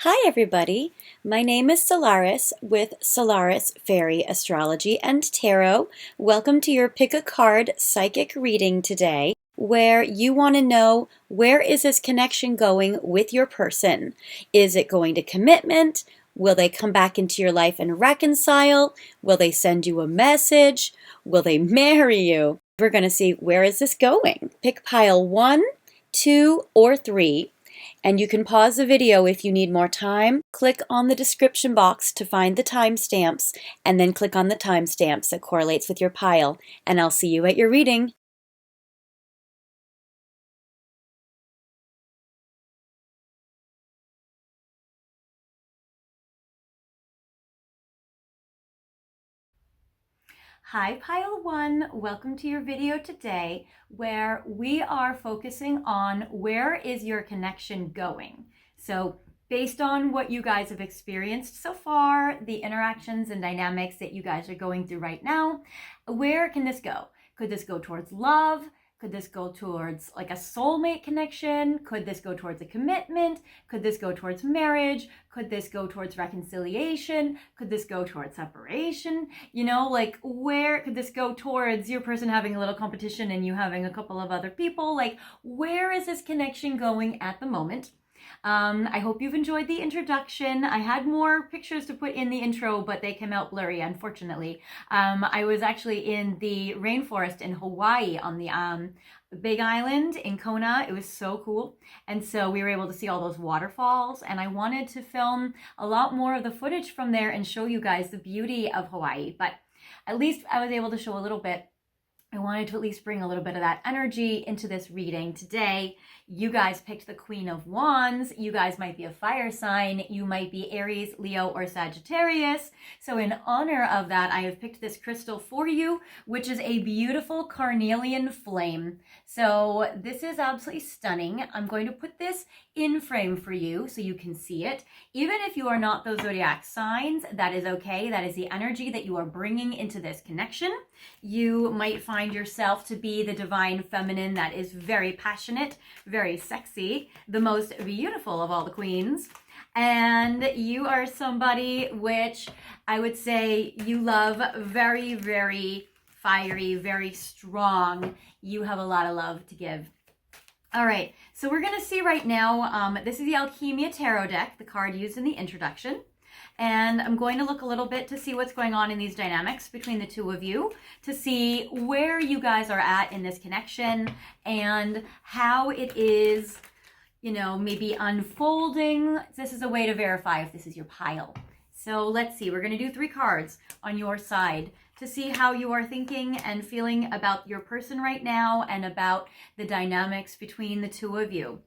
Hi everybody, my name is Solaris with Solaris Fairy Astrology and Tarot. Welcome to your Pick a Card psychic reading today, where you want to know, where is this connection going with your person? Is it going to commitment? Will they come back into your life and reconcile? Will they send you a message? Will they marry you? We're going to see, where is this going? Pick pile 1, 2, or 3. And you can pause the video if you need more time. Click on the description box to find the timestamps, and then click on the timestamps that correlates with your pile. And I'll see you at your reading. Hi Pile 1, welcome to your video today where we are focusing on where is your connection going. So based on what you guys have experienced so far, the interactions and dynamics that you guys are going through right now, where can this go? Could this go towards love? Could this go towards like a soulmate connection? Could this go towards a commitment? Could this go towards marriage? Could this go towards reconciliation? Could this go towards separation? You know, like where could this go towards your person having a little competition and you having a couple of other people? Like where is this connection going at the moment? I hope you've enjoyed the introduction. I had more pictures to put in the intro, but they came out blurry, unfortunately. I was actually in the rainforest in Hawaii on the Big Island in Kona. It was so cool. And so we were able to see all those waterfalls, and I wanted to film a lot more of the footage from there and show you guys the beauty of Hawaii. But at least I was able to show a little bit. I wanted to at least bring a little bit of that energy into this reading today. You guys picked the Queen of Wands. You guys might be a fire sign. You might be Aries, Leo, or Sagittarius. So in honor of that, I have picked this crystal for you, which is a beautiful carnelian flame. So this is absolutely stunning. I'm going to put this in frame for you so you can see it. Even if you are not those zodiac signs, that is okay. That is the energy that you are bringing into this connection. You might find yourself to be the divine feminine that is very passionate, very sexy, the most beautiful of all the queens. And you are somebody which I would say you love very, very fiery, very strong. You have a lot of love to give. All right, so we're going to see right now, this is the Alchemia Tarot deck, the card used in the introduction. And I'm going to look a little bit to see what's going on in these dynamics between the two of you, to see where you guys are at in this connection and how it is, you know, maybe unfolding. This is a way to verify if this is your pile. So let's see, we're going to do 3 cards on your side to see how you are thinking and feeling about your person right now and about the dynamics between the two of you.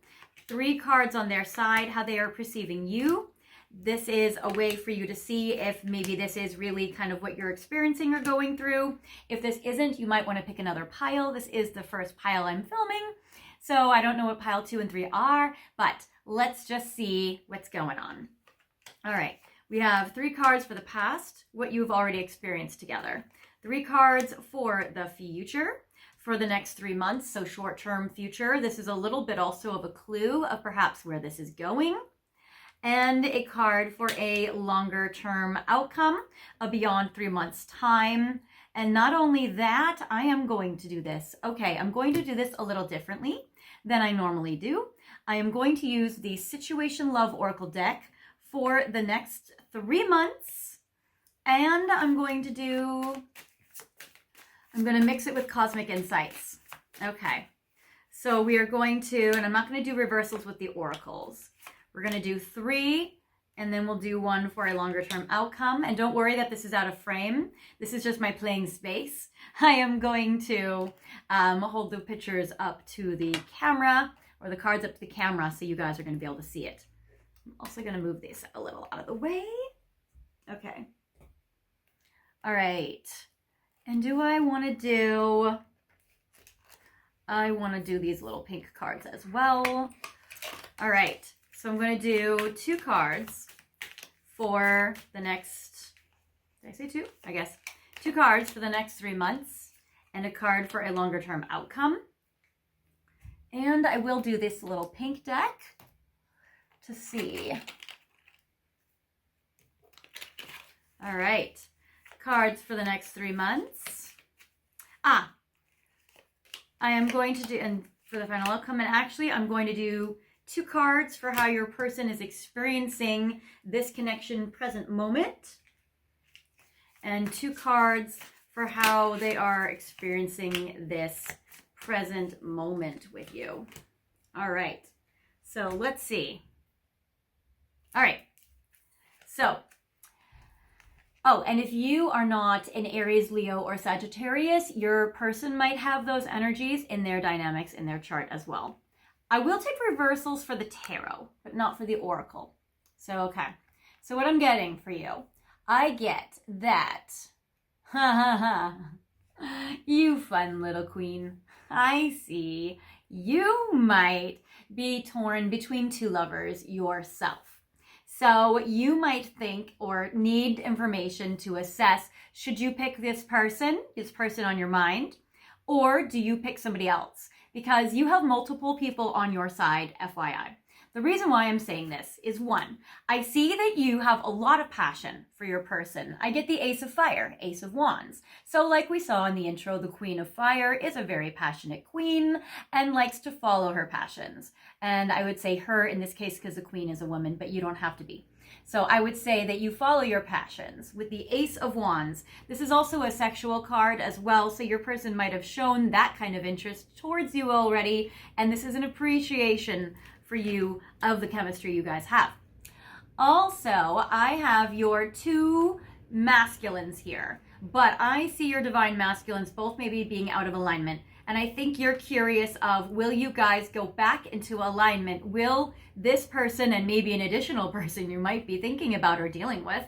3 cards on their side, how they are perceiving you. This is a way for you to see if maybe this is really kind of what you're experiencing or going through. If this isn't, you might want to pick another pile. This is the first pile I'm filming, so I don't know what pile 2 and 3 are, but let's just see what's going on. All right, we have 3 cards for the past, what you've already experienced together. 3 cards for the future, for the next 3 months, so short-term future. This is a little bit also of a clue of perhaps where this is going. And a card for a longer term outcome, beyond 3 months time. And not only that, I am going to do this. Okay, I'm going to do this a little differently than I normally do. I am going to use the Situation Love Oracle deck for the next 3 months. And I'm going to mix it with Cosmic Insights. Okay, so we are going to, and I'm not going to do reversals with the oracles. We're going to do 3, and then we'll do 1 for a longer term outcome. And don't worry that this is out of frame. This is just my playing space. I am going to hold the pictures up to the camera, or the cards up to the camera, so you guys are going to be able to see it. I'm also going to move this a little out of the way. Okay. All right. And do I want to do... I want to do these little pink cards as well. All right. So I'm going to do 2 cards for the next, did I say 2? I guess. 2 cards for the next 3 months and a card for a longer term outcome. And I will do this little pink deck to see All right. Cards for the next 3 months. I am going to do, and for the final outcome, and actually I'm going to do 2 cards for how your person is experiencing this connection present moment, and 2 cards for how they are experiencing this present moment with you. All right. So let's see. All right. So, oh, and if you are not an Aries, Leo, or Sagittarius, your person might have those energies in their dynamics in their chart as well. I will take reversals for the tarot, but not for the oracle. So, okay. So what I'm getting for you, I get that, you fun little queen, I see you might be torn between 2 lovers yourself. So you might think or need information to assess, should you pick this person on your mind, or do you pick somebody else? Because you have multiple people on your side, FYI. The reason why I'm saying this is, 1, I see that you have a lot of passion for your person. I get the Ace of Fire, Ace of Wands. So like we saw in the intro, the Queen of Fire is a very passionate queen and likes to follow her passions. And I would say her in this case because the queen is a woman, but you don't have to be. So I would say that you follow your passions with the Ace of Wands. This is also a sexual card as well, so your person might have shown that kind of interest towards you already, and this is an appreciation for you of the chemistry you guys have. Also, I have your 2 masculines here, but I see your divine masculines both maybe being out of alignment. And I think you're curious of, will you guys go back into alignment? Will this person, and maybe an additional person you might be thinking about or dealing with,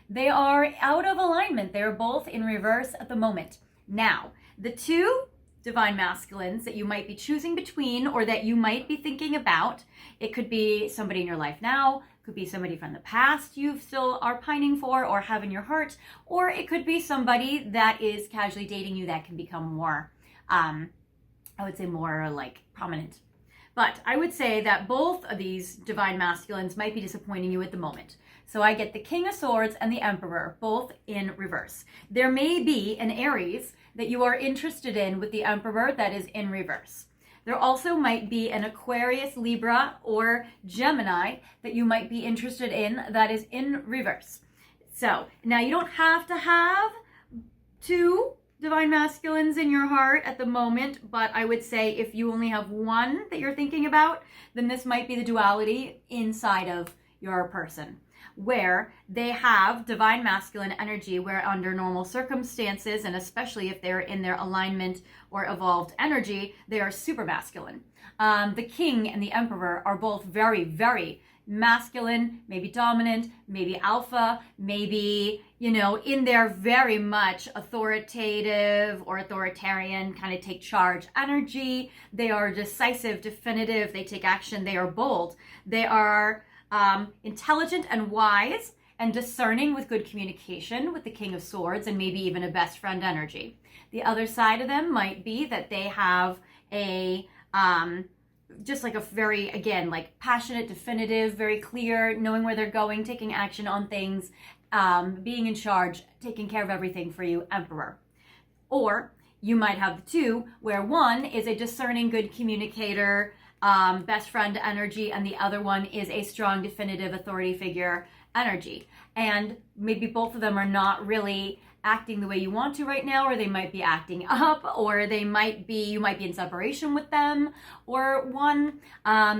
they are out of alignment. They're both in reverse at the moment. Now, the 2 divine masculines that you might be choosing between or that you might be thinking about, it could be somebody in your life now, could be somebody from the past you still are pining for or have in your heart, or it could be somebody that is casually dating you that can become more, I would say more like prominent. But I would say that both of these divine masculines might be disappointing you at the moment. So I get the King of Swords and the Emperor, both in reverse. There may be an Aries that you are interested in with the Emperor that is in reverse. There also might be an Aquarius, Libra, or Gemini that you might be interested in that is in reverse. So now you don't have to have 2 divine masculines in your heart at the moment, but I would say if you only have 1 that you're thinking about, then this might be the duality inside of your person, where they have divine masculine energy, where under normal circumstances, and especially if they're in their alignment or evolved energy, they are super masculine. The King and the Emperor are both very, very masculine, maybe dominant, maybe alpha, maybe, in their very much authoritative or authoritarian kind of take charge energy. They are decisive, definitive, they take action, they are bold, they are intelligent and wise and discerning with good communication with the King of Swords and maybe even a best friend energy. The other side of them might be that they have a just like a very, again, like passionate, definitive, very clear, knowing where they're going, taking action on things, being in charge, taking care of everything for you, Emperor. Or you might have the 2 where 1 is a discerning, good communicator, best friend energy, and the other one is a strong, definitive authority figure energy. And maybe both of them are not really acting the way you want to right now, or they might be acting up, or you might be in separation with them, or 1.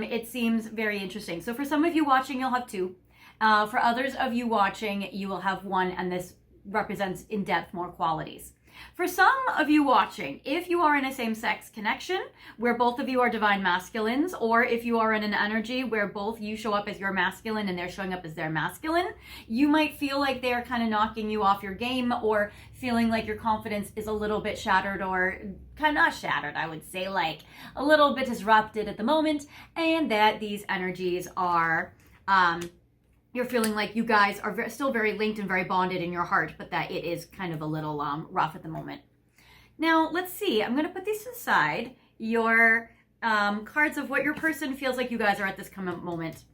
It seems very interesting. So for some of you watching, you'll have 2. For others of you watching, you will have 1, and this represents in depth more qualities. For some of you watching, if you are in a same-sex connection where both of you are divine masculines, or if you are in an energy where both you show up as your masculine and they're showing up as their masculine, you might feel like they're kind of knocking you off your game, or feeling like your confidence is a little bit shattered, or kind of not shattered, I would say, like a little bit disrupted at the moment, and that these energies are you're feeling like you guys are still very linked and very bonded in your heart, but that it is kind of a little rough at the moment. Now, let's see. I'm going to put these aside, your cards of what your person feels like you guys are at this moment.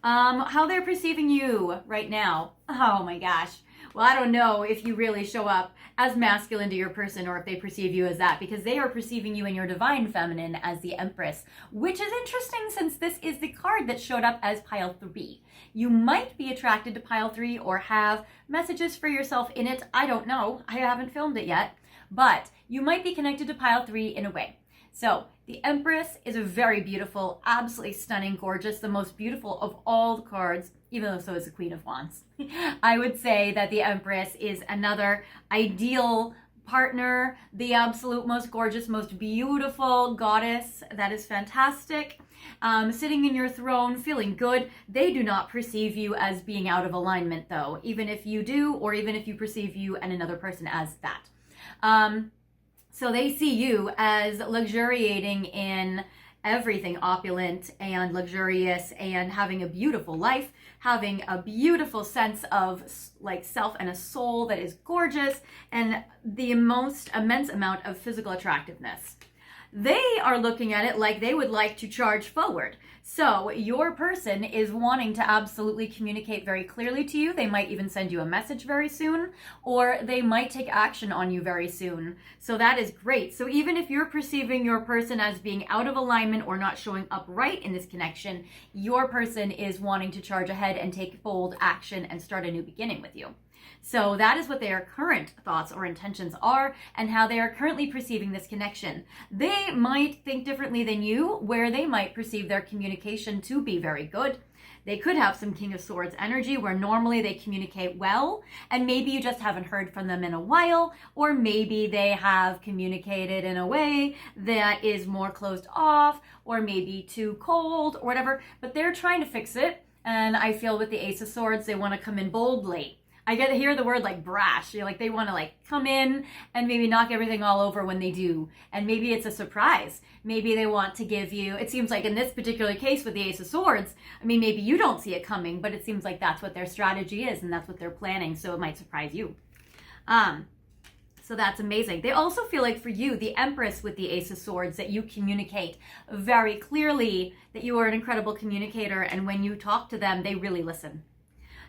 How they're perceiving you right now. Oh my gosh. Well, I don't know if you really show up as masculine to your person or if they perceive you as that, because they are perceiving you in your divine feminine as the Empress, which is interesting since this is the card that showed up as pile 3. You might be attracted to pile 3 or have messages for yourself in it. I don't know. I haven't filmed it yet, but you might be connected to pile 3 in a way. So the Empress is a very beautiful, absolutely stunning, gorgeous, the most beautiful of all the cards, even though so is the Queen of Wands. I would say that the Empress is another ideal partner, the absolute most gorgeous, most beautiful goddess. That is fantastic. Sitting in your throne, feeling good. They do not perceive you as being out of alignment, though, even if you do, or even if you perceive you and another person as that. So they see you as luxuriating in everything opulent and luxurious and having a beautiful life, having a beautiful sense of like self and a soul that is gorgeous and the most immense amount of physical attractiveness. They are looking at it like they would like to charge forward. So your person is wanting to absolutely communicate very clearly to you. They might even send you a message very soon, or they might take action on you very soon. So that is great. So even if you're perceiving your person as being out of alignment or not showing up right in this connection, your person is wanting to charge ahead and take bold action and start a new beginning with you. So that is what their current thoughts or intentions are and how they are currently perceiving this connection. They might think differently than you, where they might perceive their communication to be very good. They could have some King of Swords energy where normally they communicate well, and maybe you just haven't heard from them in a while, or maybe they have communicated in a way that is more closed off, or maybe too cold, or whatever, but they're trying to fix it. And I feel with the Ace of Swords, they want to come in boldly. I get to hear the word like brash. You're like, they want to like come in and maybe knock everything all over when they do. And maybe it's a surprise. Maybe they want to give you, it seems like in this particular case with the Ace of Swords, I mean, maybe you don't see it coming, but it seems like that's what their strategy is and that's what they're planning. So it might surprise you. So that's amazing. They also feel like for you, the Empress with the Ace of Swords, that you communicate very clearly, that you are an incredible communicator. And when you talk to them, they really listen.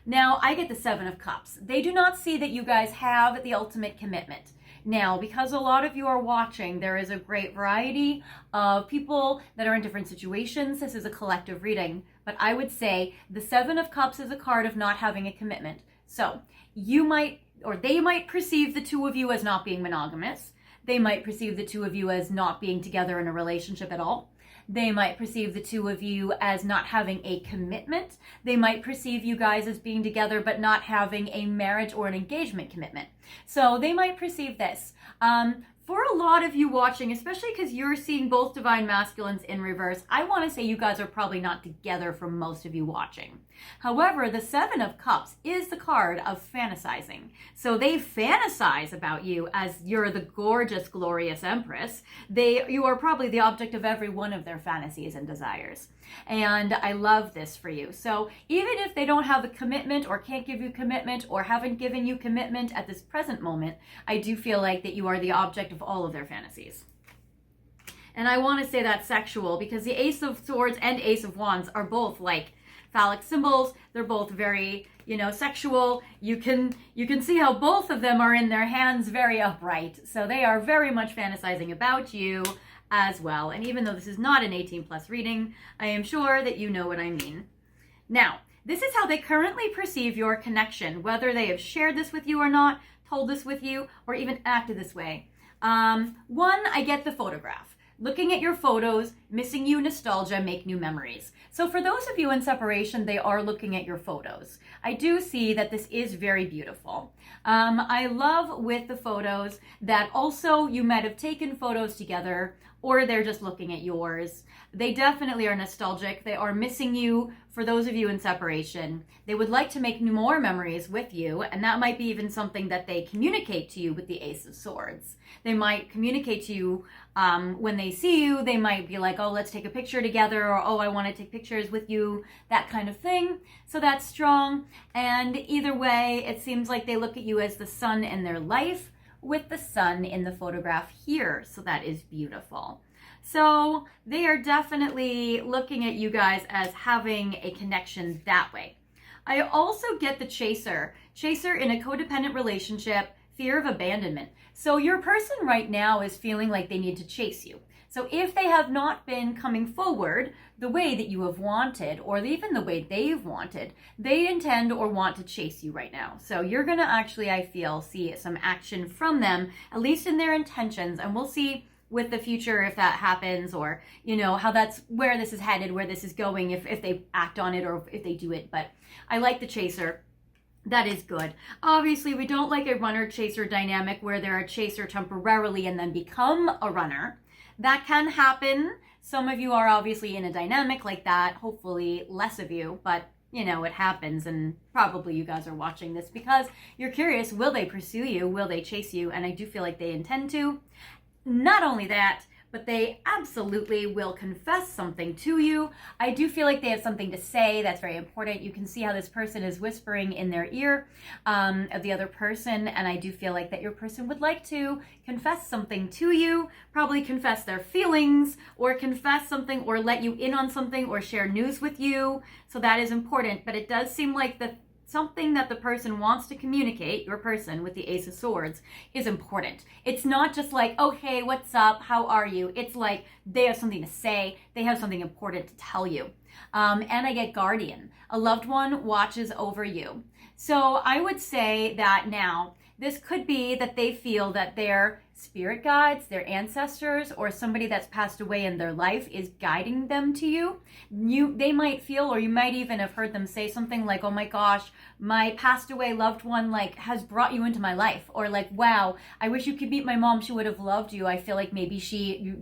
Now, I get the Seven of Cups. They do not see that you guys have the ultimate commitment. Now, because a lot of you are watching, there is a great variety of people that are in different situations. This is a collective reading, but I would say the Seven of Cups is a card of not having a commitment. So you might, or they might perceive the two of you as not being monogamous. They might perceive the two of you as not being together in a relationship at all. They might perceive the two of you as not having a commitment. They might perceive you guys as being together but not having a marriage or an engagement commitment. So they might perceive this. For a lot of you watching, especially because you're seeing both divine masculines in reverse, I want to say you guys are probably not together for most of you watching. However, the Seven of Cups is the card of fantasizing. So they fantasize about you as you're the gorgeous, glorious Empress. You are probably the object of every one of their fantasies and desires. And I love this for you. So even if they don't have a commitment or can't give you commitment or haven't given you commitment at this present moment, I do feel like that you are the object of all of their fantasies. And I want to say that's sexual because the Ace of Swords and Ace of Wands are both like phallic symbols. They're both very, sexual. You can see how both of them are in their hands very upright. So they are very much fantasizing about you as well. And even though this is not an 18+ reading, I am sure that you know what I mean. Now, this is how they currently perceive your connection, whether they have shared this with you or not, told this with you, or even acted this way. One, I get the photograph. Looking at your photos, missing you nostalgia, make new memories. So for those of you in separation, they are looking at your photos. I do see that this is very beautiful. I love with the photos that also you might have taken photos together or they're just looking at yours. They definitely are nostalgic. They are missing you. For those of you in separation, they would like to make more memories with you, and that might be even something that they communicate to you with the Ace of Swords. They might communicate to you when they see you. They might be like, oh, let's take a picture together, or oh, I want to take pictures with you, that kind of thing. So that's strong. And either way, it seems like they look at you as the sun in their life, with the sun in the photograph here. So that is beautiful. So they are definitely looking at you guys as having a connection that way. I also get the chaser. Chaser in a codependent relationship, fear of abandonment. So your person right now is feeling like they need to chase you. So if they have not been coming forward the way that you have wanted, or even the way they've wanted, they intend or want to chase you right now. So you're going to actually, I feel, see some action from them, at least in their intentions. And we'll see with the future if that happens, or how that's where this is headed, where this is going, if they act on it or if they do it. But I like the chaser. That is good. Obviously, we don't like a runner-chaser dynamic where they're a chaser temporarily and then become a runner. That can happen. Some of you are obviously in a dynamic like that. Hopefully less of you, but it happens, and probably you guys are watching this because you're curious, will they pursue you? Will they chase you? And I do feel like they intend to. Not only that, but they absolutely will confess something to you. I do feel like they have something to say that's very important. You can see how this person is whispering in their ear of the other person, and I do feel like that your person would like to confess something to you, probably confess their feelings, or confess something, or let you in on something, or share news with you. So that is important, but it does seem like something that the person wants to communicate, your person with the Ace of Swords, is important. It's not just like, oh, hey, what's up? How are you? It's like they have something to say. They have something important to tell you. And I get guardian. A loved one watches over you. So I would say that now, this could be that they feel that their spirit guides, their ancestors, or somebody that's passed away in their life is guiding them to you. They might feel, or you might even have heard them say something like, oh my gosh, my passed away loved one has brought you into my life. Or like, wow, I wish you could meet my mom. She would have loved you. I feel like maybe she,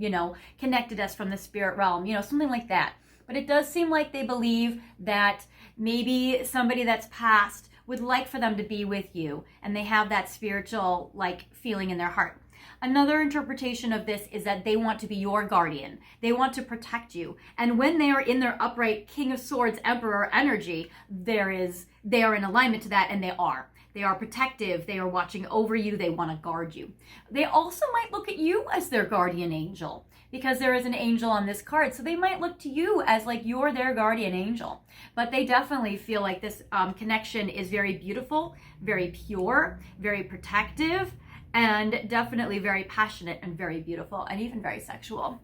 connected us from the spirit realm, something like that. But it does seem like they believe that maybe somebody that's passed would like for them to be with you, and they have that spiritual feeling in their heart. Another interpretation of this is that they want to be your guardian. They want to protect you. And when they are in their upright King of Swords, Emperor energy, they are in alignment to that, and they are. They are protective. They are watching over you. They want to guard you. They also might look at you as their guardian angel, because there is an angel on this card. So they might look to you as like you're their guardian angel. But they definitely feel like this connection is very beautiful, very pure, very protective, and definitely very passionate and very beautiful, and even very sexual.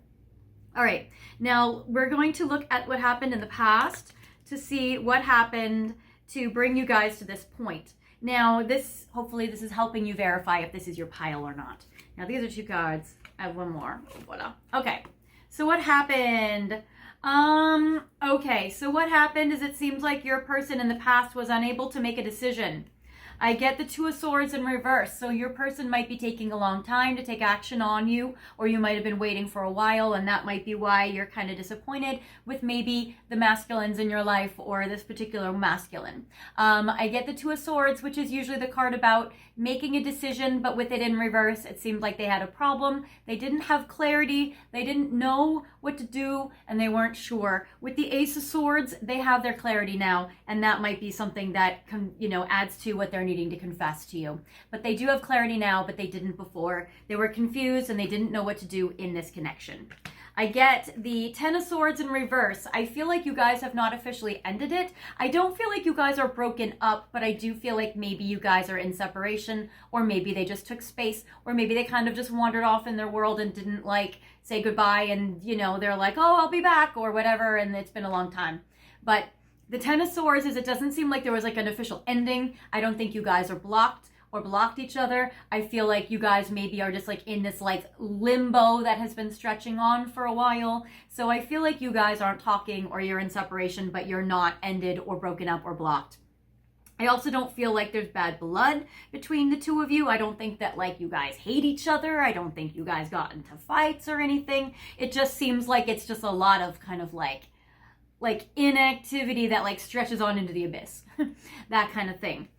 All right, now we're going to look at what happened in the past to see what happened to bring you guys to this point. Now, hopefully this is helping you verify if this is your pile or not. Now, these are 2 cards. I have one more. Voila. Okay, so what happened? Okay, so what happened is it seems like your person in the past was unable to make a decision. I get the 2 of Swords in reverse. So your person might be taking a long time to take action on you, or you might have been waiting for a while, and that might be why you're kind of disappointed with maybe the masculines in your life or this particular masculine. I get the 2 of Swords, which is usually the card about making a decision, but with it in reverse, it seemed like they had a problem. They didn't have clarity. They didn't know what to do, and they weren't sure. With the Ace of Swords, they have their clarity now, and that might be something that adds to what they're needing to confess to you. But they do have clarity now, but they didn't before. They were confused and they didn't know what to do in this connection. I get the 10 of Swords in reverse. I feel like you guys have not officially ended it. I don't feel like you guys are broken up, but I do feel like maybe you guys are in separation, or maybe they just took space, or maybe they kind of just wandered off in their world and didn't say goodbye, and they're like, oh, I'll be back or whatever, and it's been a long time. But the 10 of Swords is, it doesn't seem like there was an official ending. I don't think you guys are blocked or blocked each other. I feel like you guys maybe are just in this limbo that has been stretching on for a while. So I feel like you guys aren't talking, or you're in separation, but you're not ended or broken up or blocked. I also don't feel like there's bad blood between the 2 of you. I don't think that you guys hate each other. I don't think you guys got into fights or anything. It just seems like it's just a lot of kind of inactivity that stretches on into the abyss. That kind of thing.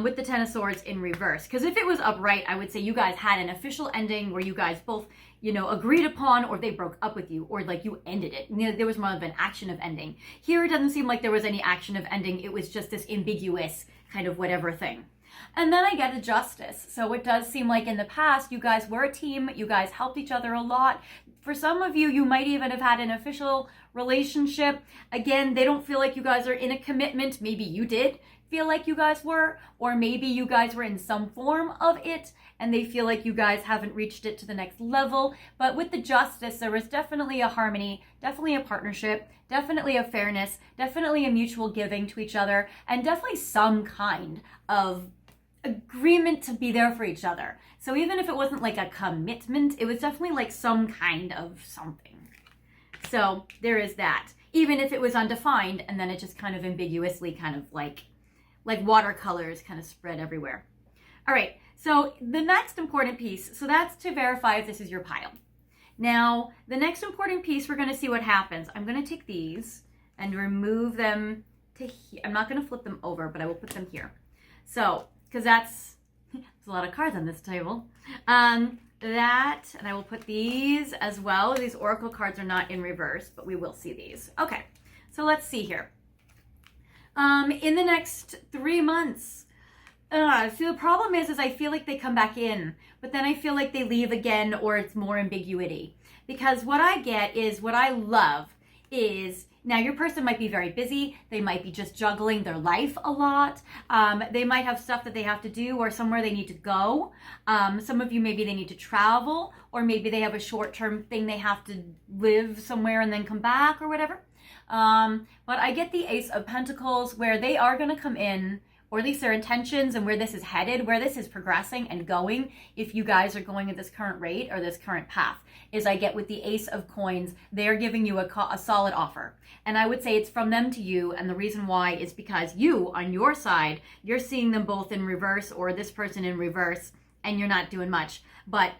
With the 10 of Swords in reverse. Because if it was upright, I would say you guys had an official ending where you guys both, agreed upon, or they broke up with you, or you ended it. There was more of an action of ending. Here, it doesn't seem like there was any action of ending. It was just this ambiguous kind of whatever thing. And then I get a Justice. So it does seem like in the past, you guys were a team. You guys helped each other a lot. for some of you, you might even have had an official relationship. Again, they don't feel like you guys are in a commitment. Maybe you did feel like you guys were, or maybe you guys were in some form of it and they feel like you guys haven't reached it to the next level. But with the justice, there was definitely a harmony, definitely a partnership, definitely a fairness, definitely a mutual giving to each other, and definitely some kind of agreement to be there for each other. So even if it wasn't like a commitment, it was definitely like some kind of something. So there is that. Even if it was undefined and then it just kind of ambiguously kind of like watercolors kind of spread everywhere. All right, so the next important piece, so that's to verify if this is your pile. Now, the next important piece, we're gonna see what happens. I'm gonna take these and remove them to here. I'm not gonna flip them over, but I will put them here. So, because there's a lot of cards on this table. And I will put these as well. These oracle cards are not in reverse, but we will see these. Okay, so let's see here. In the next 3 months, see, the problem is I feel like they come back in, but then I feel like they leave again, or it's more ambiguity. Because what I get is, what I love is, now your person might be very busy. They might be just juggling their life a lot. They might have stuff that they have to do or somewhere they need to go. Some of you, maybe they need to travel, or maybe they have a short-term thing they have to live somewhere and then come back or whatever. But I get the Ace of Pentacles, where they are going to come in, or at least their intentions and where this is headed, where this is progressing and going, if you guys are going at this current rate or this current path, is I get with the Ace of Coins, they're giving you a solid offer. And I would say it's from them to you, and the reason why is because you, on your side, you're seeing them both in reverse, or this person in reverse, and you're not doing much. But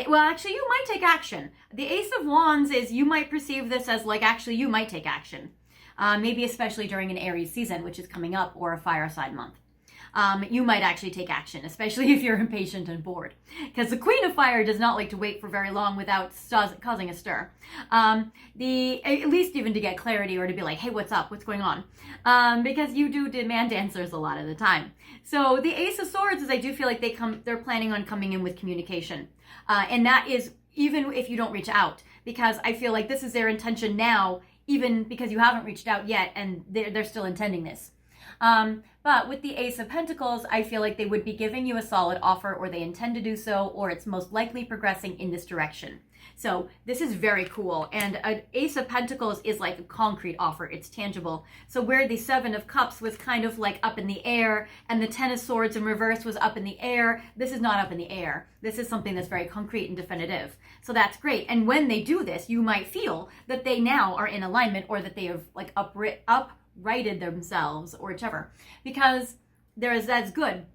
well, actually, you might take action. The Ace of Wands is, you might perceive this as like, actually, you might take action. Maybe especially during an Aries season, which is coming up, or a fire sign month. You might actually take action, especially if you're impatient and bored. Because the Queen of Fire does not like to wait for very long without causing a stir. At least even to get clarity, or to be like, hey, what's up? What's going on? Because you do demand answers a lot of the time. So the Ace of Swords is, I do feel like they're planning on coming in with communication. And that is even if you don't reach out, because I feel like this is their intention now, even because you haven't reached out yet, and they're still intending this. But with the Ace of Pentacles, I feel like they would be giving you a solid offer, or they intend to do so, or it's most likely progressing in this direction. So this is very cool. And an Ace of Pentacles is like a concrete offer. It's tangible. So where the Seven of Cups was kind of like up in the air, and the Ten of Swords in reverse was up in the air, this is not up in the air. This is something that's very concrete and definitive. So that's great. And when they do this, you might feel that they now are in alignment, or that they have like uprighted themselves, or whichever, because that's good.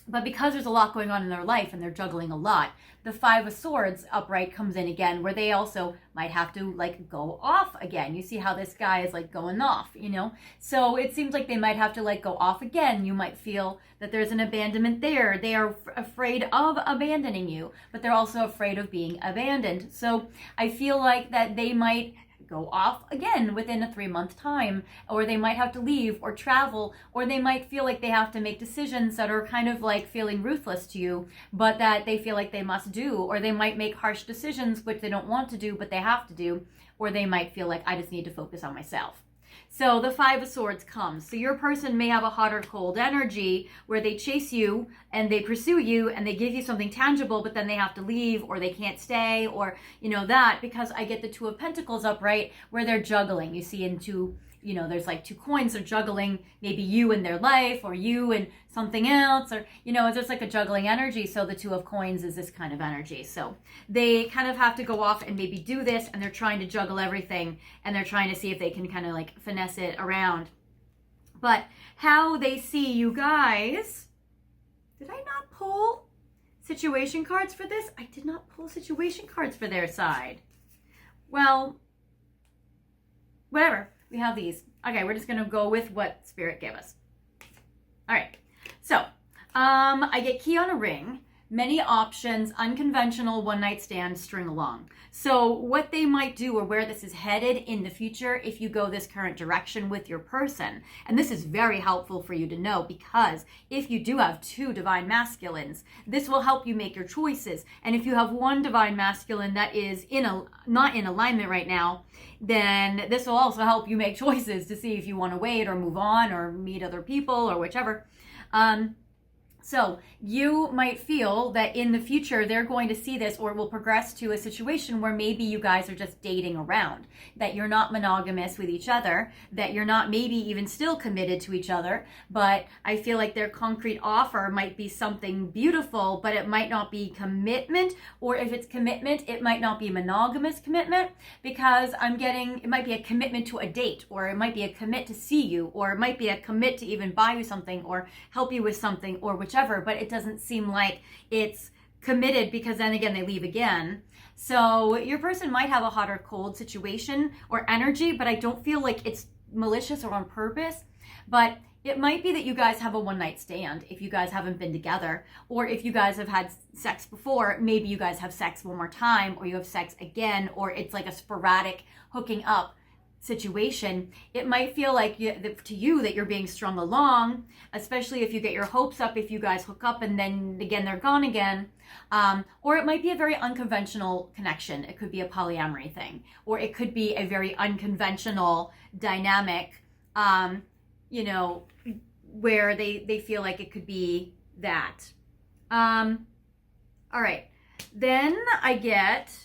But because there's a lot going on in their life and they're juggling a lot, the Five of Swords upright comes in again, where they also might have to like go off again. You see how this guy is like going off, you know? So it seems like they might have to like go off again. You might feel that there's an abandonment there. They are afraid of abandoning you, but they're also afraid of being abandoned. So I feel like that they might go off again within a 3-month time, or they might have to leave or travel, or they might feel like they have to make decisions that are kind of like feeling ruthless to you, but that they feel like they must do, or they might make harsh decisions which they don't want to do, but they have to do, or they might feel like, I just need to focus on myself. So the Five of Swords comes. So your person may have a hot or cold energy, where they chase you and they pursue you and they give you something tangible, but then they have to leave, or they can't stay, or, you know, that, because I get the Two of Pentacles upright, where they're juggling. You see there's like 2 coins, they're juggling maybe you and their life, or you and something else, or, it's just like a juggling energy. So the Two of Coins is this kind of energy. So they kind of have to go off and maybe do this, and they're trying to juggle everything, and they're trying to see if they can kind of like finesse it around. But how they see you guys, did I not pull situation cards for this? I did not pull situation cards for their side. Well, whatever. We have these. Okay, we're just going to go with what Spirit gave us. All right. So, I get key on a ring. many options, unconventional one-night stand, string along. So what they might do, or where this is headed in the future if you go this current direction with your person, and this is very helpful for you to know, because if you do have two divine masculines, this will help you make your choices. And if you have one divine masculine that is not in alignment right now, then this will also help you make choices to see if you want to wait or move on or meet other people or whichever. So you might feel that in the future they're going to see this, or it will progress to a situation where maybe you guys are just dating around, that you're not monogamous with each other, that you're not maybe even still committed to each other. But I feel like their concrete offer might be something beautiful, but it might not be commitment, or if it's commitment, it might not be monogamous commitment, because I'm getting, it might be a commitment to a date, or it might be a commit to see you, or it might be a commit to even buy you something or help you with something or whichever. But it doesn't seem like it's committed, because then again they leave again. So your person might have a hot or cold situation or energy, but I don't feel like it's malicious or on purpose. But it might be that you guys have a one-night stand if you guys haven't been together, or if you guys have had sex before, maybe you guys have sex one more time, or you have sex again, or it's like a sporadic hooking up situation. It might feel like to you that you're being strung along, especially if you get your hopes up if you guys hook up and then again they're gone again. Or it might be a very unconventional connection. It could be a polyamory thing, or it could be a very unconventional dynamic, you know, where they feel like it could be that. All right, then I get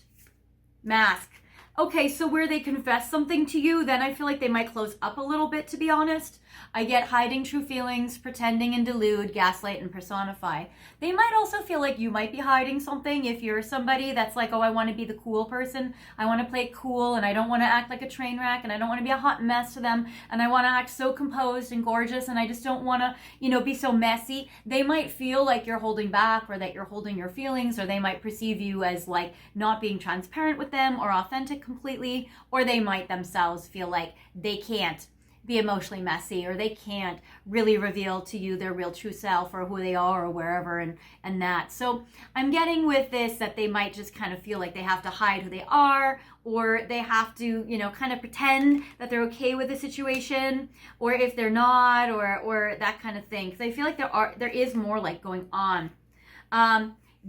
mask. Okay, so where they confess something to you, then I feel like they might close up a little bit, to be honest. I get hiding true feelings, pretending and delude, gaslight and personify. They might also feel like you might be hiding something if you're somebody that's like, oh, I want to be the cool person. I want to play cool, and I don't want to act like a train wreck, and I don't want to be a hot mess to them, and I want to act so composed and gorgeous, and I just don't want to, you know, be so messy. They might feel like you're holding back, or that you're holding your feelings, or they might perceive you as like not being transparent with them or authentic completely, or they might themselves feel like they can't be emotionally messy, or they can't really reveal to you their real true self or who they are or wherever and that. So I'm getting with this that they might just kind of feel like they have to hide who they are, or they have to, you know, kind of pretend that they're okay with the situation, or if they're not, or that kind of thing. Because I feel like there is more like going on.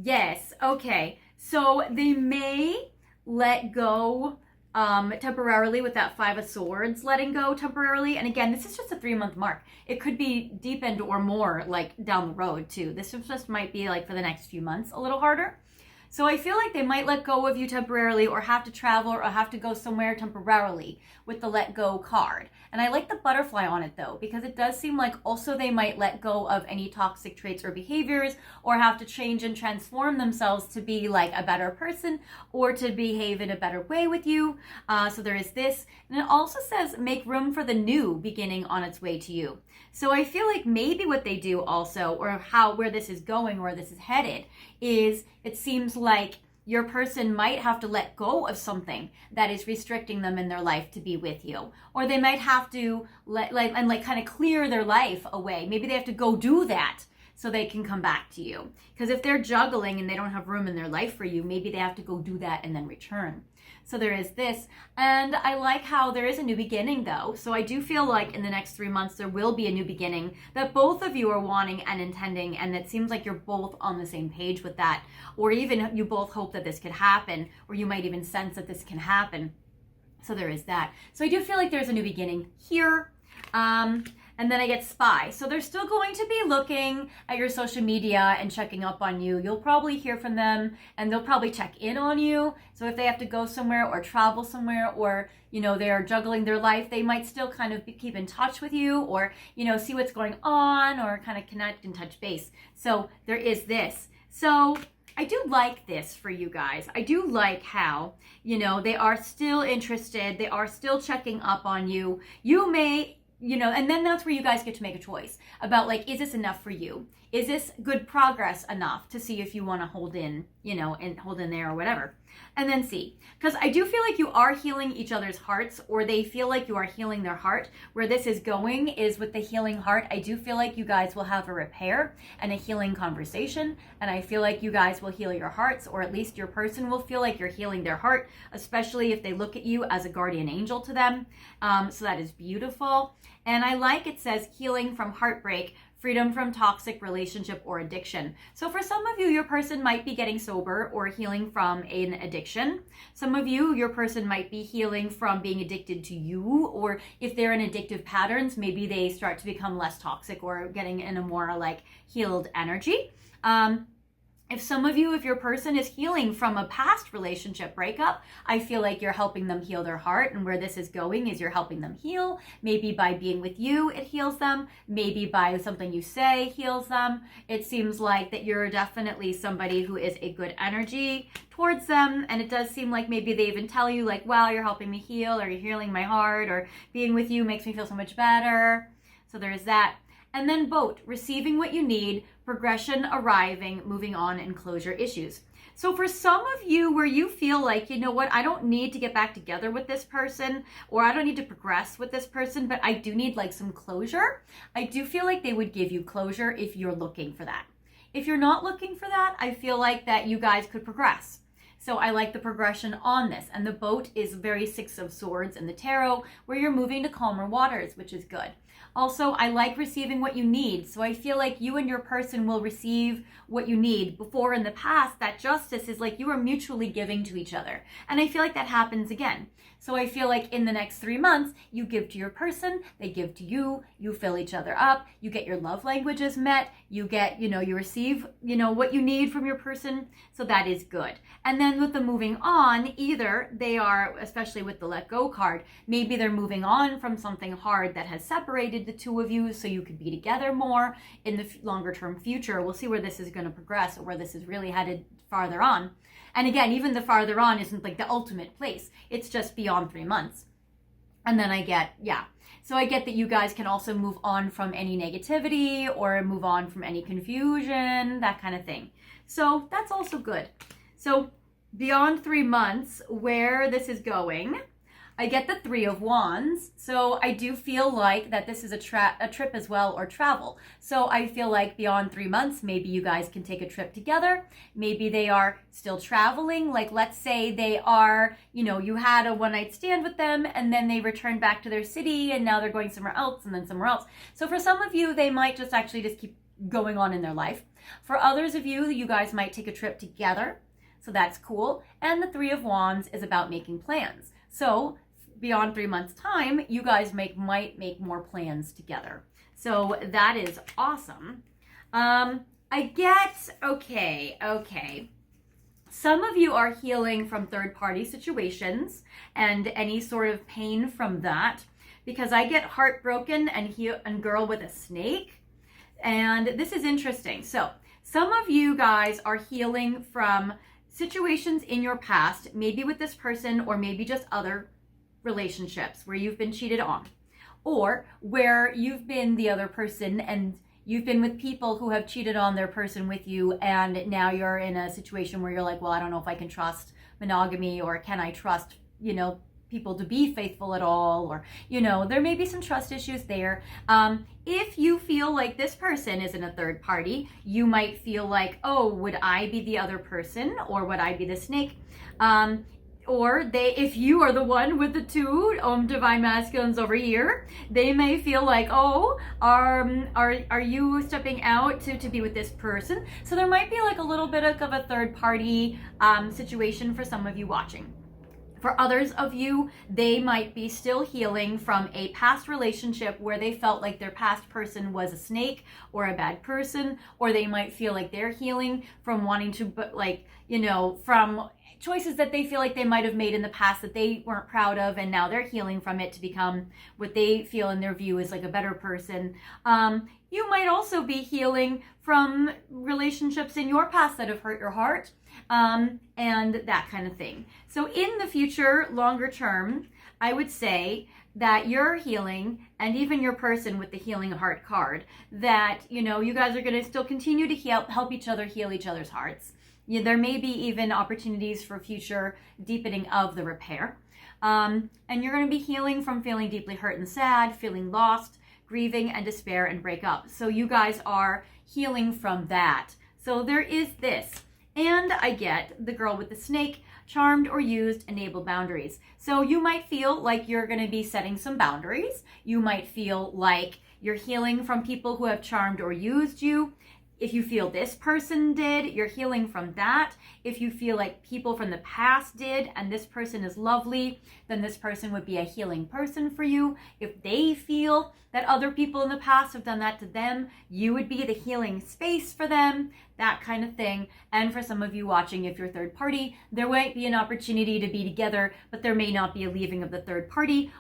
Yes, okay. So they may let go temporarily with that 5 of Swords, letting go temporarily. And again, this is just a 3-month mark. It could be deepened or more like down the road too. This just might be like for the next few months a little harder. So I feel like they might let go of you temporarily, or have to travel, or have to go somewhere temporarily with the let go card. And I like the butterfly on it though, because it does seem like also they might let go of any toxic traits or behaviors, or have to change and transform themselves to be like a better person, or to behave in a better way with you. So there is this. And it also says make room for the new beginning on its way to you. So I feel like maybe what they do also, or where this is going, where this is headed, is it seems like your person might have to let go of something that is restricting them in their life to be with you. Or they might have to kind of clear their life away. Maybe they have to go do that so they can come back to you. Because if they're juggling and they don't have room in their life for you, maybe they have to go do that and then return. So there is this. And I like how there is a new beginning though. So I do feel like in the next 3 months there will be a new beginning that both of you are wanting and intending, and it seems like you're both on the same page with that. Or even you both hope that this could happen, or you might even sense that this can happen. So there is that. So I do feel like there's a new beginning here. And then I get spy. So they're still going to be looking at your social media and checking up on you. You'll probably hear from them, and they'll probably check in on you. So if they have to go somewhere or travel somewhere, or, you know, they're juggling their life, they might still kind of keep in touch with you, or, you know, see what's going on, or kind of connect and touch base. So there is this. So I do like this for you guys. I do like how, you know, they are still interested. They are still checking up on you. You may, you know, and then that's where you guys get to make a choice about like, is this enough for you? Is this good progress enough to see if you want to hold in and hold in there or whatever. And then C, because I do feel like you are healing each other's hearts, or they feel like you are healing their heart. Where this is going is with the healing heart, I do feel like you guys will have a repair and a healing conversation. And I feel like you guys will heal your hearts, or at least your person will feel like you're healing their heart, especially if they look at you as a guardian angel to them. So that is beautiful. And I like it says healing from heartbreak, freedom from toxic relationship or addiction. So for some of you, your person might be getting sober or healing from an addiction. Some of you, your person might be healing from being addicted to you, or if they're in addictive patterns, maybe they start to become less toxic or getting in a more like healed energy. If some of you, if your person is healing from a past relationship breakup, I feel like you're helping them heal their heart. And where this is going is you're helping them heal. Maybe by being with you, it heals them. Maybe by something you say heals them. It seems like that you're definitely somebody who is a good energy towards them. And it does seem like maybe they even tell you like, wow, you're helping me heal, or you're healing my heart, or being with you makes me feel so much better. So there's that. And then boat, receiving what you need, progression, arriving, moving on, and closure issues. So for some of you where you feel like, you know what, I don't need to get back together with this person, or I don't need to progress with this person, but I do need like some closure. I do feel like they would give you closure if you're looking for that. If you're not looking for that, I feel like that you guys could progress. So I like the progression on this. And the boat is very Six of Swords in the tarot, where you're moving to calmer waters, which is good. Also, I like receiving what you need. So I feel like you and your person will receive what you need. Before in the past, that justice is like you are mutually giving to each other. And I feel like that happens again. So I feel like in the next 3 months, you give to your person, they give to you, you fill each other up, you get your love languages met, you get, you receive, what you need from your person. So that is good. And then with the moving on, either they are, especially with the let go card, maybe they're moving on from something hard that has separated the two of you so you could be together more in the longer term future. We'll see where this is going to progress, or where this is really headed farther on. And again, even the farther on isn't like the ultimate place. It's just beyond 3 months. And then I get that you guys can also move on from any negativity, or move on from any confusion, that kind of thing. So that's also good. So beyond 3 months, where this is going, I get the Three of Wands. So I do feel like that this is a trip as well, or travel. So I feel like beyond 3 months, maybe you guys can take a trip together. Maybe they are still traveling. Like let's say they are, you had a one-night stand with them, and then they returned back to their city, and now they're going somewhere else, and then somewhere else. So for some of you, they might just actually just keep going on in their life. For others of you, you guys might take a trip together. So that's cool. And the Three of Wands is about making plans. So beyond 3 months time, you guys might make more plans together. So that is awesome. Okay. Some of you are healing from third-party situations and any sort of pain from that, because I get heartbroken and girl with a snake. And this is interesting. So some of you guys are healing from situations in your past, maybe with this person, or maybe just other relationships where you've been cheated on, or where you've been the other person and you've been with people who have cheated on their person with you, and now you're in a situation where you're like, well, I don't know if I can trust monogamy, or can I trust, people to be faithful at all, or, there may be some trust issues there. If you feel like this person is in a third party, you might feel like, oh, would I be the other person, or would I be the snake? Or if you are the one with the two divine masculines over here, they may feel like, oh, are you stepping out to be with this person? So there might be like a little bit of a third party situation for some of you watching. For others of you, they might be still healing from a past relationship where they felt like their past person was a snake or a bad person, or they might feel like they're healing from wanting to, from choices that they feel like they might have made in the past that they weren't proud of, and now they're healing from it to become what they feel in their view is like a better person. You might also be healing from relationships in your past that have hurt your heart, and that kind of thing. So in the future, longer term, I would say that you're healing, and even your person with the healing heart card, that, you guys are going to still continue to help each other heal each other's hearts. There may be even opportunities for future deepening of the repair. And you're going to be healing from feeling deeply hurt and sad, feeling lost, grieving and despair and breakup. So you guys are healing from that. So there is this. And I get the girl with the snake, charmed or used, enable boundaries. So you might feel like you're going to be setting some boundaries. You might feel like you're healing from people who have charmed or used you. If you feel this person did, you're healing from that. If you feel like people from the past did and this person is lovely, then this person would be a healing person for you. If they feel that other people in the past have done that to them, you would be the healing space for them, that kind of thing. And for some of you watching, if you're third party, there might be an opportunity to be together, but there may not be a leaving of the third party,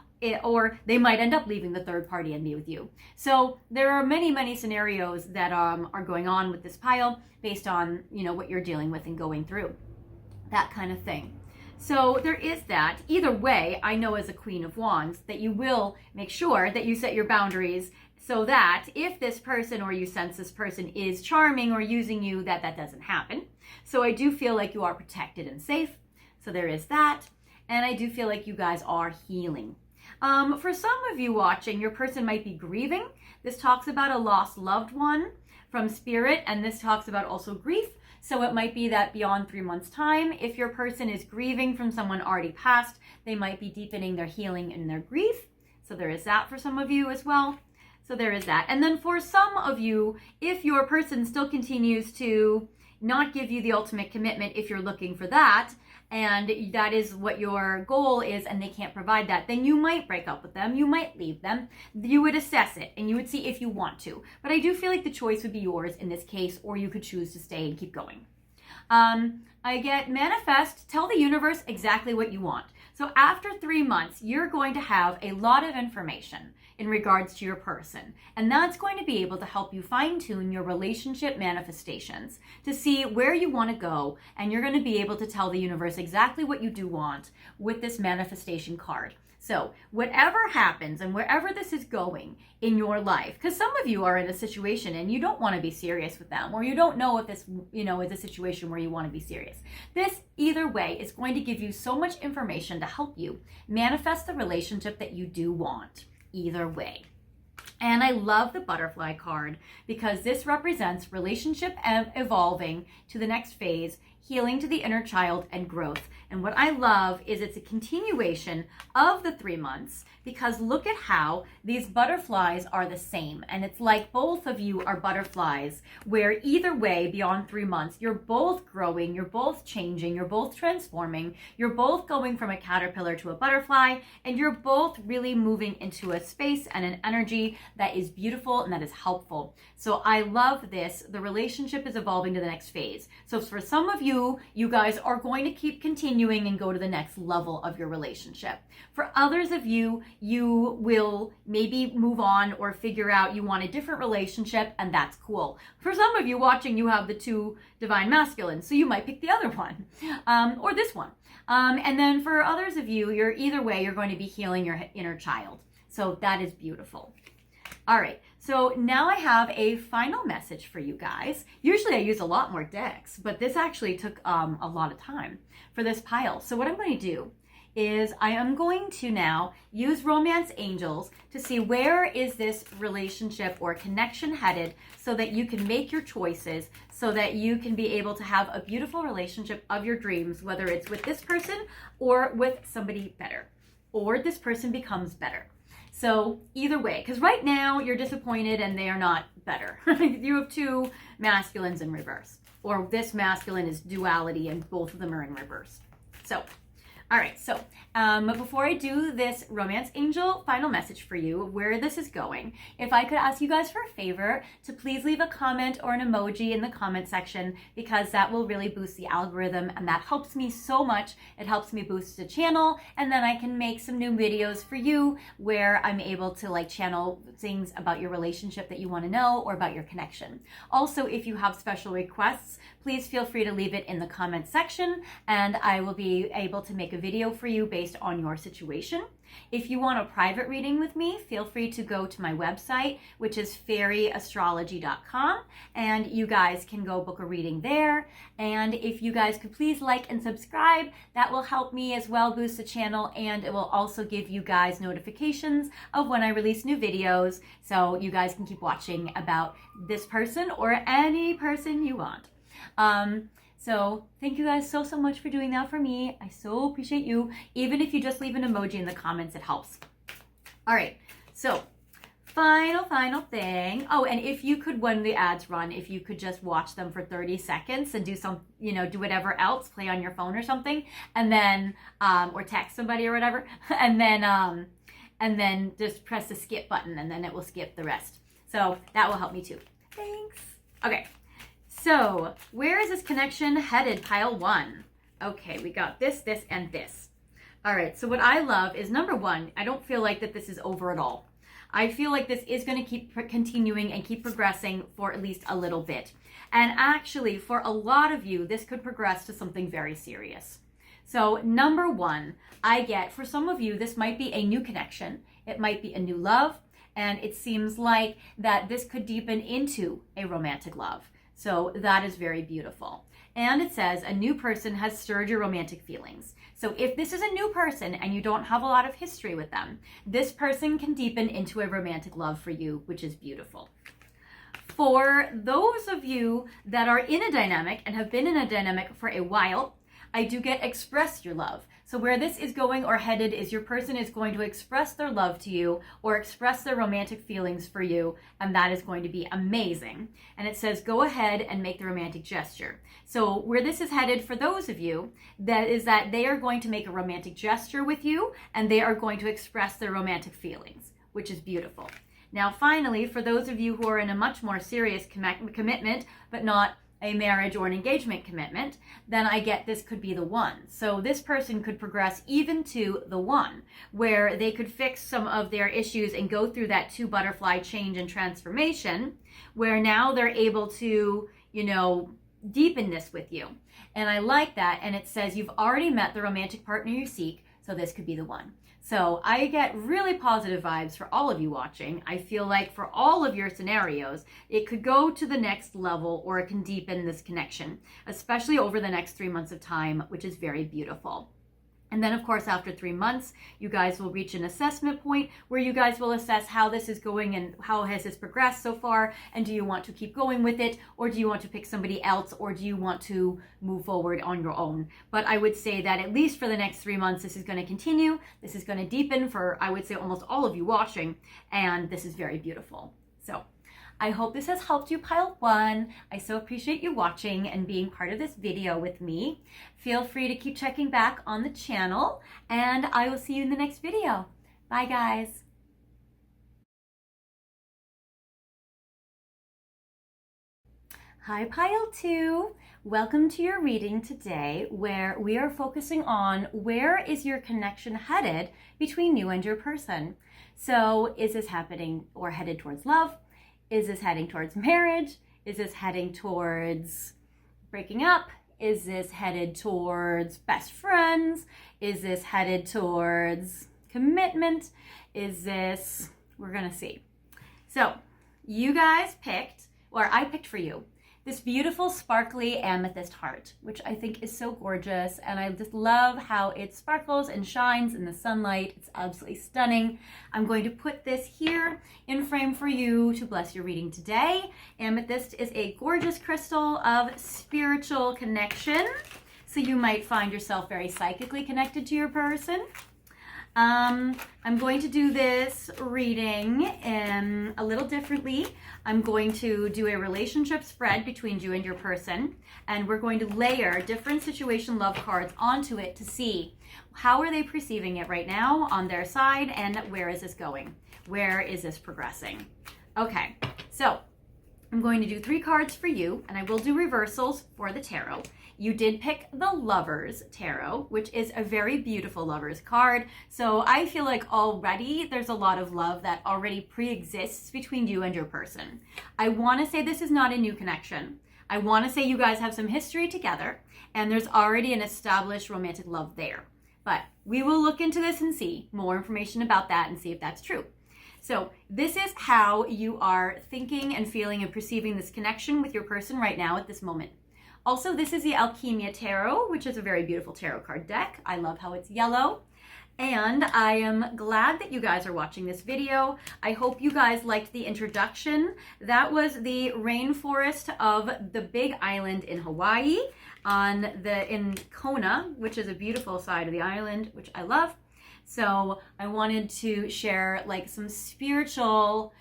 or they might end up leaving the third party and be with you. So there are many, many scenarios that are going on with this pile based on, what you're dealing with and going through, that kind of thing. So there is that. Either way, I know as a Queen of Wands that you will make sure that you set your boundaries so that if this person or you sense this person is charming or using you, that doesn't happen. So I do feel like you are protected and safe. So there is that. And I do feel like you guys are healing. For some of you watching, your person might be grieving. This talks about a lost loved one from spirit, and this talks about also grief. So it might be that beyond 3 months' time, if your person is grieving from someone already passed, they might be deepening their healing and their grief. So there is that for some of you as well. So there is that. And then for some of you, if your person still continues to not give you the ultimate commitment, if you're looking for that, and that is what your goal is, and they can't provide that, then you might break up with them, you might leave them, you would assess it, and you would see if you want to. But I do feel like the choice would be yours in this case, or you could choose to stay and keep going. I get manifest, tell the universe exactly what you want. So after 3 months, you're going to have a lot of information in regards to your person. And that's going to be able to help you fine-tune your relationship manifestations to see where you want to go. And you're going to be able to tell the universe exactly what you do want with this manifestation card. So whatever happens and wherever this is going in your life, because some of you are in a situation and you don't want to be serious with them, or you don't know if this, is a situation where you want to be serious. This, either way, is going to give you so much information to help you manifest the relationship that you do want, either way. And I love the butterfly card because this represents relationship evolving to the next phase, healing to the inner child, and growth. And what I love is it's a continuation of the 3 months, because look at how these butterflies are the same. And it's like both of you are butterflies, where either way, beyond 3 months, you're both growing, you're both changing, you're both transforming, you're both going from a caterpillar to a butterfly, and you're both really moving into a space and an energy that is beautiful and that is helpful. So I love this. The relationship is evolving to the next phase. So for some of you, you guys are going to keep continuing and go to the next level of your relationship. For others of you, you will maybe move on or figure out you want a different relationship, and that's cool. For some of you watching, you have the 2 divine masculines, so you might pick the other one, or this one. And then for others of you, either way, you're going to be healing your inner child. So that is beautiful. All right, so now I have a final message for you guys. Usually I use a lot more decks, but this actually took a lot of time for this pile. So what I'm going to do is I am going to now use Romance Angels to see where is this relationship or connection headed, so that you can make your choices, so that you can be able to have a beautiful relationship of your dreams, whether it's with this person or with somebody better, or this person becomes better. So either way, because right now you're disappointed and they are not better. You have 2 masculines in reverse, or this masculine is duality and both of them are in reverse. So, all right, so before I do this Romance Angel final message for you, where this is going, if I could ask you guys for a favor to please leave a comment or an emoji in the comment section, because that will really boost the algorithm, and that helps me so much. It helps me boost the channel, and then I can make some new videos for you where I'm able to channel things about your relationship that you want to know, or about your connection. Also, if you have special requests, please feel free to leave it in the comment section, and I will be able to make a video for you based on your situation. If you want a private reading with me, feel free to go to my website, which is fairyastrology.com, and you guys can go book a reading there. And if you guys could please like and subscribe, that will help me as well boost the channel, and it will also give you guys notifications of when I release new videos, so you guys can keep watching about this person or any person you want. So thank you guys so much for doing that for me. I so appreciate you. Even if you just leave an emoji in the comments, it helps. All right, so final thing. Oh, and if you could, when the ads run, if you could just watch them for 30 seconds and do some, do whatever else, play on your phone or something, and then, or text somebody or whatever, and then just press the skip button, and then it will skip the rest. So that will help me too. Thanks. Okay. So where is this connection headed, pile 1? Okay, we got this, and this. All right, so what I love is, number 1, I don't feel like that this is over at all. I feel like this is going to keep continuing and keep progressing for at least a little bit. And actually, for a lot of you, this could progress to something very serious. So number 1, I get, for some of you, this might be a new connection. It might be a new love. And it seems like that this could deepen into a romantic love. So that is very beautiful. And it says a new person has stirred your romantic feelings. So if this is a new person and you don't have a lot of history with them, this person can deepen into a romantic love for you, which is beautiful. For those of you that are in a dynamic and have been in a dynamic for a while, I do get express your love. So where this is going or headed is your person is going to express their love to you or express their romantic feelings for you, and that is going to be amazing. And it says go ahead and make the romantic gesture. So where this is headed for those of you, that is that they are going to make a romantic gesture with you, and they are going to express their romantic feelings, which is beautiful. Now finally, for those of you who are in a much more serious commitment, but not a marriage or an engagement commitment, then I get this could be the one. So this person could progress even to the one, where they could fix some of their issues and go through that 2 butterfly change and transformation, where now they're able to, deepen this with you. And I like that. And it says you've already met the romantic partner you seek, so this could be the one. So I get really positive vibes for all of you watching. I feel like for all of your scenarios, it could go to the next level or it can deepen this connection, especially over the next 3 months of time, which is very beautiful. And then, of course, after 3 months, you guys will reach an assessment point where you guys will assess how this is going and how has this progressed so far, and do you want to keep going with it, or do you want to pick somebody else, or do you want to move forward on your own? But I would say that at least for the next 3 months, this is going to continue. This is going to deepen for, I would say, almost all of you watching, and this is very beautiful. So I hope this has helped you, pile 1. I so appreciate you watching and being part of this video with me. Feel free to keep checking back on the channel, and I will see you in the next video. Bye, guys. Hi, pile 2. Welcome to your reading today, where we are focusing on where is your connection headed between you and your person. So is this happening or headed towards love? Is this heading towards marriage? Is this heading towards breaking up? Is this headed towards best friends? Is this headed towards commitment? Is this, we're gonna see. So you guys picked, or I picked for you, this beautiful sparkly amethyst heart, which I think is so gorgeous. And I just love how it sparkles and shines in the sunlight. It's absolutely stunning. I'm going to put this here in frame for you to bless your reading today. Amethyst is a gorgeous crystal of spiritual connection. So you might find yourself very psychically connected to your person. I'm going to do this reading a little differently. I'm going to do a relationship spread between you and your person, and we're going to layer different situation love cards onto it to see how are they perceiving it right now on their side, and where is this going? Where is this progressing? Okay, so I'm going to do 3 cards for you, and I will do reversals for the tarot. You did pick the Lovers Tarot, which is a very beautiful Lovers card. So I feel like already there's a lot of love that already pre-exists between you and your person. I want to say this is not a new connection. I want to say you guys have some history together and there's already an established romantic love there. But we will look into this and see more information about that and see if that's true. So this is how you are thinking and feeling and perceiving this connection with your person right now at this moment. Also, this is the Alchemia Tarot, which is a very beautiful tarot card deck. I love how it's yellow. And I am glad that you guys are watching this video. I hope you guys liked the introduction. That was the rainforest of the Big Island in Hawaii in Kona, which is a beautiful side of the island, which I love. So I wanted to share like some spiritual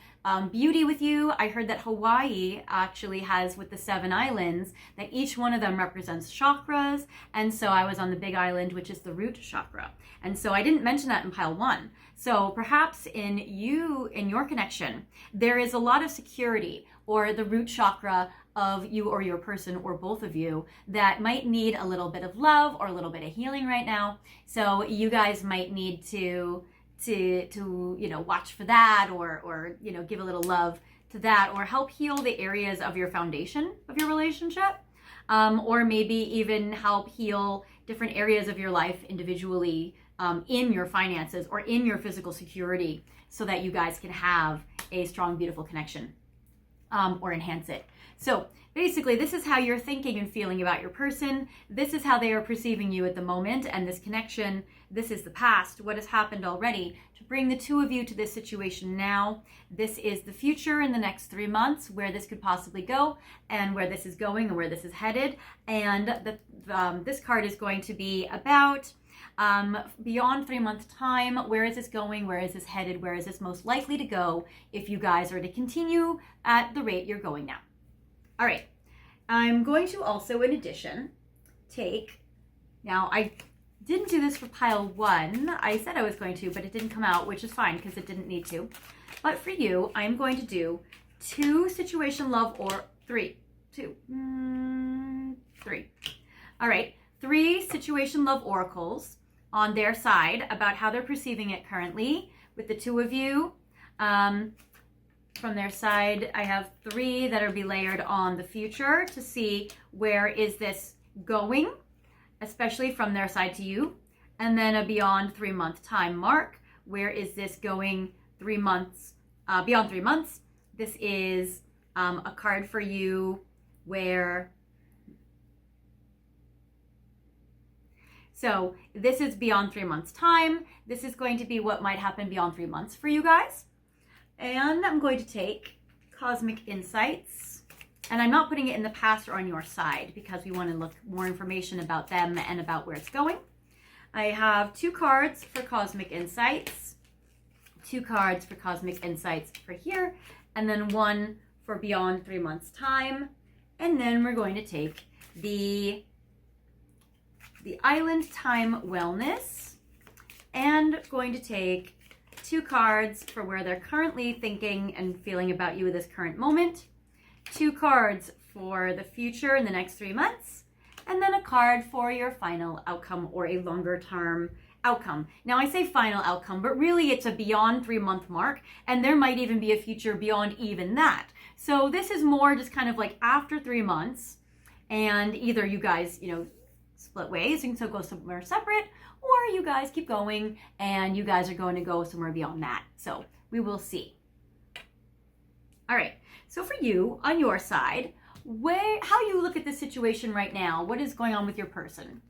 beauty with you. I heard that Hawaii actually has, with the 7 islands, that each one of them represents chakras. And so I was on the Big Island, which is the root chakra. And so I didn't mention that in pile 1. So perhaps in your connection, there is a lot of security, or the root chakra of you or your person or both of you that might need a little bit of love or a little bit of healing right now. So you guys might need to watch for that, or give a little love to that, or help heal the areas of your foundation of your relationship, or maybe even help heal different areas of your life individually, in your finances or in your physical security, so that you guys can have a strong, beautiful connection, or enhance it. So basically, this is how you're thinking and feeling about your person. This is how they are perceiving you at the moment, and this connection. This is the past, what has happened already, to bring the two of you to this situation now. This is the future in the next 3 months, where this could possibly go, and where this is going, and where this is headed. And this card is going to be about beyond 3 months time. Where is this going? Where is this headed? Where is this most likely to go if you guys are to continue at the rate you're going now? All right, I'm going to also, in addition, now I didn't do this for pile 1. I said I was going to, but it didn't come out, which is fine because it didn't need to. But for you, I'm going to do 2 situation love, or 3. All right, 3 situation love oracles on their side about how they're perceiving it currently with the 2 of you. From their side, I have 3 that are be layered on the future to see where is this going, especially from their side to you. And then a beyond 3 month time mark. Where is this going 3 months, beyond 3 months? This is a card for you where, so this is beyond 3 months time. This is going to be what might happen beyond 3 months for you guys. And I'm going to take Cosmic Insights, and I'm not putting it in the past or on your side because we want to look more information about them and about where it's going. I have 2 cards for Cosmic Insights, 2 cards for Cosmic Insights for here, and then 1 for beyond 3 months time. And then we're going to take the Island Time Wellness, and going to take 2 cards for where they're currently thinking and feeling about you at this current moment, 2 cards for the future in the next 3 months, and then a card for your final outcome, or a longer term outcome. Now I say final outcome, but really it's a beyond 3 month mark, and there might even be a future beyond even that. So this is more just kind of like after 3 months, and either you guys, split ways and so go somewhere separate, or you guys keep going and you guys are going to go somewhere beyond that. So we will see. All right, so for you on your side, how you look at the situation right now, what is going on with your person?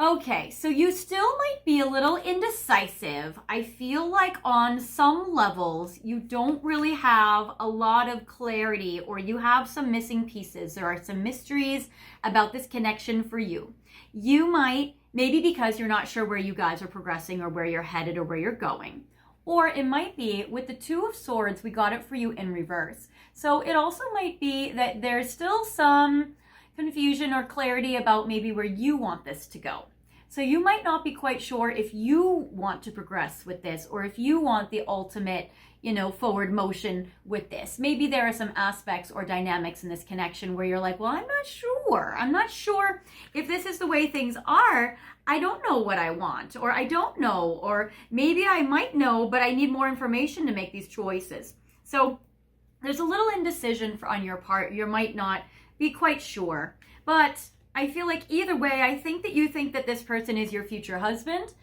Okay, so you still might be a little indecisive. I feel like on some levels, you don't really have a lot of clarity, or you have some missing pieces. There are some mysteries about this connection for you. You might, maybe because you're not sure where you guys are progressing, or where you're headed, or where you're going. Or it might be with the 2 of Swords, we got it for you in reverse. So it also might be that there's still some confusion or clarity about maybe where you want this to go. So you might not be quite sure if you want to progress with this, or if you want the ultimate, forward motion with this. Maybe there are some aspects or dynamics in this connection where you're like, well, I'm not sure. I'm not sure if this is the way things are. I don't know what I want, or I don't know, or maybe I might know, but I need more information to make these choices. So there's a little indecision on your part. You might not be quite sure, but I feel like either way, I think that you think that this person is your future husband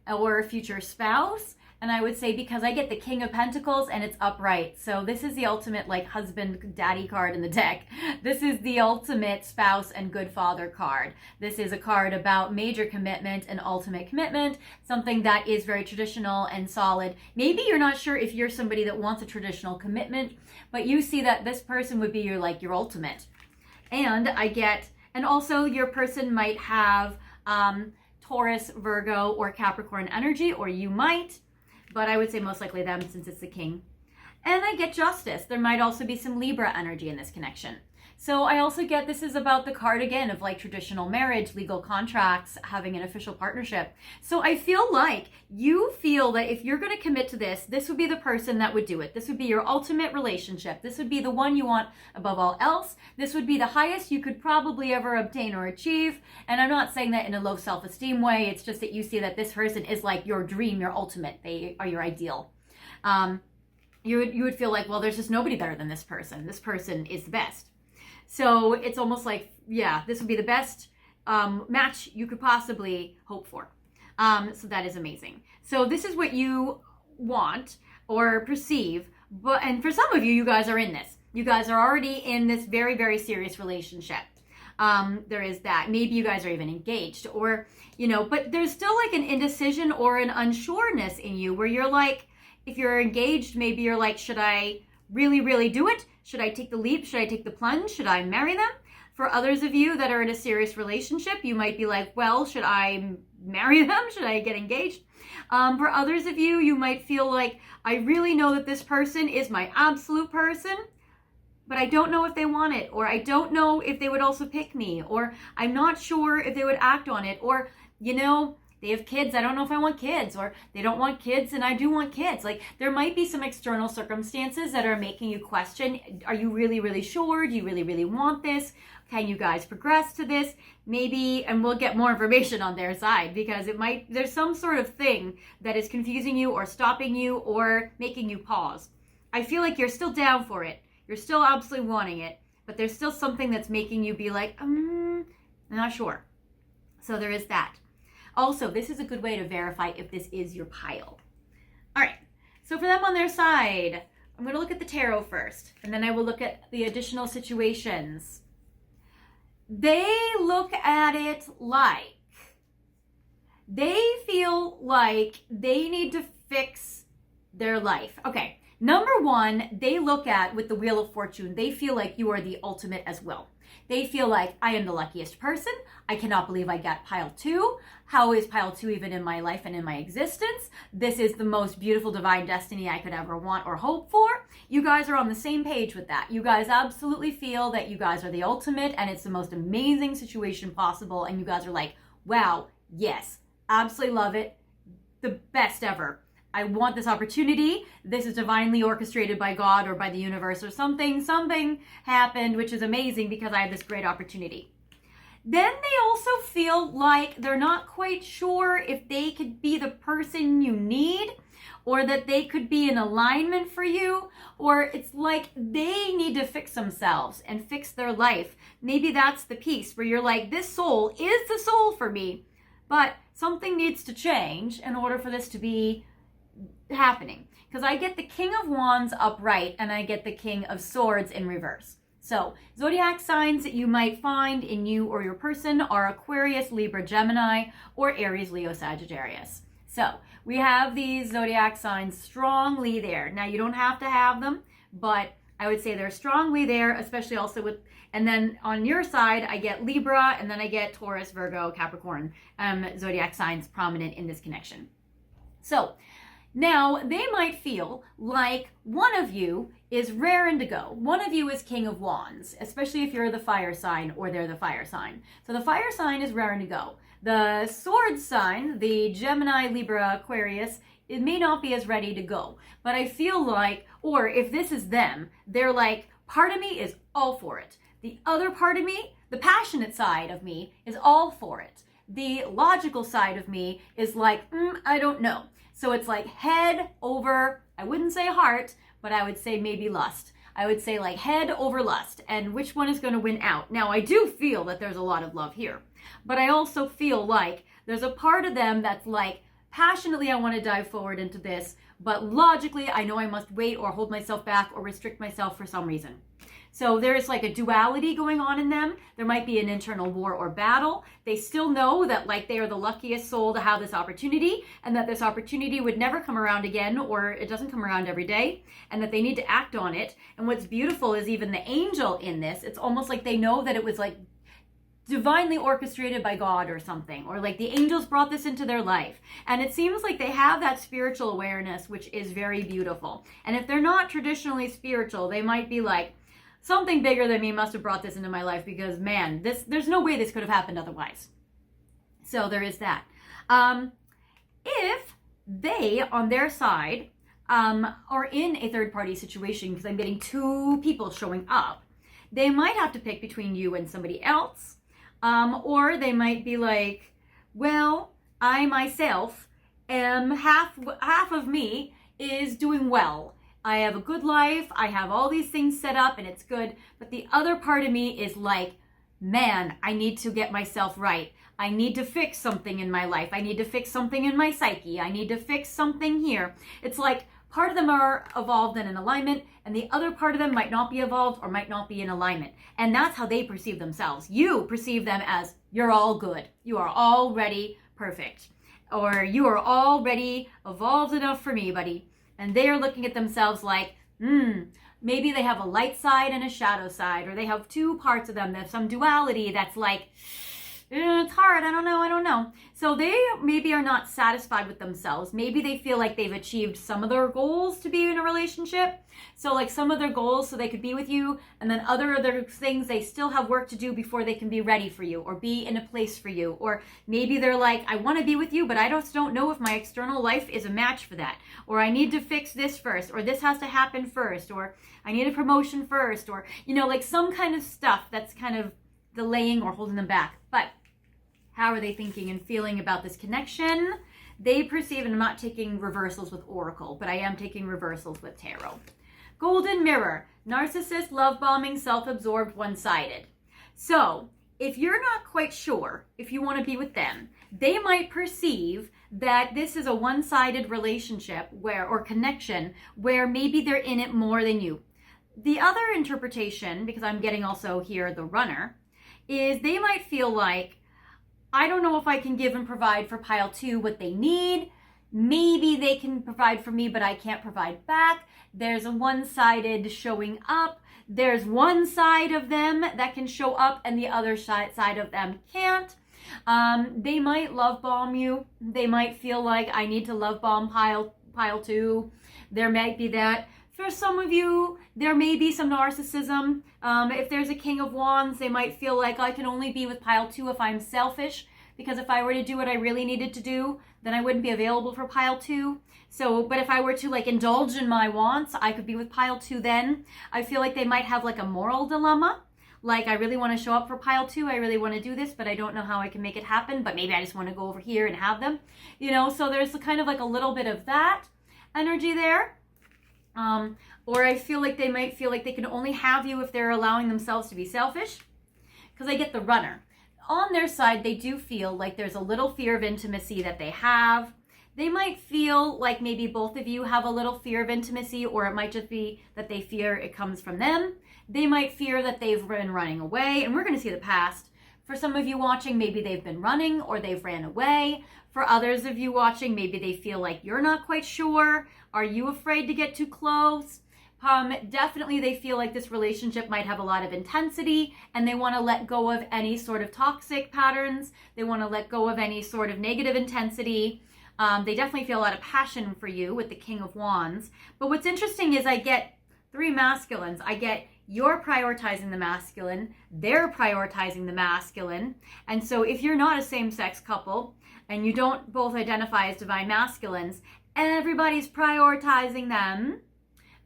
or future spouse. And I would say, because I get the King of Pentacles and it's upright. So this is the ultimate like husband daddy card in the deck. This is the ultimate spouse and good father card. This is a card about major commitment and ultimate commitment, something that is very traditional and solid. Maybe you're not sure if you're somebody that wants a traditional commitment, but you see that this person would be your ultimate. And and also your person might have Taurus, Virgo, or Capricorn energy, or you might, but I would say most likely them since it's the king. And I get justice. There might also be some Libra energy in this connection. So I also get this is about the card again of like traditional marriage, legal contracts, having an official partnership. So I feel like you feel that if you're going to commit to this, this would be the person that would do it. This would be your ultimate relationship. This would be the one you want above all else. This would be the highest you could probably ever obtain or achieve. And I'm not saying that in a low self-esteem way. It's just that you see that this person is like your dream, your ultimate. They are your ideal. You would feel like, well, there's just nobody better than this person. This person is the best. So it's almost like, yeah, this would be the best match you could possibly hope for. So that is amazing. So this is what you want or perceive. And for some of you, you guys are in this. You guys are already in this very, very serious relationship. There is that. Maybe you guys are even engaged or, but there's still like an indecision or an unsureness in you where you're like, if you're engaged, maybe you're like, should I really, really do it? Should I take the leap? Should I take the plunge? Should I marry them? For others of you that are in a serious relationship, you might be like, well, should I marry them? Should I get engaged? For others of you, you might feel like, I really know that this person is my absolute person, but I don't know if they want it, or I don't know if they would also pick me, or I'm not sure if they would act on it, or, they have kids, I don't know if I want kids, or they don't want kids and I do want kids. Like there might be some external circumstances that are making you question, are you really, really sure? Do you really, really want this? Can you guys progress to this? Maybe, and we'll get more information on their side because there's some sort of thing that is confusing you or stopping you or making you pause. I feel like you're still down for it. You're still absolutely wanting it, but there's still something that's making you be like, I'm not sure. So there is that. Also, this is a good way to verify if this is your pile. All right, so for them on their side, I'm going to look at the tarot first, and then I will look at the additional situations. They look at it like they feel like they need to fix their life. Okay, number one, they look at with the Wheel of Fortune, they feel like you are the ultimate as well. They feel like I am the luckiest person. I cannot believe I got pile 2. How is pile 2 even in my life and in my existence? This is the most beautiful divine destiny I could ever want or hope for. You guys are on the same page with that. You guys absolutely feel that you guys are the ultimate and it's the most amazing situation possible. And you guys are like, wow, yes, absolutely love it. The best ever. I want this opportunity. This is divinely orchestrated by God or by the universe or something. Something happened, which is amazing because I have this great opportunity. Then they also feel like they're not quite sure if they could be the person you need or that they could be in alignment for you, or it's like they need to fix themselves and fix their life. Maybe that's the piece where you're like, this soul is the soul for me, but something needs to change in order for this to be happening, because I get the King of Wands upright and I get the King of Swords in reverse. So zodiac signs that you might find in you or your person are Aquarius, Libra, Gemini, or Aries, Leo, Sagittarius. So we have these zodiac signs strongly there. Now you don't have to have them, but I would say they're strongly there, especially also with, and then on your side, I get Libra, and then I get Taurus, Virgo, Capricorn, zodiac signs prominent in this connection. So now, they might feel like one of you is raring to go. One of you is King of Wands, especially if you're the fire sign or they're the fire sign. So the fire sign is raring to go. The sword sign, the Gemini, Libra, Aquarius, it may not be as ready to go. But I feel like, or if this is them, they're like, part of me is all for it. The other part of me, the passionate side of me, is all for it. The logical side of me is like, I don't know. So it's like head over, I wouldn't say heart, but I would say maybe lust. I would say like head over lust, and which one is going to win out. Now, I do feel that there's a lot of love here, but I also feel like there's a part of them that's like, passionately, I want to dive forward into this, but logically, I know I must wait or hold myself back or restrict myself for some reason. So there's like a duality going on in them. There might be an internal war or battle. They still know that like they are the luckiest soul to have this opportunity, and that this opportunity would never come around again, or it doesn't come around every day, and that they need to act on it. And what's beautiful is even the angel in this, it's almost like they know that it was like divinely orchestrated by God or something, or like the angels brought this into their life. And it seems like they have that spiritual awareness, which is very beautiful. And if they're not traditionally spiritual, they might be like, something bigger than me must have brought this into my life, because man, there's no way this could have happened otherwise. So there is that. If they, on their side, are in a third-party situation, because I'm getting two people showing up, they might have to pick between you and somebody else. Or they might be like, well, I myself am half of me is doing well. I have a good life. I have all these things set up and it's good. But the other part of me is like, man, I need to get myself right. I need to fix something in my life. I need to fix something in my psyche. I need to fix something here. It's like part of them are evolved and in alignment, and the other part of them might not be evolved or might not be in alignment. And that's how they perceive themselves. You perceive them as, you're all good. You are already perfect. Or you are already evolved enough for me, buddy. And they are looking at themselves like, maybe they have a light side and a shadow side, or they have two parts of them. There's some duality that's like, it's hard, I don't know. So they maybe are not satisfied with themselves. Maybe they feel like they've achieved some of their goals to be in a relationship. So like some of their goals so they could be with you, and then other things they still have work to do before they can be ready for you or be in a place for you. Or maybe they're like, I want to be with you, but I just don't know if my external life is a match for that. Or I need to fix this first, or this has to happen first, or I need a promotion first, or, like some kind of stuff that's kind of delaying or holding them back. But how are they thinking and feeling about this connection? They perceive, and I'm not taking reversals with Oracle, but I am taking reversals with Tarot. Golden Mirror, narcissist, love bombing, self-absorbed, one-sided. So if you're not quite sure if you want to be with them, they might perceive that this is a one-sided relationship or connection where maybe they're in it more than you. The other interpretation, because I'm getting also here the runner, is they might feel like, I don't know if I can give and provide for pile 2 what they need. Maybe they can provide for me, but I can't provide back. There's a one-sided showing up. There's one side of them that can show up and the other side of them can't. They might love bomb you. They might feel like I need to love bomb pile 2. There might be that. For some of you, there may be some narcissism. If there's a King of Wands, they might feel like I can only be with pile 2 if I'm selfish, because if I were to do what I really needed to do, then I wouldn't be available for pile 2. So, but if I were to like indulge in my wants, I could be with pile 2 then. I feel like they might have like a moral dilemma. Like, I really want to show up for pile 2. I really want to do this, but I don't know how I can make it happen. But maybe I just want to go over here and have them. So there's kind of like a little bit of that energy there. Or I feel like they might feel like they can only have you if they're allowing themselves to be selfish. Because I get the runner. On their side, they do feel like there's a little fear of intimacy that they have. They might feel like maybe both of you have a little fear of intimacy, or it might just be that they fear it comes from them. They might fear that they've been running away, and we're going to see the past. For some of you watching, maybe they've been running or they've ran away. For others of you watching, maybe they feel like you're not quite sure. Are you afraid to get too close? Definitely they feel like this relationship might have a lot of intensity, and they want to let go of any sort of toxic patterns. They want to let go of any sort of negative intensity. They definitely feel a lot of passion for you with the King of Wands. But what's interesting is I get 3 masculines. I get you're prioritizing the masculine, they're prioritizing the masculine. And so if you're not a same-sex couple and you don't both identify as divine masculines, everybody's prioritizing them.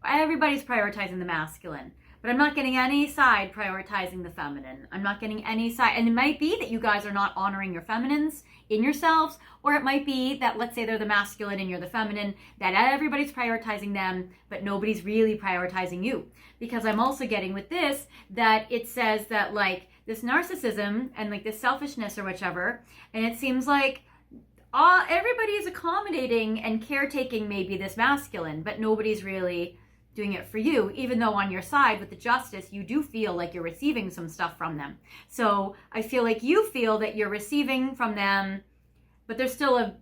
Everybody's prioritizing the masculine. but I'm not getting any side prioritizing the feminine. I'm not getting any side. And it might be that you guys are not honoring your feminines in yourselves, or it might be that, let's say they're the masculine and you're the feminine, that everybody's prioritizing them, but nobody's really prioritizing you. Because I'm also getting with this, that it says that like this narcissism and like this selfishness or whichever, and it seems like everybody is accommodating and caretaking maybe this masculine, but nobody's really doing it for you, even though on your side with the justice, you do feel like you're receiving some stuff from them. So I feel like you feel that you're receiving from them, but there's still a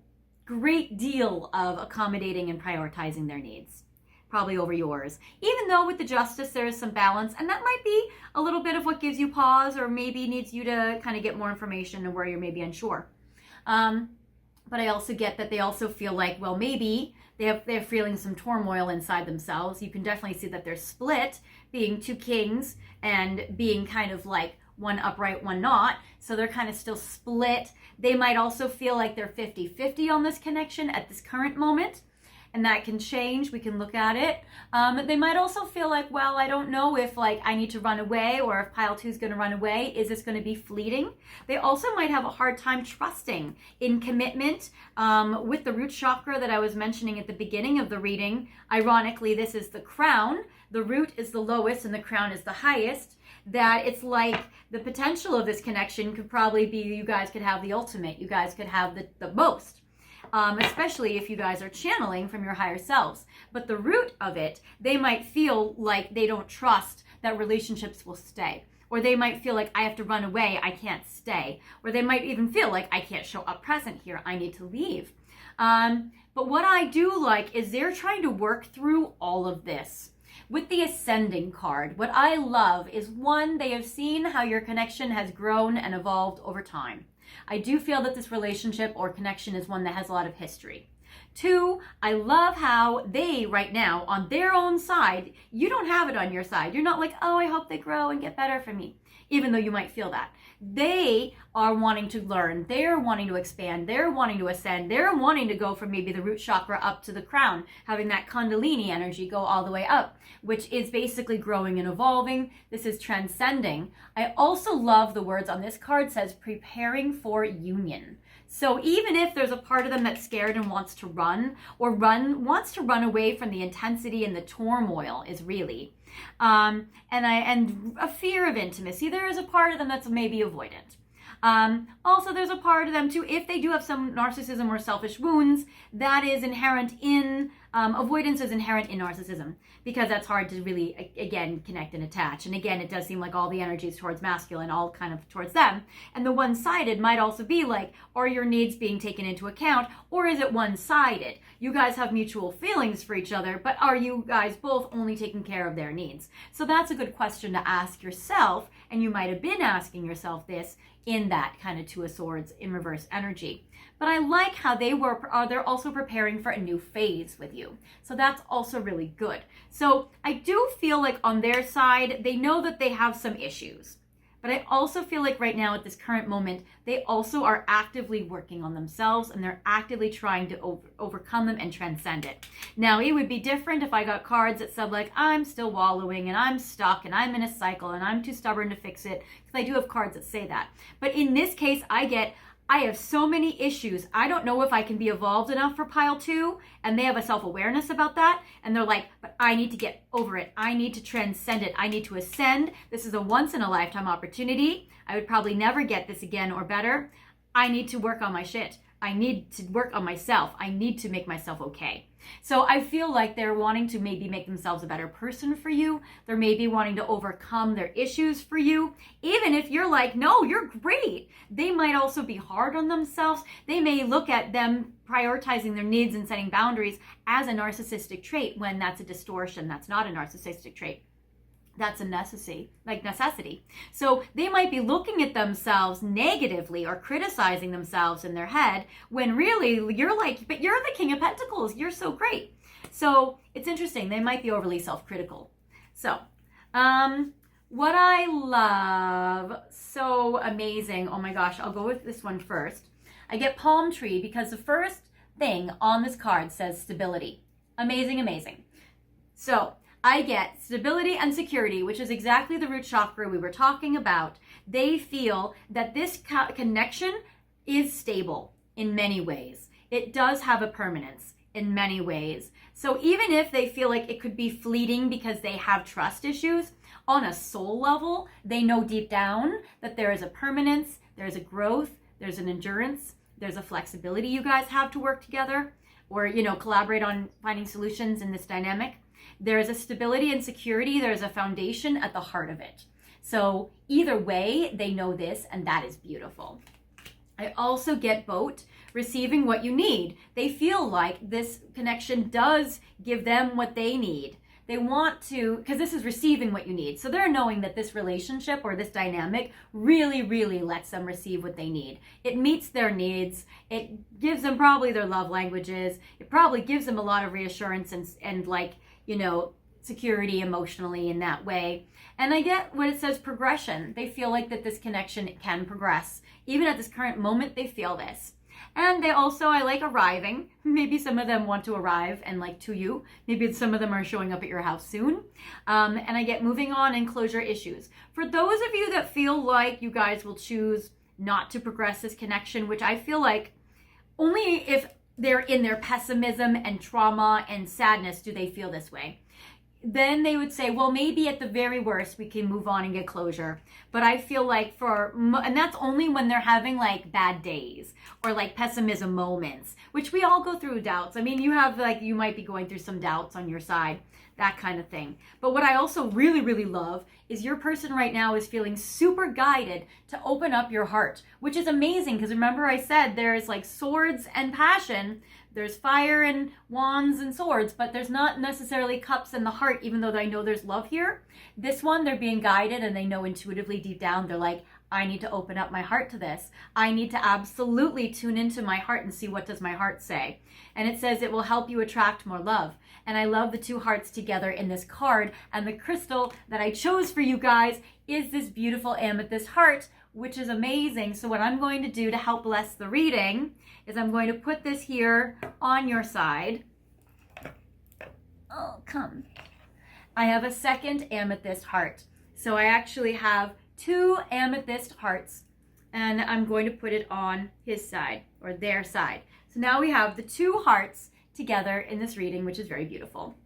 great deal of accommodating and prioritizing their needs, probably over yours. Even though with the justice, there is some balance, and that might be a little bit of what gives you pause or maybe needs you to kind of get more information and where you're maybe unsure. But I also get that they also feel like, well, maybe they're feeling some turmoil inside themselves. You can definitely see that they're split, being two kings and being kind of like one upright, one not. So they're kind of still split. They might also feel like they're 50-50 on this connection at this current moment. And that can change. We can look at it. They might also feel like, well, I don't know if like I need to run away, or if pile 2 is going to run away. Is this going to be fleeting? They also might have a hard time trusting in commitment with the root chakra that I was mentioning at the beginning of the reading. Ironically, this is the crown. The root is the lowest and the crown is the highest. That it's like the potential of this connection could probably be you guys could have the ultimate. You guys could have the most. Especially if you guys are channeling from your higher selves. But the root of it, they might feel like they don't trust that relationships will stay. Or they might feel like I have to run away, I can't stay. Or they might even feel like I can't show up present here, I need to leave. But what I do like is they're trying to work through all of this. With the Ascending card, what I love is, one, they have seen how your connection has grown and evolved over time. I do feel that this relationship or connection is one that has a lot of history. 2, I love how they, right now, on their own side, you don't have it on your side. You're not like, oh, I hope they grow and get better from me, even though you might feel that. They are wanting to learn. They're wanting to expand. They're wanting to ascend. They're wanting to go from maybe the root chakra up to the crown, having that Kundalini energy go all the way up, which is basically growing and evolving. This is transcending. I also love the words on this card says preparing for union. So even if there's a part of them that's scared and wants to run, or wants to run away from the intensity and the turmoil is really, and a fear of intimacy, there is a part of them that's maybe avoidant. Also, there's a part of them too, if they do have some narcissism or selfish wounds, that is inherent in, avoidance is inherent in narcissism, because that's hard to really, again, connect and attach. And again, it does seem like all the energy is towards masculine, all kind of towards them. And the one-sided might also be like, are your needs being taken into account, or is it one-sided? You guys have mutual feelings for each other, but are you guys both only taking care of their needs? So that's a good question to ask yourself, and you might have been asking yourself this in that kind of Two of Swords in reverse energy. But I like how they're also preparing for a new phase with you. So that's also really good. So I do feel like on their side, they know that they have some issues. But I also feel like right now at this current moment, they also are actively working on themselves, and they're actively trying to overcome them and transcend it. Now, it would be different if I got cards that said like, I'm still wallowing and I'm stuck and I'm in a cycle and I'm too stubborn to fix it, because I do have cards that say that. But in this case, I have so many issues. I don't know if I can be evolved enough for pile 2, and they have a self-awareness about that. And they're like, but I need to get over it. I need to transcend it. I need to ascend. This is a once-in-a-lifetime opportunity. I would probably never get this again or better. I need to work on my shit. I need to work on myself. I need to make myself okay. So I feel like they're wanting to maybe make themselves a better person for you. They're maybe wanting to overcome their issues for you. Even if you're like, no, you're great. They might also be hard on themselves. They may look at them prioritizing their needs and setting boundaries as a narcissistic trait, when that's a distortion. That's not a narcissistic trait. That's a necessity. So they might be looking at themselves negatively or criticizing themselves in their head, when really you're like, but you're the King of Pentacles. You're so great. So it's interesting. They might be overly self-critical. So what I love, so amazing. Oh my gosh, I'll go with this one first. I get palm tree because the first thing on this card says stability. Amazing, amazing. So I get stability and security, which is exactly the root chakra we were talking about. They feel that this connection is stable in many ways. It does have a permanence in many ways. So even if they feel like it could be fleeting because they have trust issues, on a soul level, they know deep down that there is a permanence, there's a growth, there's an endurance, there's a flexibility you guys have to work together or, collaborate on finding solutions in this dynamic. There is a stability and security. There's a foundation at the heart of it. So either way, they know this, and that is beautiful. I also get boat, receiving what you need. They feel like this connection does give them what they need. They want to, because this is receiving what you need. So they're knowing that this relationship or this dynamic really, really lets them receive what they need. It meets their needs. It gives them probably their love languages. It probably gives them a lot of reassurance and security emotionally in that way. And I get what it says, progression. They feel like that this connection can progress. Even at this current moment, they feel this. And they also, I like arriving. Maybe some of them want to arrive and to you. Maybe some of them are showing up at your house soon. And I get moving on and closure issues. For those of you that feel like you guys will choose not to progress this connection, which I feel like only if they're in their pessimism and trauma and sadness do they feel this way. Then they would say, well, maybe at the very worst, we can move on and get closure. But I feel like and that's only when they're having bad days or pessimism moments, which we all go through doubts. I mean, you have you might be going through some doubts on your side, that kind of thing. But what I also really, really love is your person right now is feeling super guided to open up your heart, which is amazing because remember I said there's swords and passion. There's fire and wands and swords, but there's not necessarily cups in the heart, even though I know there's love here. This one, they're being guided and they know intuitively deep down, they're like, I need to open up my heart to this. I need to absolutely tune into my heart and see what does my heart say. And it says it will help you attract more love. And I love the two hearts together in this card. And the crystal that I chose for you guys is this beautiful amethyst heart, which is amazing. So what I'm going to do to help bless the reading is I'm going to put this here on your side. Oh, come. I have a second amethyst heart. So I actually have two amethyst hearts and I'm going to put it on his side or their side. So now we have the two hearts together in this reading, which is very beautiful.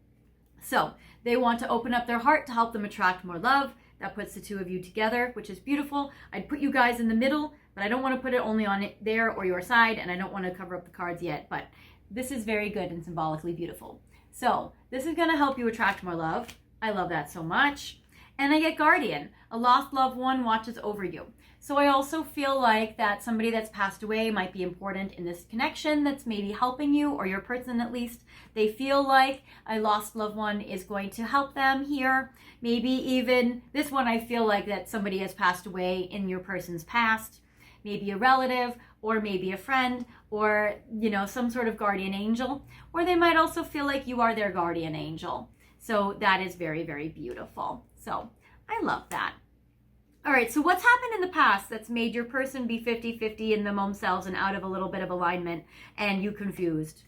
So they want to open up their heart to help them attract more love. That puts the two of you together, which is beautiful. I'd put you guys in the middle, but I don't want to put it only on it there or your side, and I don't want to cover up the cards yet, but this is very good and symbolically beautiful. So this is going to help you attract more love. I love that so much. And I get guardian. A lost loved one watches over you. So I also feel like that somebody that's passed away might be important in this connection that's maybe helping you, or your person at least. They feel like a lost loved one is going to help them here. Maybe even this one, I feel like that somebody has passed away in your person's past. Maybe a relative, or maybe a friend, or some sort of guardian angel. Or they might also feel like you are their guardian angel. So that is very, very beautiful. So I love that. All right, so what's happened in the past that's made your person be 50-50 in them themselves and out of a little bit of alignment and you confused?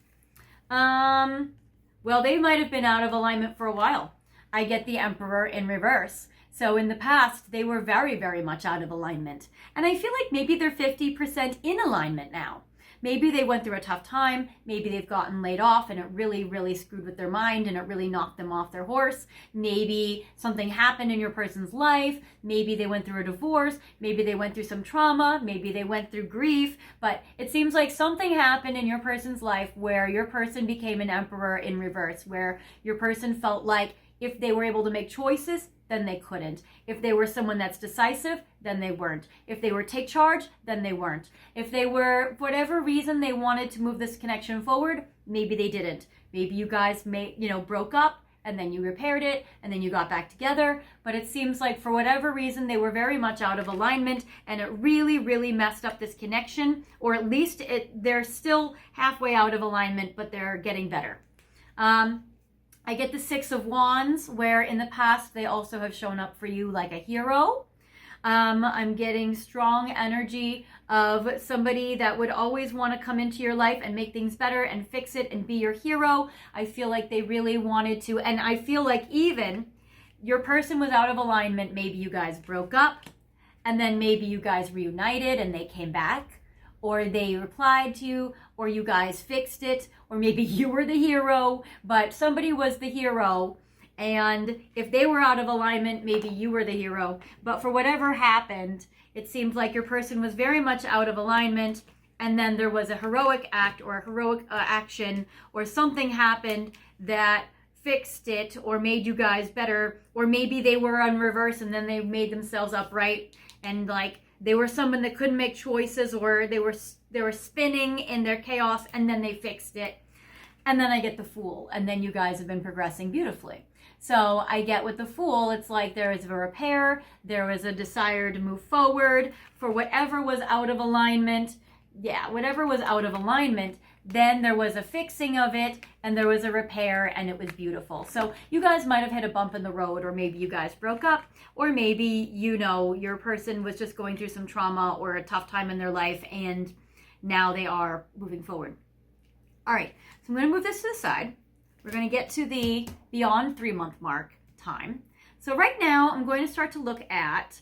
Well, they might have been out of alignment for a while. I get the Emperor in reverse. So in the past, they were very, very much out of alignment. And I feel like maybe they're 50% in alignment now. Maybe they went through a tough time. Maybe they've gotten laid off and it really, really screwed with their mind and it really knocked them off their horse. Maybe something happened in your person's life. Maybe they went through a divorce. Maybe they went through some trauma. Maybe they went through grief. But it seems like something happened in your person's life where your person became an Emperor in reverse, where your person felt like if they were able to make choices, then they couldn't. If they were someone that's decisive, then they weren't. If they were take charge, then they weren't. If they were, for whatever reason, they wanted to move this connection forward, maybe they didn't. Maybe you guys broke up and then you repaired it and then you got back together. But it seems like for whatever reason, they were very much out of alignment and it really, really messed up this connection, or at least they're still halfway out of alignment, but they're getting better. I get the Six of Wands, where in the past they also have shown up for you like a hero. I'm getting strong energy of somebody that would always want to come into your life and make things better and fix it and be your hero. I feel like they really wanted to, and I feel like even your person was out of alignment. Maybe you guys broke up, and then maybe you guys reunited and they came back, or they replied to you, or you guys fixed it, or maybe you were the hero, but somebody was the hero. And if they were out of alignment, maybe you were the hero. But for whatever happened, it seems like your person was very much out of alignment, and then there was a heroic act or a heroic action, or something happened that fixed it or made you guys better. Or maybe they were on reverse and then they made themselves upright, and like they were someone that couldn't make choices, or they were spinning in their chaos, and then they fixed it. And then I get the Fool, and then you guys have been progressing beautifully. So I get with the Fool, it's like there is a repair, there was a desire to move forward for whatever was out of alignment. Yeah, whatever was out of alignment, then there was a fixing of it, and there was a repair, and it was beautiful. So you guys might have hit a bump in the road, or maybe you guys broke up, or maybe, you know, your person was just going through some trauma or a tough time in their life, and now they are moving forward. All right, so I'm going to move this to the side. We're going to get to the beyond 3-month mark time. So right now, I'm going to start to look at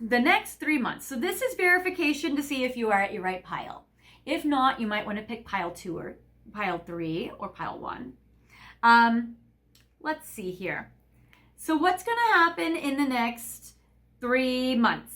the next 3 months. So this is verification to see if you are at your right pile. If not, you might want to pick pile 2 or pile 3 or pile 1. Let's see here. So what's going to happen in the next 3 months?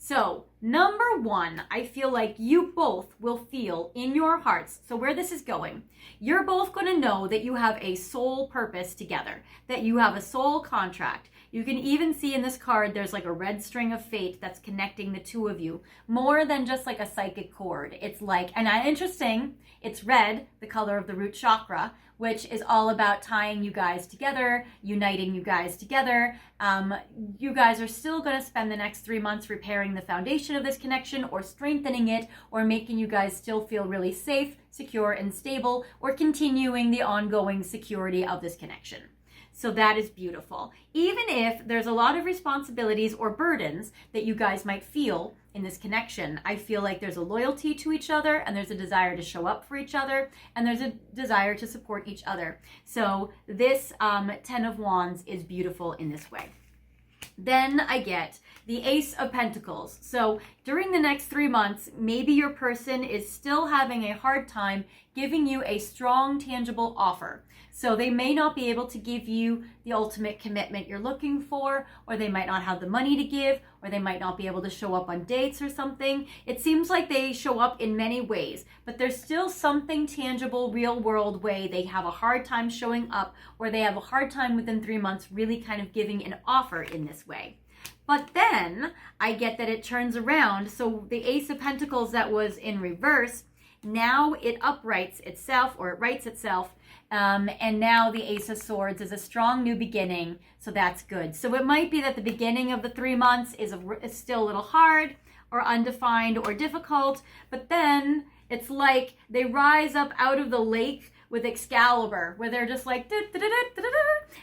So number 1, I feel like you both will feel in your hearts. So where this is going, you're both going to know that you have a soul purpose together, that you have a soul contract. You can even see in this card, there's like a red string of fate that's connecting the two of you, more than just like a psychic cord. It's like, and interesting, it's red, the color of the root chakra, which is all about tying you guys together, uniting you guys together. You guys are still going to spend the next 3 months repairing the foundation of this connection, or strengthening it, or making you guys still feel really safe, secure, and stable, or continuing the ongoing security of this connection. So that is beautiful. Even if there's a lot of responsibilities or burdens that you guys might feel in this connection, I feel like there's a loyalty to each other, and there's a desire to show up for each other, and there's a desire to support each other. So this 10 of Wands is beautiful in this way. Then I get the Ace of Pentacles. So during the next 3 months, maybe your person is still having a hard time giving you a strong, tangible offer. So they may not be able to give you the ultimate commitment you're looking for, or they might not have the money to give, or they might not be able to show up on dates or something. It seems like they show up in many ways, but there's still something tangible, real world way they have a hard time showing up, or they have a hard time within 3 months really kind of giving an offer in this way. But then I get that it turns around. So the Ace of Pentacles that was in reverse, now it uprights itself, or it rights itself. And now the Ace of Swords is a strong new beginning. So that's good. So it might be that the beginning of the 3 months is still a little hard or undefined or difficult. But then it's like they rise up out of the lake with Excalibur, where they're just like,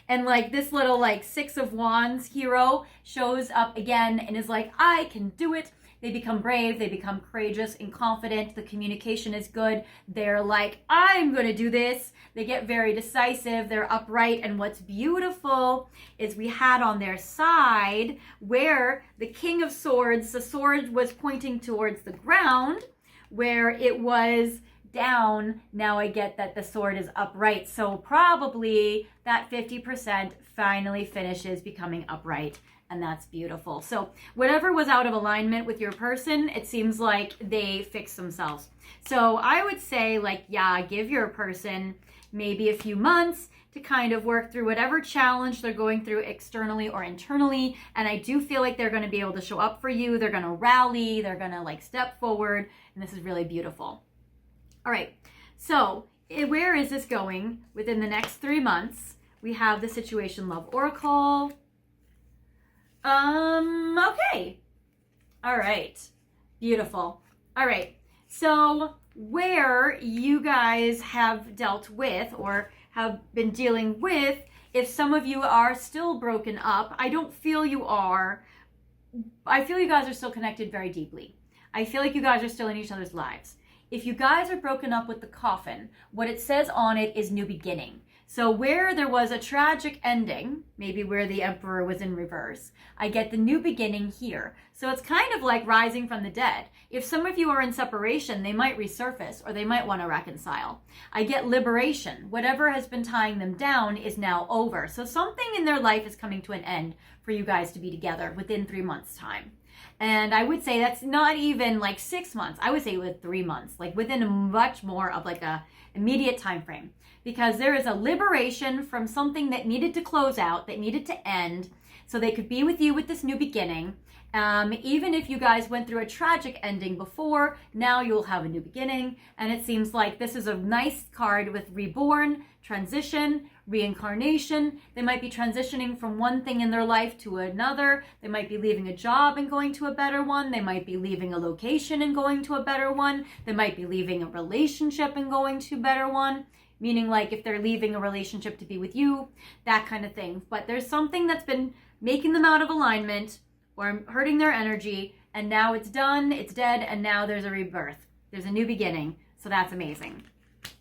and like this little like 6 of Wands hero shows up again and is like, I can do it. They become brave, they become courageous and confident, the communication is good, they're like, I'm gonna do this. They get very decisive, they're upright, and what's beautiful is we had on their side where the King of Swords, the sword was pointing towards the ground, where it was down. Now I get that the sword is upright, so probably that 50% finally finishes becoming upright. And that's beautiful. So whatever was out of alignment with your person, it seems like they fixed themselves. So I would say, like, yeah, give your person maybe a few months to kind of work through whatever challenge they're going through externally or internally. And I do feel like they're going to be able to show up for you. They're going to rally. They're going to like step forward. And this is really beautiful. All right. So where is this going within the next 3 months? We have the Situation Love Oracle. Okay. All right. Beautiful. All right. So where you guys have dealt with or have been dealing with, if some of you are still broken up, I don't feel you are. I feel you guys are still connected very deeply. I feel like you guys are still in each other's lives. If you guys are broken up with the coffin, what it says on it is new beginning. So where there was a tragic ending, maybe where the emperor was in reverse, I get the new beginning here. So it's kind of like rising from the dead. If some of you are in separation, they might resurface or they might want to reconcile. I get liberation. Whatever has been tying them down is now over. So something in their life is coming to an end for you guys to be together within 3 months' time. And I would say that's not even like 6 months. I would say with 3 months, like within a much more of like a immediate time frame. Because there is a liberation from something that needed to close out, that needed to end, so they could be with you with this new beginning. Even if you guys went through a tragic ending before, now you'll have a new beginning. And it seems like this is a nice card with reborn, transition, reincarnation. They might be transitioning from one thing in their life to another. They might be leaving a job and going to a better one. They might be leaving a location and going to a better one. They might be leaving a relationship and going to a better one. Meaning like if they're leaving a relationship to be with you, that kind of thing. But there's something that's been making them out of alignment or hurting their energy, and now it's done, it's dead, and now there's a rebirth. There's a new beginning. So that's amazing.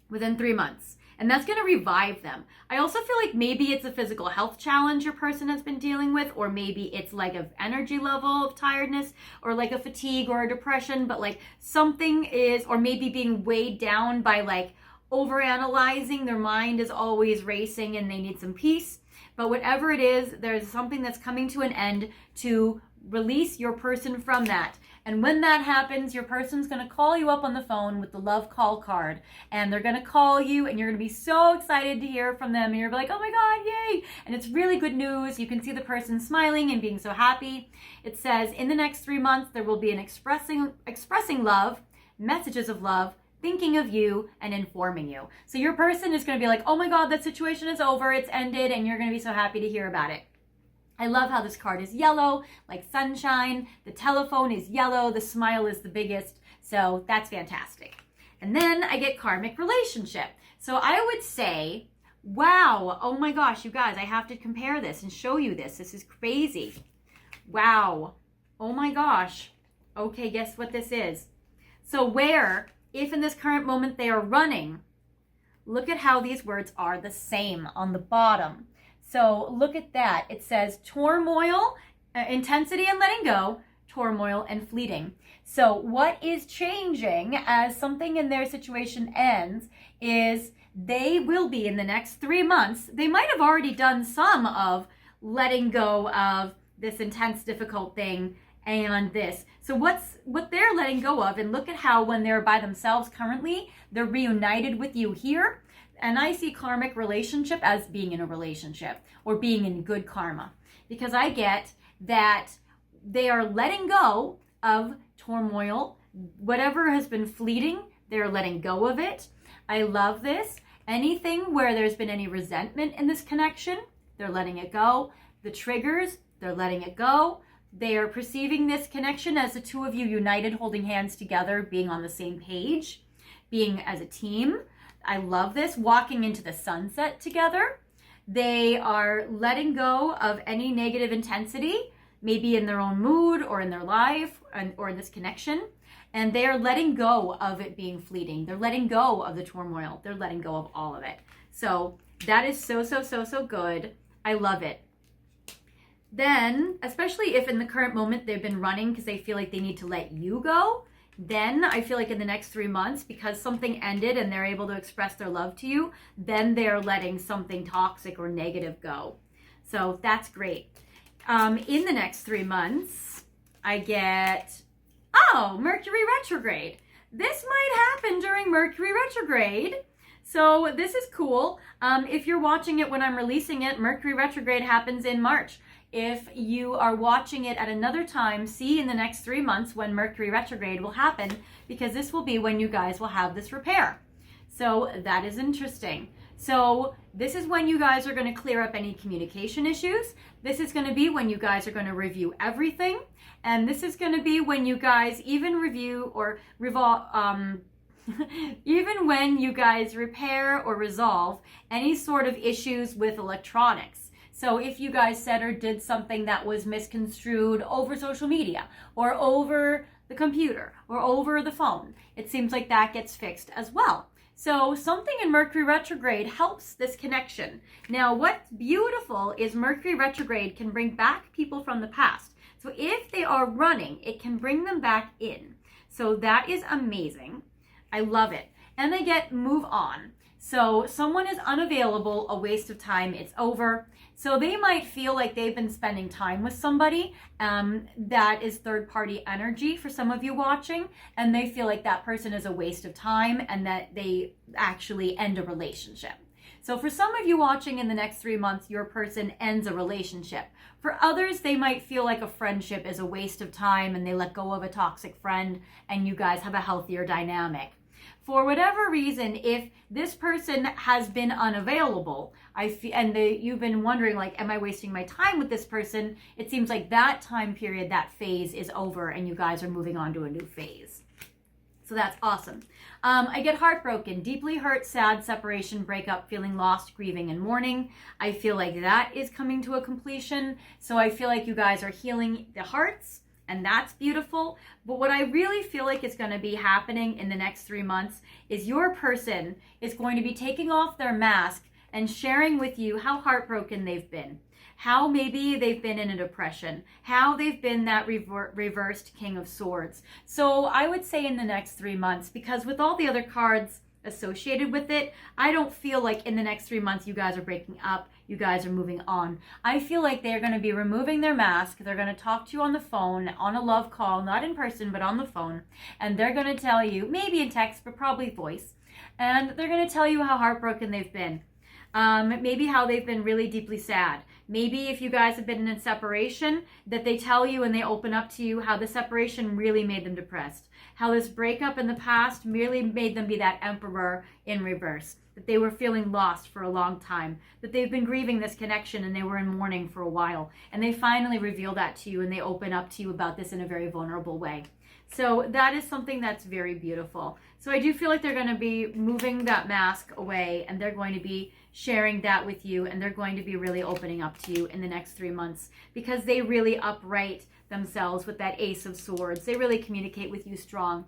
Within 3 months. And that's going to revive them. I also feel like maybe it's a physical health challenge your person has been dealing with, or maybe it's like an energy level of tiredness, or like a fatigue or a depression, but like something is, or maybe being weighed down by like overanalyzing. Their mind is always racing and they need some peace. But whatever it is, there's something that's coming to an end to release your person from that. And when that happens, your person's going to call you up on the phone with the love call card. And they're going to call you and you're going to be so excited to hear from them. And you're like, oh my God, yay. And it's really good news. You can see the person smiling and being so happy. It says in the next 3 months, there will be an expressing love, messages of love, thinking of you, and informing you. So your person is going to be like, oh my God, that situation is over. It's ended. And you're going to be so happy to hear about it. I love how this card is yellow, like sunshine. The telephone is yellow. The smile is the biggest. So that's fantastic. And then I get karmic relationship. So I would say, wow, oh my gosh, you guys, I have to compare this and show you this. This is crazy. Wow. Oh my gosh. Okay, guess what this is? So where, if in this current moment they are running, look at how these words are the same on the bottom. So look at that. It says turmoil, intensity and letting go, turmoil and fleeting. So what is changing as something in their situation ends is they will be in the next 3 months. They might have already done some of letting go of this intense, difficult thing and this. So what they're letting go of, and look at how when they're by themselves currently, they're reunited with you here. And I see karmic relationship as being in a relationship or being in good karma, because I get that they are letting go of turmoil. Whatever has been fleeting, they're letting go of it. I love this. Anything where there's been any resentment in this connection, they're letting it go. The triggers, they're letting it go. They are perceiving this connection as the two of you united, holding hands together, being on the same page, being as a team. I love this. Walking into the sunset together. They are letting go of any negative intensity, maybe in their own mood or in their life or in this connection. And they are letting go of it being fleeting. They're letting go of the turmoil. They're letting go of all of it. So that is so, so, so, so good. I love it. Then, especially if in the current moment they've been running because they feel like they need to let you go, then I feel like in the next 3 months, because something ended and they're able to express their love to you, then they're letting something toxic or negative go. So that's great. In the next 3 months, I get, Mercury retrograde. This might happen during Mercury retrograde. So this is cool. If you're watching it when I'm releasing it, Mercury retrograde happens in March. If you are watching it at another time, see in the next 3 months when Mercury retrograde will happen, because this will be when you guys will have this repair. So that is interesting. So this is when you guys are going to clear up any communication issues. This is going to be when you guys are going to review everything. And this is going to be when you guys even review or even when you guys repair or resolve any sort of issues with electronics. So if you guys said or did something that was misconstrued over social media or over the computer or over the phone, it seems like that gets fixed as well. So something in Mercury retrograde helps this connection. Now, what's beautiful is Mercury retrograde can bring back people from the past. So if they are running, it can bring them back in. So that is amazing. I love it. And they get move on. So someone is unavailable, a waste of time, it's over. So they might feel like they've been spending time with somebody that is third party energy for some of you watching, and they feel like that person is a waste of time and that they actually end a relationship. So for some of you watching in the next 3 months, your person ends a relationship. For others, they might feel like a friendship is a waste of time and they let go of a toxic friend and you guys have a healthier dynamic. For whatever reason, if this person has been unavailable, you've been wondering, like, am I wasting my time with this person? It seems like that time period, that phase is over and you guys are moving on to a new phase. So that's awesome. I get heartbroken, deeply hurt, sad, separation, breakup, feeling lost, grieving, and mourning. I feel like that is coming to a completion. So I feel like you guys are healing the hearts, and that's beautiful. But what I really feel like is going to be happening in the next 3 months is your person is going to be taking off their mask and sharing with you how heartbroken they've been, how maybe they've been in a depression, how they've been that reversed King of Swords. So I would say in the next 3 months, because with all the other cards associated with it, I don't feel like in the next 3 months you guys are breaking up, you guys are moving on. I feel like they're going to be removing their mask, they're going to talk to you on the phone, on a love call, not in person, but on the phone, and they're going to tell you, maybe in text, but probably voice, and they're going to tell you how heartbroken they've been. Maybe how they've been really deeply sad. Maybe if you guys have been in a separation, that they tell you and they open up to you how the separation really made them depressed. How this breakup in the past merely made them be that emperor in reverse. That they were feeling lost for a long time. That they've been grieving this connection and they were in mourning for a while. And they finally reveal that to you and they open up to you about this in a very vulnerable way. So that is something that's very beautiful. So I do feel like they're going to be moving that mask away and they're going to be sharing that with you and they're going to be really opening up to you in the next 3 months because they really upright themselves with that Ace of Swords. They really communicate with you strong.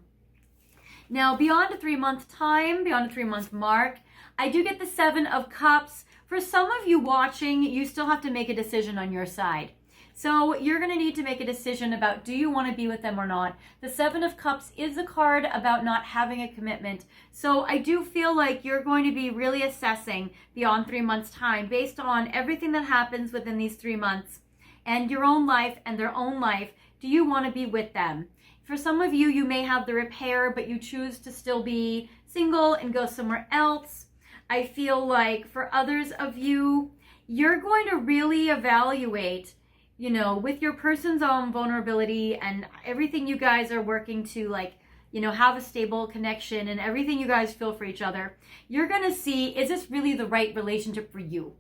Now, beyond a 3-month time, beyond a 3-month mark, I do get the 7 of Cups. For some of you watching, you still have to make a decision on your side. So you're going to need to make a decision about, do you want to be with them or not? The 7 of Cups is a card about not having a commitment. So I do feel like you're going to be really assessing beyond 3 months' time based on everything that happens within these 3 months and your own life and their own life. Do you want to be with them? For some of you, you may have the repair, but you choose to still be single and go somewhere else. I feel like for others of you, you're going to really evaluate, you know, with your person's own vulnerability and everything you guys are working to, like, you know, have a stable connection and everything you guys feel for each other, you're going to see, is this really the right relationship for you?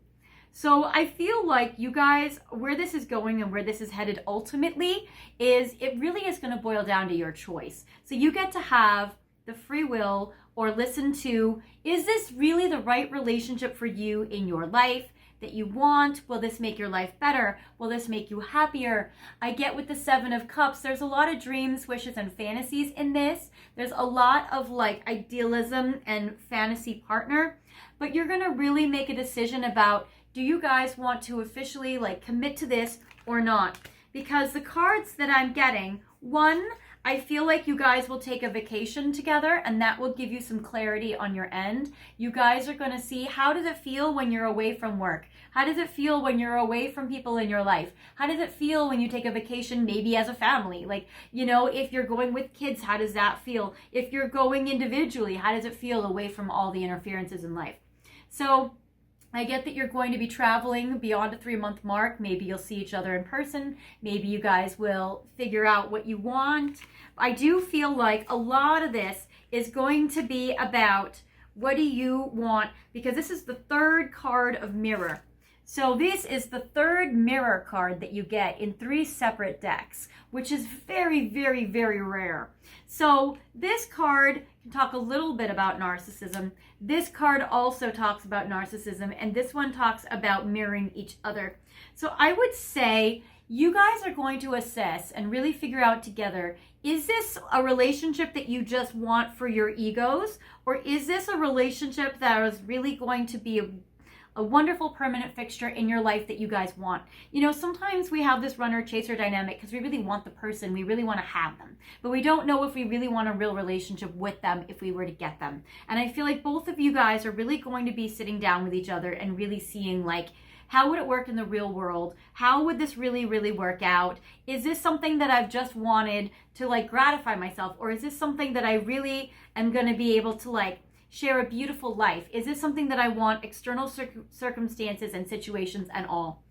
So I feel like you guys, where this is going and where this is headed ultimately is it really is going to boil down to your choice. So you get to have the free will or listen to, is this really the right relationship for you in your life that you want? Will this make your life better? Will this make you happier? I get with the 7 of Cups, there's a lot of dreams, wishes, and fantasies in this. There's a lot of like idealism and fantasy partner, but you're going to really make a decision about, do you guys want to officially like commit to this or not? Because the cards that I'm getting, one, I feel like you guys will take a vacation together and that will give you some clarity on your end. You guys are going to see, how does it feel when you're away from work? How does it feel when you're away from people in your life? How does it feel when you take a vacation, maybe as a family? Like, you know, if you're going with kids, how does that feel? If you're going individually, how does it feel away from all the interferences in life? So I get that you're going to be traveling beyond a 3-month mark. Maybe you'll see each other in person. Maybe you guys will figure out what you want. I do feel like a lot of this is going to be about, what do you want? Because this is the 3rd card of Mirror. So this is the third mirror card that you get in 3 separate decks, which is very, very, very rare. So this card can talk a little bit about narcissism. This card also talks about narcissism, and this one talks about mirroring each other. So I would say you guys are going to assess and really figure out together, is this a relationship that you just want for your egos? Or is this a relationship that is really going to be a wonderful permanent fixture in your life that you guys want? You know, sometimes we have this runner-chaser dynamic because we really want the person, we really want to have them, but we don't know if we really want a real relationship with them if we were to get them. And I feel like both of you guys are really going to be sitting down with each other and really seeing, like, how would it work in the real world? How would this really, really work out? Is this something that I've just wanted to, like, gratify myself? Or is this something that I really am going to be able to, like, share a beautiful life? Is this something that I want external circumstances and situations and all?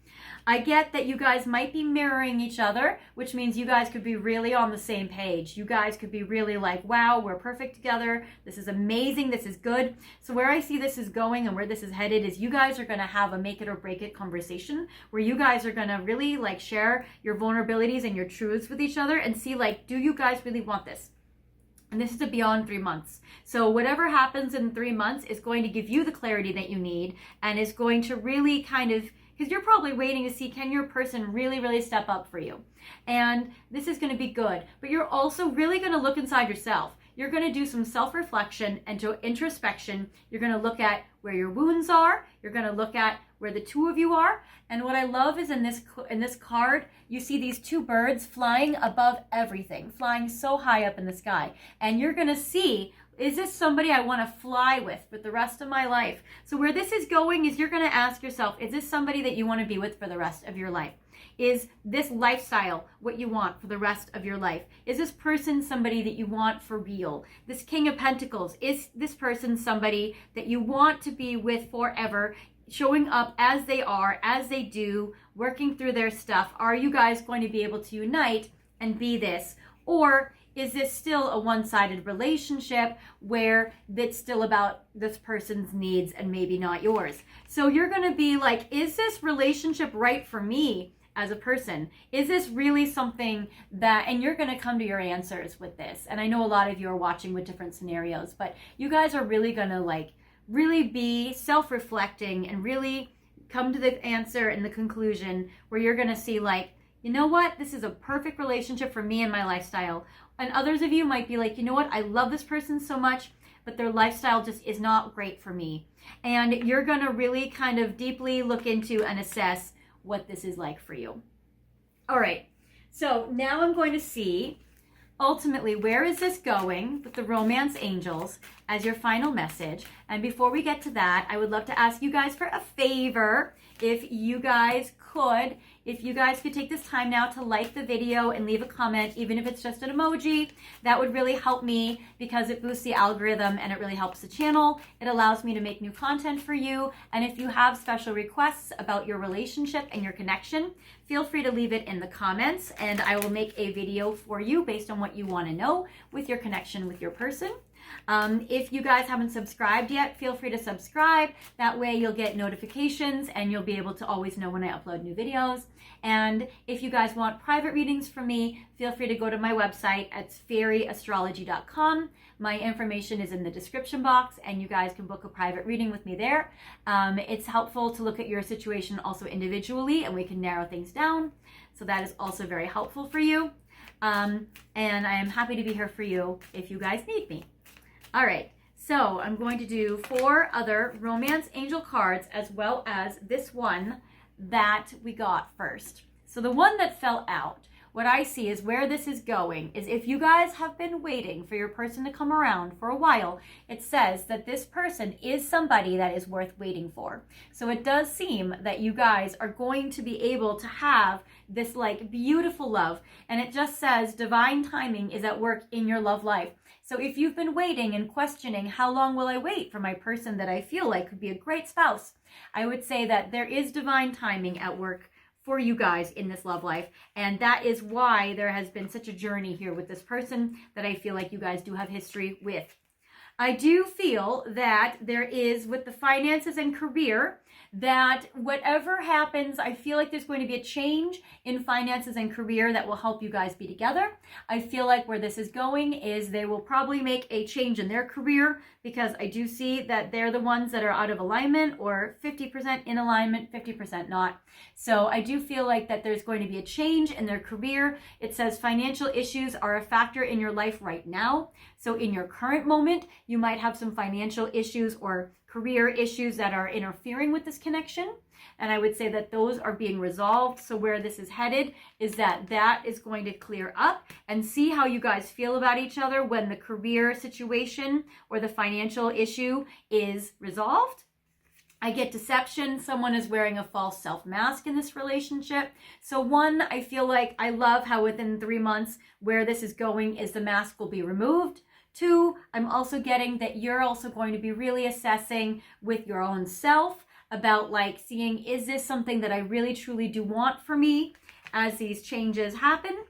I get that you guys might be mirroring each other, which means you guys could be really on the same page. You guys could be really like, wow, we're perfect together. This is amazing. This is good. So where I see this is going and where this is headed is you guys are going to have a make it or break it conversation where you guys are going to really, like, share your vulnerabilities and your truths with each other and see, like, do you guys really want this? And this is a beyond 3 months. So whatever happens in 3 months is going to give you the clarity that you need and is going to really kind of, because you're probably waiting to see, can your person really, really step up for you? And this is going to be good. But you're also really going to look inside yourself. You're going to do some self-reflection and introspection. You're going to look at where your wounds are. You're going to look at where the two of you are. And what I love is in this card, you see these 2 birds flying above everything, flying so high up in the sky. And you're going to see, is this somebody I want to fly with for the rest of my life? So where this is going is you're going to ask yourself, is this somebody that you want to be with for the rest of your life? Is this lifestyle what you want for the rest of your life? Is this person somebody that you want for real? This King of Pentacles, is this person somebody that you want to be with forever, showing up as they are, as they do, working through their stuff? Are you guys going to be able to unite and be this? Or is this still a one-sided relationship where it's still about this person's needs and maybe not yours? So you're going to be like, is this relationship right for me as a person? Is this really something that, and you're going to come to your answers with this. And I know a lot of you are watching with different scenarios, but you guys are really going to, like, really be self-reflecting and really come to the answer and the conclusion where you're going to see, like, you know what, this is a perfect relationship for me and my lifestyle. And others of you might be like, you know what, I love this person so much, but their lifestyle just is not great for me. And you're going to really kind of deeply look into and assess what this is like for you. All right, so now I'm going to see ultimately where is this going with the romance angels as your final message. And before we get to that, I would love to ask you guys for a favor. If you guys could take this time now to like the video and leave a comment, even if it's just an emoji, that would really help me because it boosts the algorithm and it really helps the channel. It allows me to make new content for you. And if you have special requests about your relationship and your connection, feel free to leave it in the comments and I will make a video for you based on what you want to know with your connection with your person. If you guys haven't subscribed yet, feel free to subscribe. That way you'll get notifications and you'll be able to always know when I upload new videos. And if you guys want private readings from me, feel free to go to my website at fairyastrology.com. My information is in the description box and you guys can book a private reading with me there. It's helpful to look at your situation also individually and we can narrow things down. So that is also very helpful for you. And I am happy to be here for you if you guys need me. All right, so I'm going to do 4 other romance angel cards as well as this one that we got first. So the one that fell out, what I see is where this is going is if you guys have been waiting for your person to come around for a while, it says that this person is somebody that is worth waiting for. So it does seem that you guys are going to be able to have this, like, beautiful love. And it just says divine timing is at work in your love life. So if you've been waiting and questioning, how long will I wait for my person that I feel like could be a great spouse? I would say that there is divine timing at work for you guys in this love life. And that is why there has been such a journey here with this person that I feel like you guys do have history with. I do feel that there is, with the finances and career, that whatever happens, I feel like there's going to be a change in finances and career that will help you guys be together. I feel like where this is going is they will probably make a change in their career, because I do see that they're the ones that are out of alignment, or 50% in alignment, 50% not. So I do feel like that there's going to be a change in their career. It says financial issues are a factor in your life right now. So in your current moment, you might have some financial issues or career issues that are interfering with this connection. And I would say that those are being resolved. So where this is headed is that that is going to clear up, and see how you guys feel about each other when the career situation or the financial issue is resolved. I get deception. Someone is wearing a false self mask in this relationship. So one, I feel like I love how within 3 months where this is going is the mask will be removed. Two, I'm also getting that you're also going to be really assessing with your own self about like seeing, is this something that I really truly do want for me as these changes happen?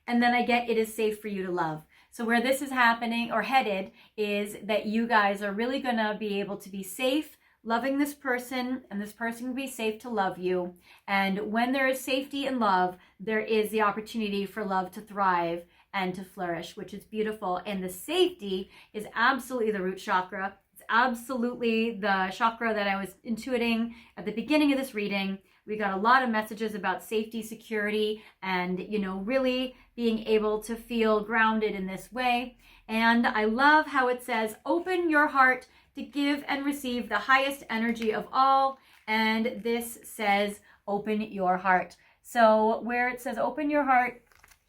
And then I get it is safe for you to love. So where this is happening or headed is that you guys are really going to be able to be safe loving this person, and this person will be safe to love you. And when there is safety and love, there is the opportunity for love to thrive and to flourish, which is beautiful. And the safety is absolutely the root chakra. It's absolutely the chakra that I was intuiting at the beginning of this reading. We got a lot of messages about safety, security, and, you know, really being able to feel grounded in this way. And I love how it says, open your heart to give and receive the highest energy of all. And this says, open your heart. So where it says, open your heart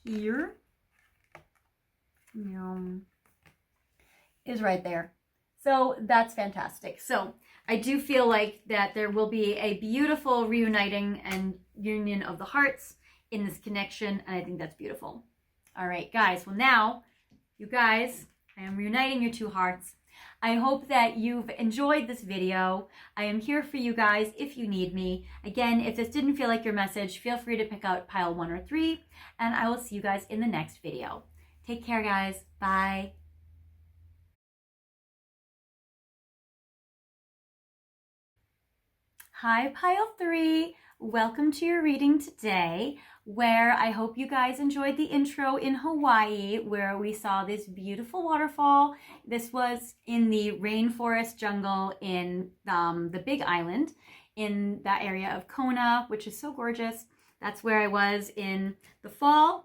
here, is right there. So that's fantastic. So I do feel like that there will be a beautiful reuniting and union of the hearts in this connection. And I think that's beautiful. All right, guys. Well, now, you guys, I am reuniting your two hearts. I hope that you've enjoyed this video. I am here for you guys if you need me. Again, if this didn't feel like your message, feel free to pick out pile 1 or 3, and I will see you guys in the next video. Take care, guys. Bye. Hi, pile 3. Welcome to your reading today, where I hope you guys enjoyed the intro in Hawaii, where we saw this beautiful waterfall. This was in the rainforest jungle in the Big Island, in that area of Kona, which is so gorgeous. That's where I was in the fall.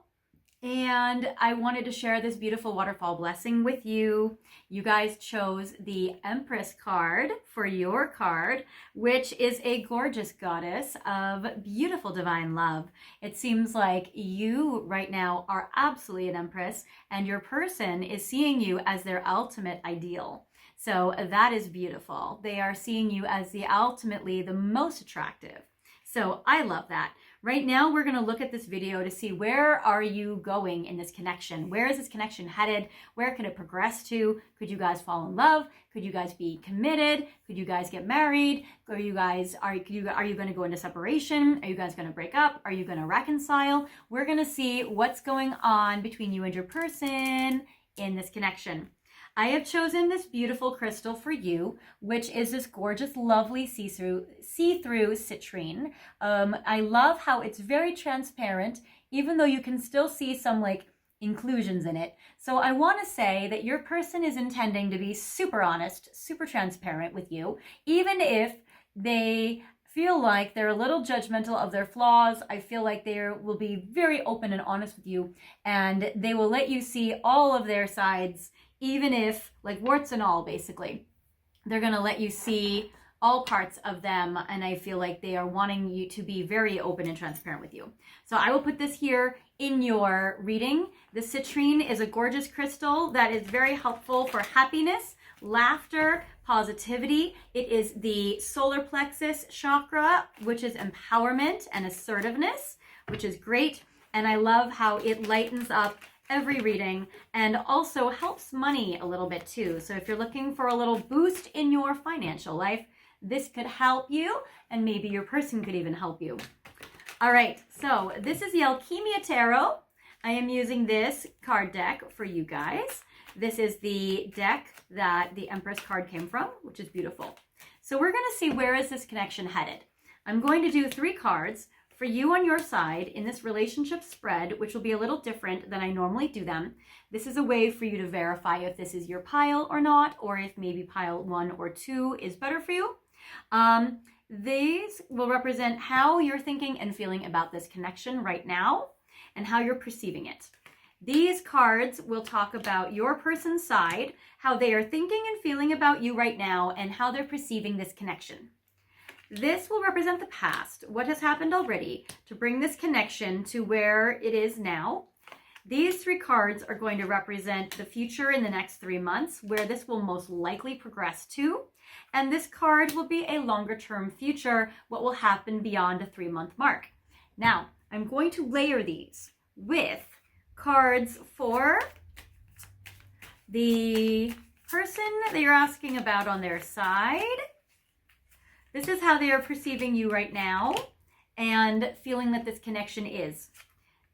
And I wanted to share this beautiful waterfall blessing with you. You guys chose the Empress card for your card, which is a gorgeous goddess of beautiful divine love. It seems like you right now are absolutely an Empress, and your person is seeing you as their ultimate ideal. So that is beautiful. They are seeing you as the ultimately the most attractive. So I love that. Right now, we're going to look at this video to see where are you going in this connection? Where is this connection headed? Where can it progress to? Could you guys fall in love? Could you guys be committed? Could you guys get married? Are you going to go into separation? Are you guys going to break up? Are you going to reconcile? We're going to see what's going on between you and your person in this connection. I have chosen this beautiful crystal for you, which is this gorgeous, lovely see-through citrine. I love how it's very transparent, even though you can still see some like inclusions in it. So I want to say that your person is intending to be super honest, super transparent with you, even if they feel like they're a little judgmental of their flaws. I feel like they will be very open and honest with you, and they will let you see all of their sides, even if, like warts and all, basically. They're going to let you see all parts of them, and I feel like they are wanting you to be very open and transparent with you. So I will put this here in your reading. The citrine is a gorgeous crystal that is very helpful for happiness, laughter, positivity. It is the solar plexus chakra, which is empowerment and assertiveness, which is great. And I love how it lightens up every reading and also helps money a little bit too. So if you're looking for a little boost in your financial life, this could help you, and maybe your person could even help you. All right, so this is the Alchemia Tarot. I am using this card deck for you guys. This is the deck that the Empress card came from, which is beautiful. So we're going to see where is this connection headed. I'm going to do 3 cards for you on your side in this relationship spread, which will be a little different than I normally do them. This is a way for you to verify if this is your pile or not, or if maybe pile 1 or 2 is better for you. These will represent how you're thinking and feeling about this connection right now and how you're perceiving it. These cards will talk about your person's side, how they are thinking and feeling about you right now, and how they're perceiving this connection. This will represent the past, what has happened already, to bring this connection to where it is now. These 3 cards are going to represent the future in the next 3 months, where this will most likely progress to. And this card will be a longer term future, what will happen beyond a 3-month mark. Now, I'm going to layer these with cards for the person that you're asking about on their side. This is how they are perceiving you right now and feeling that this connection is.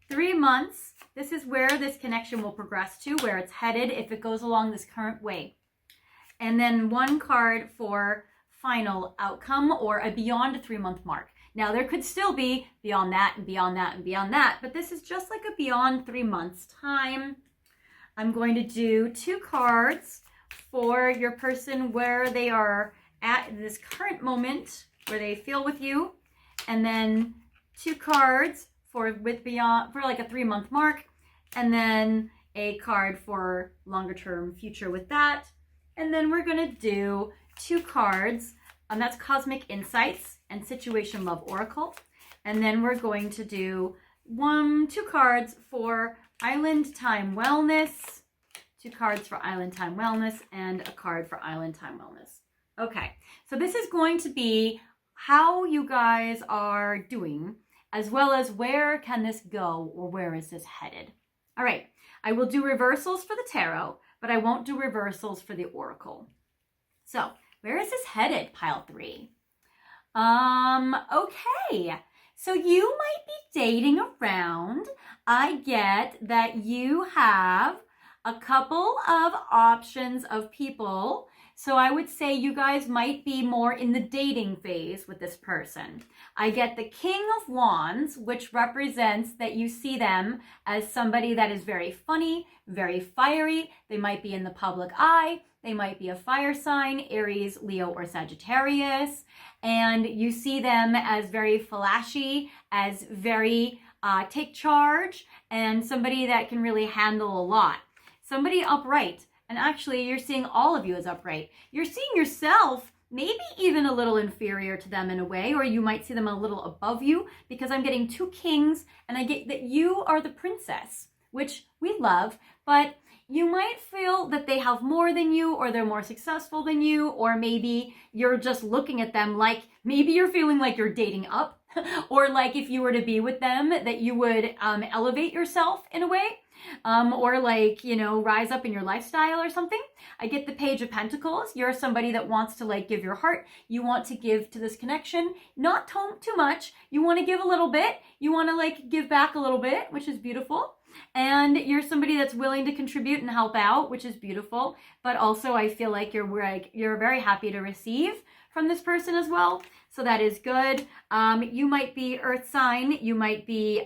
3 months, this is where this connection will progress to, where it's headed if it goes along this current way. And then 1 card for final outcome or a beyond a 3-month mark. Now there could still be beyond that and beyond that and beyond that, but this is just like a beyond 3 months time. I'm going to do 2 cards for your person where they are at this current moment where they feel with you, and then 2 cards for beyond for like a 3-month mark, and then a card for longer term future with that. And then we're going to do 2 cards, and that's Cosmic Insights and Situation Love Oracle. And then we're going to do 2 cards for Island Time Wellness, 2 cards for Island Time Wellness, and a card for Island Time Wellness. Okay, so this is going to be how you guys are doing, as well as where can this go or where is this headed. All right, I will do reversals for the tarot, but I won't do reversals for the oracle. So where is this headed, pile 3? Okay, so you might be dating around. I get that you have a couple of options of people. So I would say you guys might be more in the dating phase with this person. I get the King of Wands, which represents that you see them as somebody that is very funny, very fiery. They might be in the public eye. They might be a fire sign, Aries, Leo, or Sagittarius. And you see them as very flashy, as very take charge, and somebody that can really handle a lot. Somebody upright. And actually, you're seeing all of you as upright. You're seeing yourself maybe even a little inferior to them in a way, or you might see them a little above you, because I'm getting 2 kings, and I get that you are the princess, which we love, but you might feel that they have more than you, or they're more successful than you, or maybe you're just looking at them like, maybe you're feeling like you're dating up, or like if you were to be with them, that you would elevate yourself in a way. Or like, you know, rise up in your lifestyle or something. I get the Page of Pentacles. You're somebody that wants to like give your heart. You want to give to this connection, not too much. You want to give a little bit. You want to like give back a little bit, which is beautiful. And you're somebody that's willing to contribute and help out, which is beautiful. But also I feel like you're very happy to receive from this person as well. So that is good. You might be Earth sign. You might be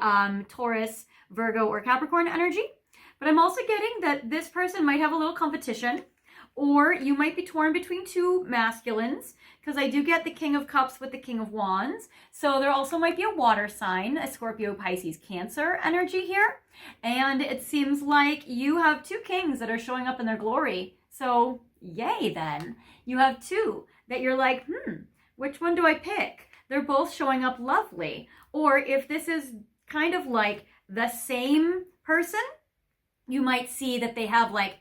Taurus, Virgo, or Capricorn energy. But I'm also getting that this person might have a little competition, or you might be torn between 2 masculines, because I do get the King of Cups with the King of Wands. So there also might be a water sign, a Scorpio, Pisces, Cancer energy here. And it seems like you have 2 kings that are showing up in their glory. So yay then. You have 2 that you're like, which one do I pick? They're both showing up lovely. Or if this is kind of like the same person, you might see that they have like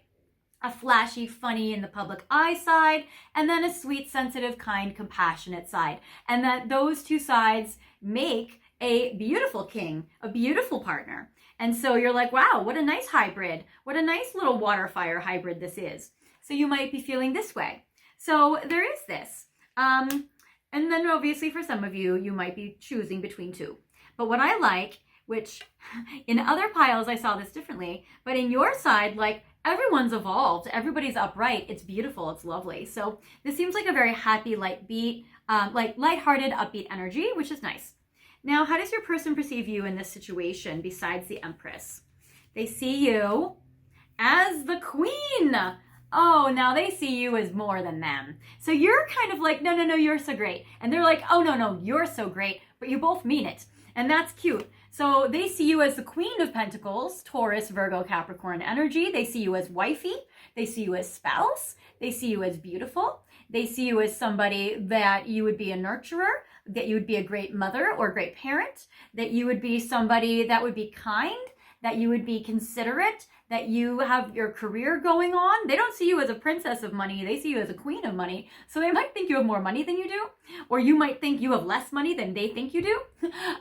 a flashy, funny in the public eye side, and then a sweet, sensitive, kind, compassionate side. And that those 2 sides make a beautiful king, a beautiful partner. And so you're like, wow, what a nice hybrid. What a nice little water fire hybrid this is. So you might be feeling this way. So there is this. And then obviously for some of you, you might be choosing between 2. But what I like which in other piles I saw this differently, but in your side, like everyone's evolved, everybody's upright, it's beautiful, it's lovely. So this seems like a very happy, like lighthearted, upbeat energy, which is nice. Now, how does your person perceive you in this situation besides the Empress? They see you as the Queen. Oh, now they see you as more than them. So you're kind of like, no, you're so great. And they're like, oh, no, you're so great, but you both mean it. And that's cute. So they see you as the Queen of Pentacles, Taurus, Virgo, Capricorn energy. They see you as wifey. They see you as spouse. They see you as beautiful. They see you as somebody that you would be a nurturer, that you would be a great mother or great parent, that you would be somebody that would be kind, that you would be considerate, that you have your career going on. They don't see you as a princess of money. They see you as a queen of money. So they might think you have more money than you do, or you might think you have less money than they think you do.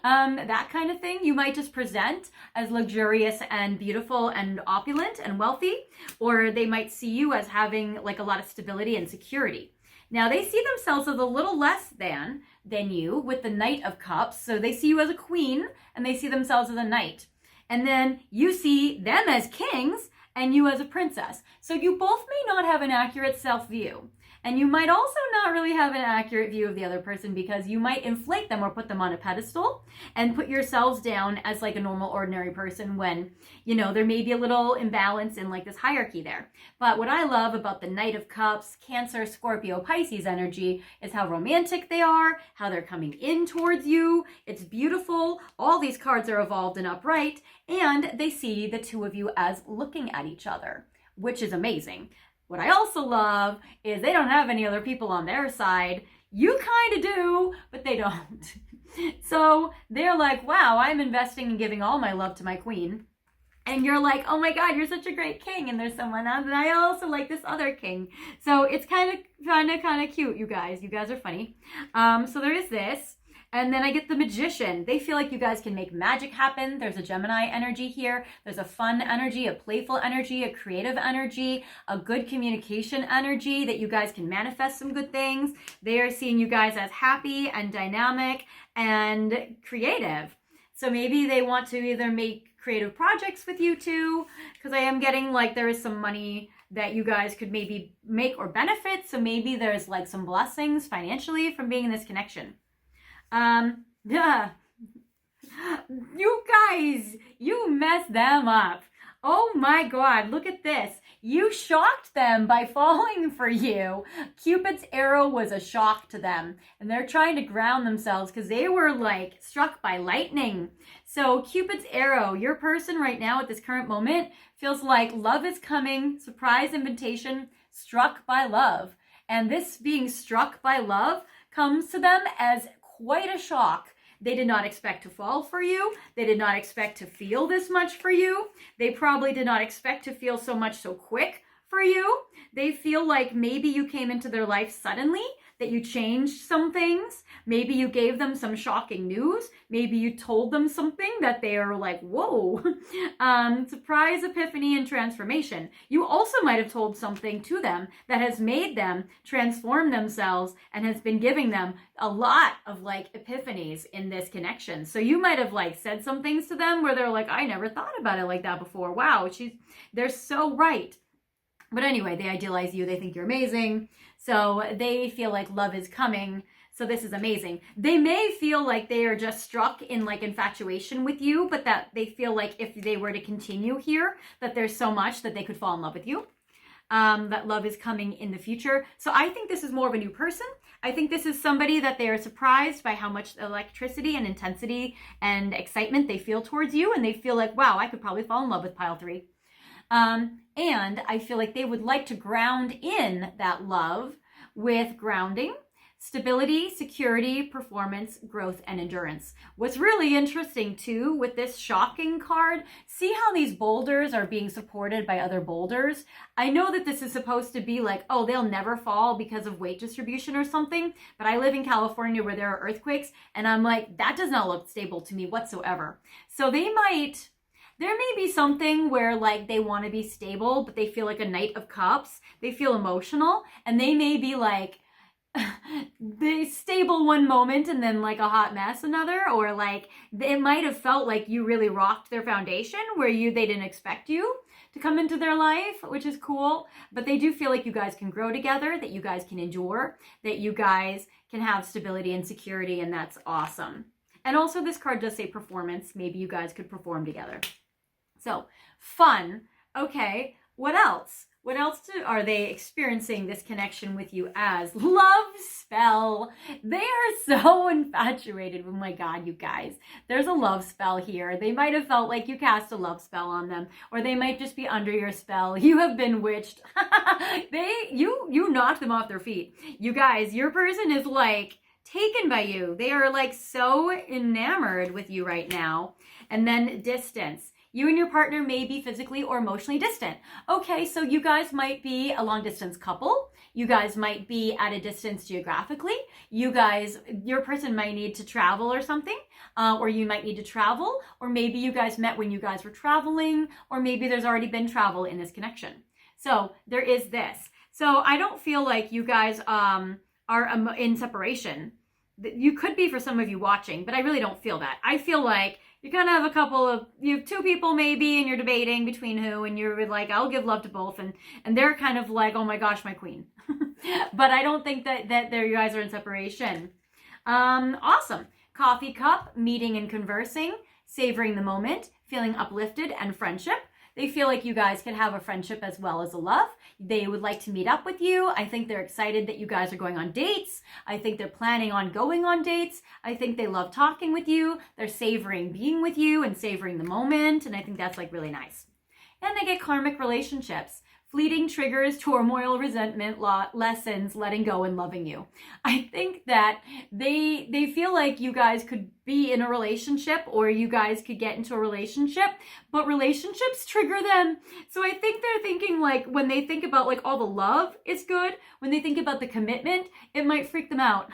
That kind of thing. You might just present as luxurious and beautiful and opulent and wealthy, or they might see you as having like a lot of stability and security. Now they see themselves as a little less than you with the Knight of Cups. So they see you as a queen and they see themselves as a knight. And then you see them as kings and you as a princess. So you both may not have an accurate self-view. And you might also not really have an accurate view of the other person because you might inflate them or put them on a pedestal and put yourselves down as like a normal, ordinary person when, you know, there may be a little imbalance in like this hierarchy there. But what I love about the Knight of Cups, Cancer, Scorpio, Pisces energy is how romantic they are, how they're coming in towards you. It's beautiful. All these cards are evolved and upright, and they see the two of you as looking at each other, which is amazing. What I also love is they don't have any other people on their side. You kind of do, but they don't. So they're like, wow, I'm investing and giving all my love to my queen. And you're like, oh my God, you're such a great king. And there's someone else, and I also like this other king. So it's kind of cute, you guys. You guys are funny. So there is this. And then I get the Magician. They feel like you guys can make magic happen. There's a Gemini energy here. There's a fun energy, a playful energy, a creative energy, a good communication energy that you guys can manifest some good things. They are seeing you guys as happy and dynamic and creative. So maybe they want to either make creative projects with you too, because I am getting like there is some money that you guys could maybe make or benefit. So maybe there's like some blessings financially from being in this connection. Yeah. You guys, you messed them up. Oh my God, look at this. You shocked them by falling for you. Cupid's arrow was a shock to them, and they're trying to ground themselves because they were like struck by lightning. So Cupid's arrow, your person right now at this current moment feels like love is coming, surprise invitation, struck by love. And this being struck by love comes to them as quite a shock. They did not expect to fall for you. They did not expect to feel this much for you. They probably did not expect to feel so much so quick for you. They feel like maybe you came into their life suddenly, that you changed some things. Maybe you gave them some shocking news. Maybe you told them something that they are like, whoa, surprise, epiphany, and transformation. You also might have told something to them that has made them transform themselves and has been giving them a lot of like epiphanies in this connection. So you might have like said some things to them where they're like, I never thought about it like that before. Wow, they're so right. But anyway, they idealize you. They think you're amazing. So they feel like love is coming. So this is amazing. They may feel like they are just struck in like infatuation with you, but that they feel like if they were to continue here, that there's so much that they could fall in love with you. That love is coming in the future. So I think this is more of a new person. I think this is somebody that they are surprised by how much electricity and intensity and excitement they feel towards you. And they feel like, wow, I could probably fall in love with pile 3. And I feel like they would like to ground in that love with grounding, stability, security, performance, growth, and endurance. What's really interesting too with this shocking card, see how these boulders are being supported by other boulders? I know that this is supposed to be like, oh, they'll never fall because of weight distribution or something, but I live in California where there are earthquakes, and I'm like, that does not look stable to me whatsoever. So there may be something where like they want to be stable, but they feel like a Knight of Cups. They feel emotional, and they may be like, the stable one moment and then like a hot mess another, or like it might have felt like you really rocked their foundation where they didn't expect you to come into their life, which is cool. But they do feel like you guys can grow together, that you guys can endure, that you guys can have stability and security, and that's awesome. And also this card does say performance. Maybe you guys could perform together. So fun. Okay, what else? What else are they experiencing this connection with you as? Love spell. They are so infatuated. Oh my God, you guys. There's a love spell here. They might have felt like you cast a love spell on them, or they might just be under your spell. You have been witched. You knocked them off their feet. You guys, your person is like taken by you. They are like so enamored with you right now. And then distance. You and your partner may be physically or emotionally distant. Okay, so you guys might be a long distance couple. You guys might be at a distance geographically. Your person might need to travel or something, or you might need to travel, or maybe you guys met when you guys were traveling, or maybe there's already been travel in this connection. So there is this. So I don't feel like you guys are in separation. You could be for some of you watching, but I really don't feel that. I feel like you kind of have you have two people maybe, and you're debating between who, and you're like, I'll give love to both, and they're kind of like, oh my gosh, my queen. But I don't think that you guys are in separation. Awesome. Coffee cup, meeting and conversing, savoring the moment, feeling uplifted, and friendship. They feel like you guys could have a friendship as well as a love. They would like to meet up with you. I think they're excited that you guys are going on dates. I think they're planning on going on dates. I think they love talking with you. They're savoring being with you and savoring the moment. And I think that's like really nice. And they get karmic relationships. Fleeting triggers, turmoil, resentment, lessons, letting go, and loving you. I think that they feel like you guys could be in a relationship, or you guys could get into a relationship, but relationships trigger them. So I think they're thinking like, when they think about like all the love is good, when they think about the commitment, it might freak them out.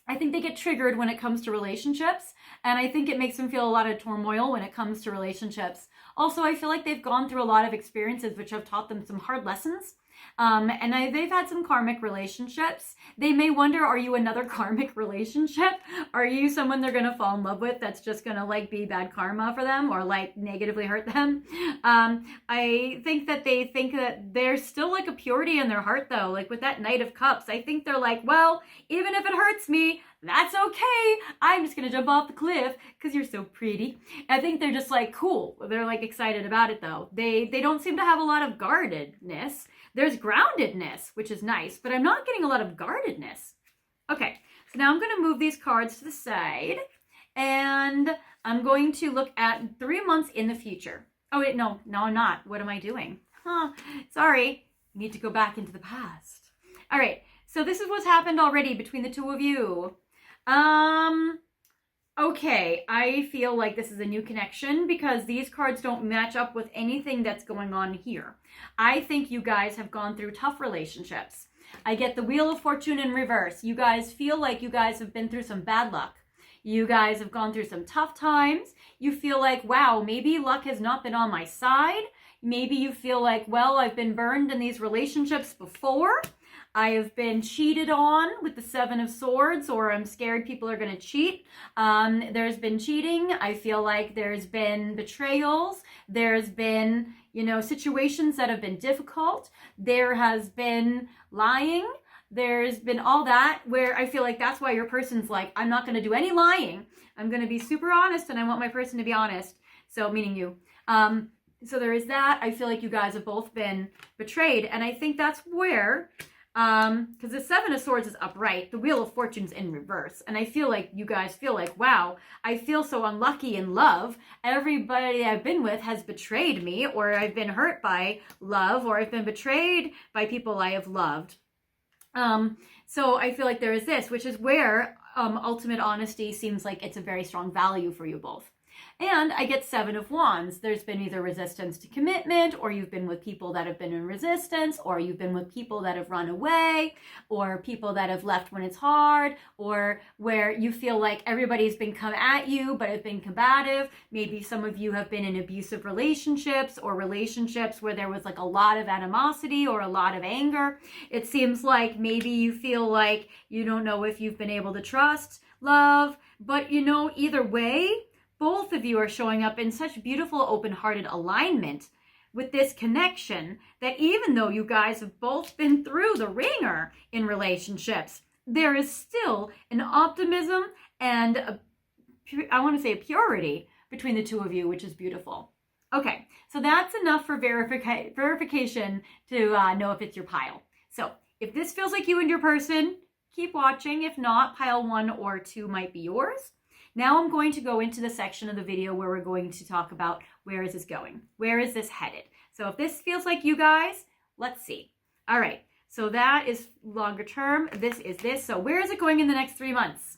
I think they get triggered when it comes to relationships, and I think it makes them feel a lot of turmoil when it comes to relationships. Also, I feel like they've gone through a lot of experiences which have taught them some hard lessons. They've had some karmic relationships. They may wonder, are you another karmic relationship? Are you someone they're going to fall in love with that's just going to like be bad karma for them, or like negatively hurt them? I think that they think that there's still like a purity in their heart though. Like with that Knight of Cups, I think they're like, well, even if it hurts me, that's okay. I'm just going to jump off the cliff because you're so pretty. I think they're just like, cool. They're like excited about it though. They don't seem to have a lot of guardedness. There's groundedness, which is nice, but I'm not getting a lot of guardedness. Okay, so now I'm going to move these cards to the side, and I'm going to look at 3 months in the future. Oh wait, no, I'm not. What am I doing? Sorry. Need to go back into the past. All right, so this is what's happened already between the two of you. Okay, I feel like this is a new connection because these cards don't match up with anything that's going on here. I think you guys have gone through tough relationships. I get the Wheel of Fortune in reverse. You guys feel like you guys have been through some bad luck. You guys have gone through some tough times. You feel like, wow, maybe luck has not been on my side. Maybe you feel like, well, I've been burned in these relationships before. I have been cheated on with the Seven of Swords, or I'm scared people are going to cheat. There's been cheating. I feel like there's been betrayals. There's been, situations that have been difficult. There has been lying. There's been all that, where I feel like that's why your person's like, I'm not going to do any lying. I'm going to be super honest, and I want my person to be honest. So, meaning you. So there is that. I feel like you guys have both been betrayed, and I think that's where... because the Seven of Swords is upright, the Wheel of Fortune's in reverse, and I feel like you guys feel like, wow, I feel so unlucky in love. Everybody I've been with has betrayed me, or I've been hurt by love, or I've been betrayed by people I have loved. So I feel like there is this, which is where ultimate honesty seems like it's a very strong value for you both. And I get 7 of Wands. There's been either resistance to commitment, or you've been with people that have been in resistance, or you've been with people that have run away, or people that have left when it's hard, or where you feel like everybody's been come at you but have been combative. Maybe some of you have been in abusive relationships, or relationships where there was like a lot of animosity or a lot of anger. It seems like maybe you feel like you don't know if you've been able to trust, love, but either way, both of you are showing up in such beautiful, open-hearted alignment with this connection that even though you guys have both been through the ringer in relationships, there is still an optimism and I want to say a purity between the two of you, which is beautiful. Okay, so that's enough for verification to know if it's your pile. So if this feels like you and your person, keep watching. If not, pile 1 or 2 might be yours. Now I'm going to go into the section of the video where we're going to talk about where is this going? Where is this headed? So if this feels like you guys, let's see. All right, so that is longer term. This is this. So where is it going in the next 3 months?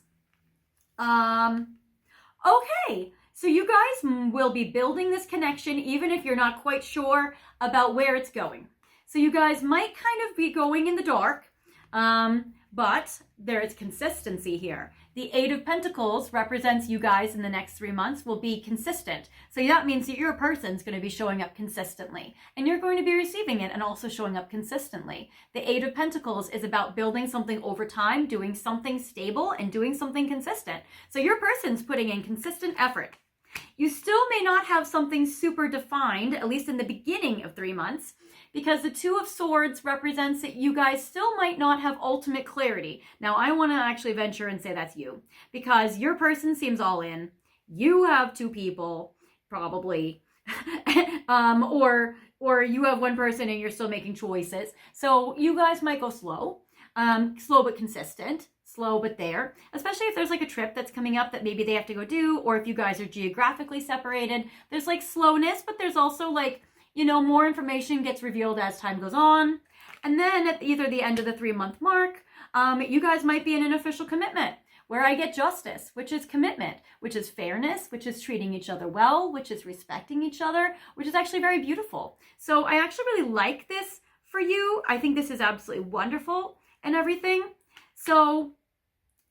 Okay, so you guys will be building this connection even if you're not quite sure about where it's going. So you guys might kind of be going in the dark, but there is consistency here. The 8 of Pentacles represents you guys in the next 3 months will be consistent. So that means that your person's going to be showing up consistently, and you're going to be receiving it and also showing up consistently. The 8 of Pentacles is about building something over time, doing something stable, and doing something consistent. So your person's putting in consistent effort. You still may not have something super defined, at least in the beginning of 3 months, because the 2 of Swords represents that you guys still might not have ultimate clarity. Now, I want to actually venture and say that's you, because your person seems all in. You have 2 people, probably, or you have 1 person and you're still making choices. So you guys might go slow, slow but consistent. Slow but there, especially if there's like a trip that's coming up that maybe they have to go do, or if you guys are geographically separated, there's like slowness, but there's also like, more information gets revealed as time goes on. And then at either the end of the 3-month mark, you guys might be in an official commitment where I get justice, which is commitment, which is fairness, which is treating each other well, which is respecting each other, which is actually very beautiful. So I actually really like this for you. I think this is absolutely wonderful and everything. So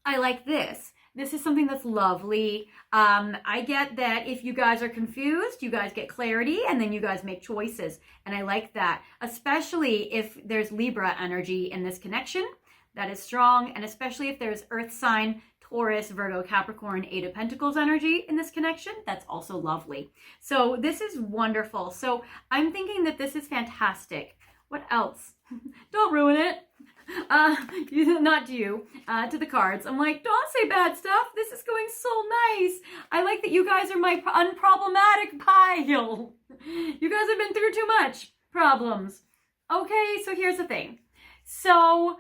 I like this. This is something that's lovely. I get that if you guys are confused, you guys get clarity and then you guys make choices. And I like that, especially if there's Libra energy in this connection. That is strong. And especially if there's Earth sign, Taurus, Virgo, Capricorn, 8 of Pentacles energy in this connection, that's also lovely. So this is wonderful. So I'm thinking that this is fantastic. What else? Don't ruin it. Not to you, to the cards. I'm like, don't say bad stuff. This is going so nice. I like that you guys are my unproblematic pile. You guys have been through too much problems. Okay, so here's the thing. So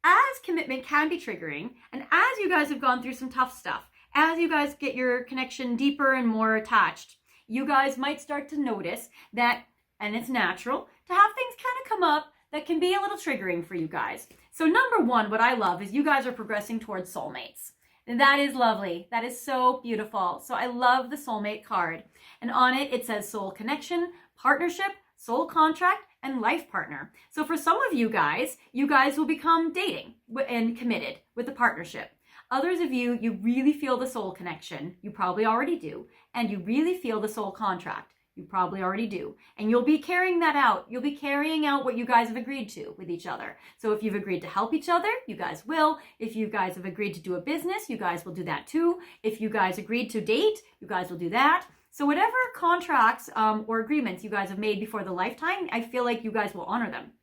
as commitment can be triggering, and as you guys have gone through some tough stuff, as you guys get your connection deeper and more attached, you guys might start to notice that, and it's natural, to have things kind of come up that can be a little triggering for you guys. So number 1, what I love is you guys are progressing towards soulmates. And that is lovely. That is so beautiful. So I love the soulmate card. And on it, it says soul connection, partnership, soul contract, and life partner. So for some of you guys will become dating and committed with a partnership. Others of you, you really feel the soul connection. You probably already do. And you really feel the soul contract. You probably already do. And you'll be carrying that out. You'll be carrying out what you guys have agreed to with each other. So if you've agreed to help each other, you guys will. If you guys have agreed to do a business, you guys will do that too. If you guys agreed to date, you guys will do that. So whatever contracts or agreements you guys have made before the lifetime, I feel like you guys will honor them.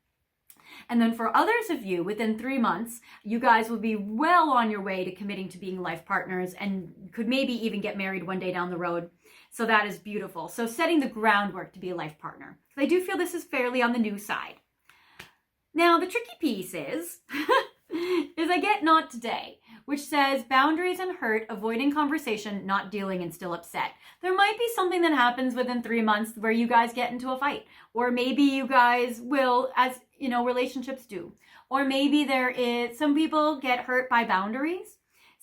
And then for others of you, within 3 months, you guys will be well on your way to committing to being life partners and could maybe even get married one day down the road. So that is beautiful. So setting the groundwork to be a life partner. I do feel this is fairly on the new side. Now, the tricky piece is I get not today, which says boundaries and hurt, avoiding conversation, not dealing, and still upset. There might be something that happens within 3 months where you guys get into a fight, or maybe you guys will, as relationships do, or maybe there is some people get hurt by boundaries.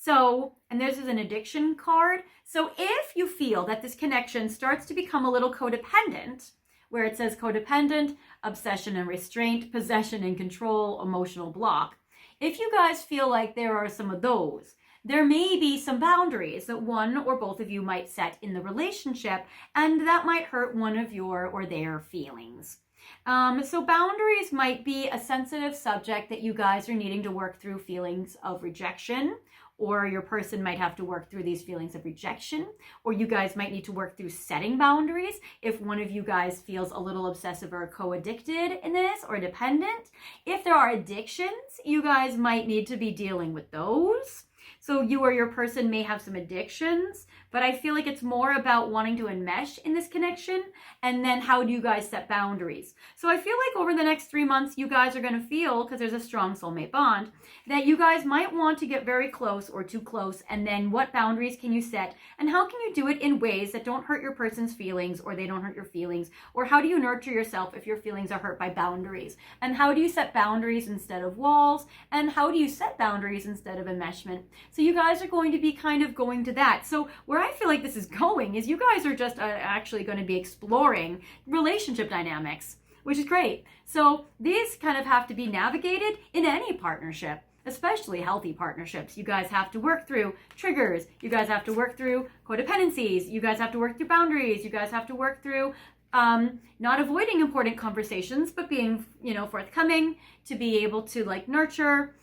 So, and this is an addiction card. So if you feel that this connection starts to become a little codependent, where it says codependent, obsession and restraint, possession and control, emotional block, if you guys feel like there are some of those, there may be some boundaries that one or both of you might set in the relationship, and that might hurt one of your or their feelings. So boundaries might be a sensitive subject that you guys are needing to work through feelings of rejection, or your person might have to work through these feelings of rejection, or you guys might need to work through setting boundaries if one of you guys feels a little obsessive or co-addicted in this or dependent. If there are addictions, you guys might need to be dealing with those. So you or your person may have some addictions, but I feel like it's more about wanting to enmesh in this connection, and then how do you guys set boundaries? So I feel like over the next 3 months, you guys are going to feel, because there's a strong soulmate bond, that you guys might want to get very close or too close, and then what boundaries can you set, and how can you do it in ways that don't hurt your person's feelings, or they don't hurt your feelings, or how do you nurture yourself if your feelings are hurt by boundaries, and how do you set boundaries instead of walls, and how do you set boundaries instead of enmeshment? So you guys are going to be kind of going to that. So where I feel like this is going is you guys are just actually going to be exploring relationship dynamics, which is great. So these kind of have to be navigated in any partnership, especially healthy partnerships. You guys have to work through triggers. You guys have to work through codependencies. You guys have to work through boundaries. You guys have to work through not avoiding important conversations, but being, forthcoming to be able to like nurture.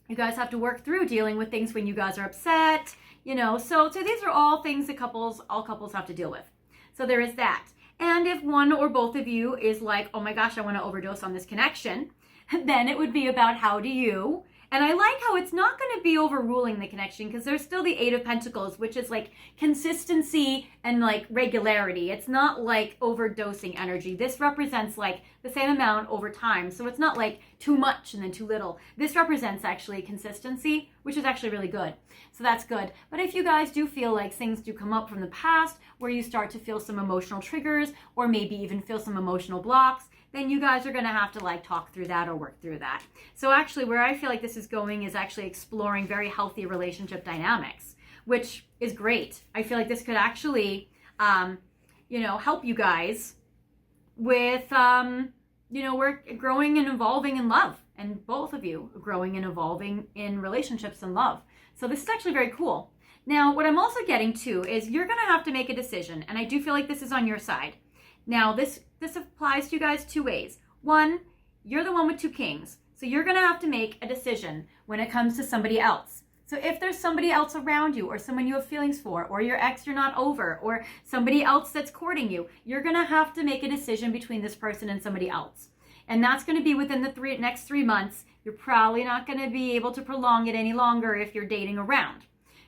You guys have to work through dealing with things when you guys are upset, so these are all things that all couples have to deal with. So there is that. And if one or both of you is like, oh my gosh, I want to overdose on this connection, then it would be about how do you, and I like how it's not going to be overruling the connection, because there's still the Eight of Pentacles, which is like consistency and like regularity. It's not like overdosing energy. This represents like the same amount over time. So it's not like too much and then too little. This represents actually consistency, which is actually really good. So that's good. But if you guys do feel like things do come up from the past where you start to feel some emotional triggers, or maybe even feel some emotional blocks, then you guys are going to have to like talk through that or work through that. So actually where I feel like this is going is actually exploring very healthy relationship dynamics, which is great. I feel like this could actually, help you guys with, we're growing and evolving in love, and both of you growing and evolving in relationships and love. So this is actually very cool. Now, what I'm also getting to is you're going to have to make a decision, and I do feel like this is on your side. Now, this applies to you guys two ways. One, you're the one with two kings. So you're going to have to make a decision when it comes to somebody else. So if there's somebody else around you, or someone you have feelings for, or your ex you're not over, or somebody else that's courting you, you're going to have to make a decision between this person and somebody else. And that's going to be within the next 3 months. You're probably not going to be able to prolong it any longer if you're dating around.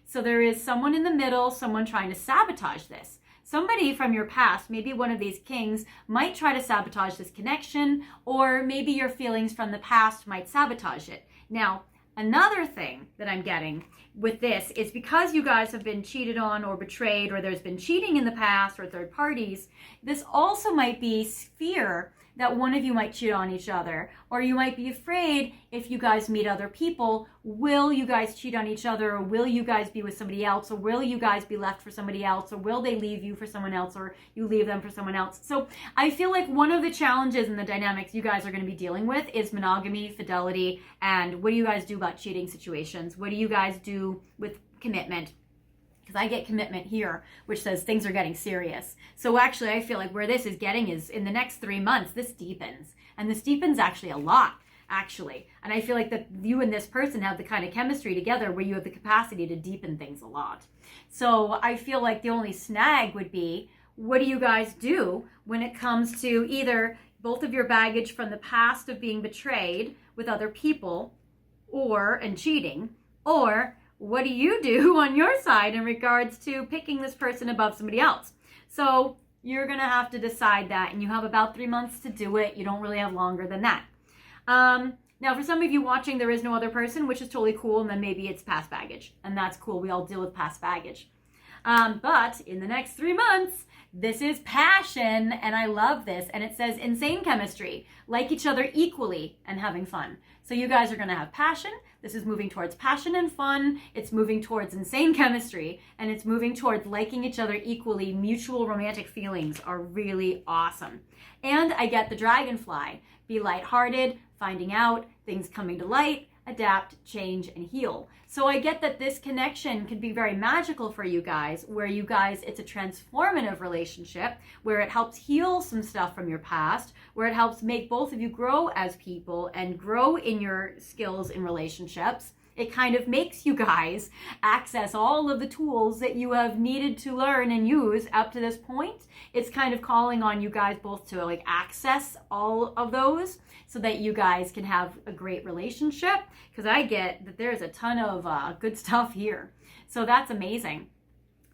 So there is someone in the middle, someone trying to sabotage this. Somebody from your past, maybe one of these kings, might try to sabotage this connection, or maybe your feelings from the past might sabotage it. Now, another thing that I'm getting with this is because you guys have been cheated on or betrayed, or there's been cheating in the past or third parties, this also might be fear that one of you might cheat on each other, or you might be afraid if you guys meet other people, will you guys cheat on each other, or will you guys be with somebody else, or will you guys be left for somebody else, or will they leave you for someone else, or you leave them for someone else. So I feel like one of the challenges and the dynamics you guys are going to be dealing with is monogamy, fidelity, and what do you guys do about cheating situations? What do you guys do with commitment? Because I get commitment here, which says things are getting serious. So actually, I feel like where this is getting is in the next 3 months, this deepens. And this deepens actually a lot, actually. And I feel like that you and this person have the kind of chemistry together where you have the capacity to deepen things a lot. So I feel like the only snag would be, what do you guys do when it comes to either both of your baggage from the past of being betrayed with other people and cheating, or what do you do on your side in regards to picking this person above somebody else? So you're going to have to decide that, and you have about 3 months to do it. You don't really have longer than that. Now, for some of you watching, there is no other person, which is totally cool, and then maybe it's past baggage, and that's cool. We all deal with past baggage. But in the next 3 months, This is passion, and I love this. And it says insane chemistry, like each other equally and having fun. So you guys are going to have passion. This is moving towards passion and fun. It's moving towards insane chemistry, and it's moving towards liking each other equally. Mutual romantic feelings are really awesome. And I get the dragonfly. Be lighthearted, finding out, things coming to light, adapt, change, and heal. So I get that this connection can be very magical for you guys, where you guys, it's a transformative relationship, where it helps heal some stuff from your past, where it helps make both of you grow as people and grow in your skills in relationships. It kind of makes you guys access all of the tools that you have needed to learn and use up to this point. It's kind of calling on you guys both to like access all of those so that you guys can have a great relationship, because I get that there's a ton of good stuff here. So that's amazing.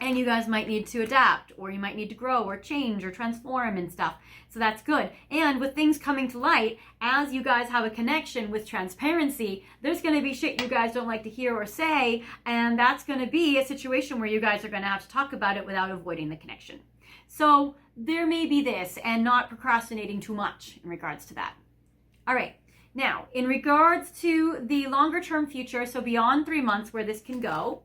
And you guys might need to adapt, or you might need to grow or change or transform and stuff. So that's good. And with things coming to light, as you guys have a connection with transparency, there's going to be shit you guys don't like to hear or say. And that's going to be a situation where you guys are going to have to talk about it without avoiding the connection. So there may be this, and not procrastinating too much in regards to that. All right. Now, in regards to the longer term future, so beyond 3 months where this can go,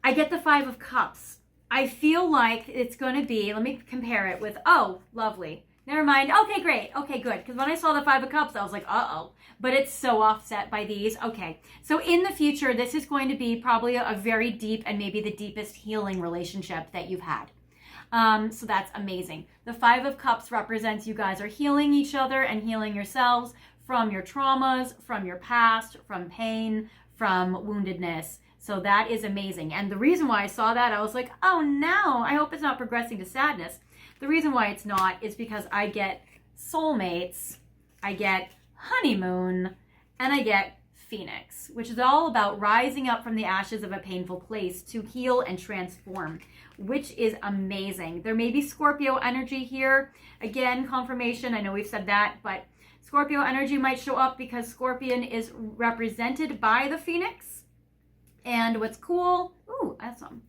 I get the 5 of Cups. I feel like it's going to be, let me compare it with, oh, lovely. Never mind. Okay, great. Okay, good. Because when I saw the 5 of Cups, I was like, uh-oh. But it's so offset by these. Okay. So in the future, this is going to be probably a very deep and maybe the deepest healing relationship that you've had. So that's amazing. The 5 of Cups represents you guys are healing each other and healing yourselves from your traumas, from your past, from pain, from woundedness. So that is amazing. And the reason why I saw that, I was like, oh no, I hope it's not progressing to sadness. The reason why it's not is because I get soulmates, I get honeymoon, and I get phoenix, which is all about rising up from the ashes of a painful place to heal and transform, which is amazing. There may be Scorpio energy here. Again, confirmation, I know we've said that, but Scorpio energy might show up because Scorpion is represented by the phoenix. And what's cool, ooh, awesome.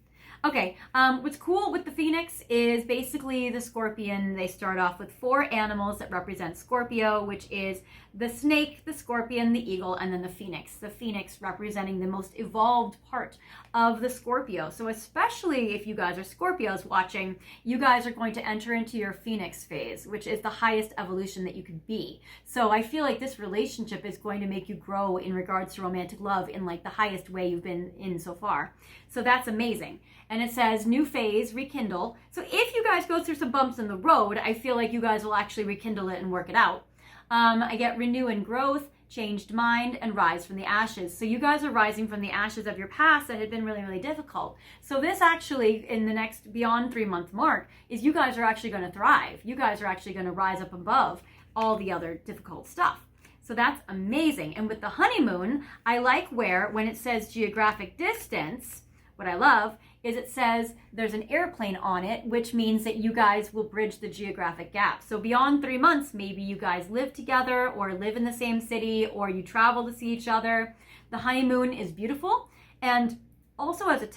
Okay, what's cool with the phoenix is basically the scorpion. They start off with 4 animals that represent Scorpio, which is the snake, the scorpion, the eagle, and then the phoenix. The phoenix representing the most evolved part of the Scorpio. So especially if you guys are Scorpios watching, you guys are going to enter into your phoenix phase, which is the highest evolution that you could be. So I feel like this relationship is going to make you grow in regards to romantic love in like the highest way you've been in so far. So that's amazing. And it says new phase, rekindle. So if you guys go through some bumps in the road, I feel like you guys will actually rekindle it and work it out. I get renew and growth, changed mind, and rise from the ashes. So you guys are rising from the ashes of your past that had been really, really difficult. So this actually, in the next beyond 3 month mark, is you guys are actually going to thrive. You guys are actually going to rise up above all the other difficult stuff. So that's amazing. And with the honeymoon, I like where when it says geographic distance, what I love is it says there's an airplane on it, which means that you guys will bridge the geographic gap. So beyond 3 months, maybe you guys live together or live in the same city or you travel to see each other. The honeymoon is beautiful. And also as a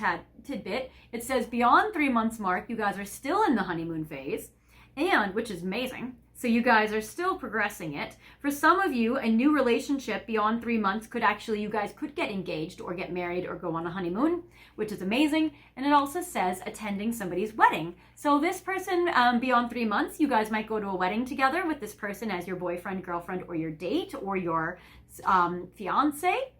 tidbit, it says beyond 3 months mark, you guys are still in the honeymoon phase, and which is amazing. So you guys are still progressing it. For some of you, a new relationship beyond 3 months could actually, you guys could get engaged or get married or go on a honeymoon, which is amazing. And it also says attending somebody's wedding. So this person, beyond 3 months, you guys might go to a wedding together with this person as your boyfriend, girlfriend, or your date, or your fiance.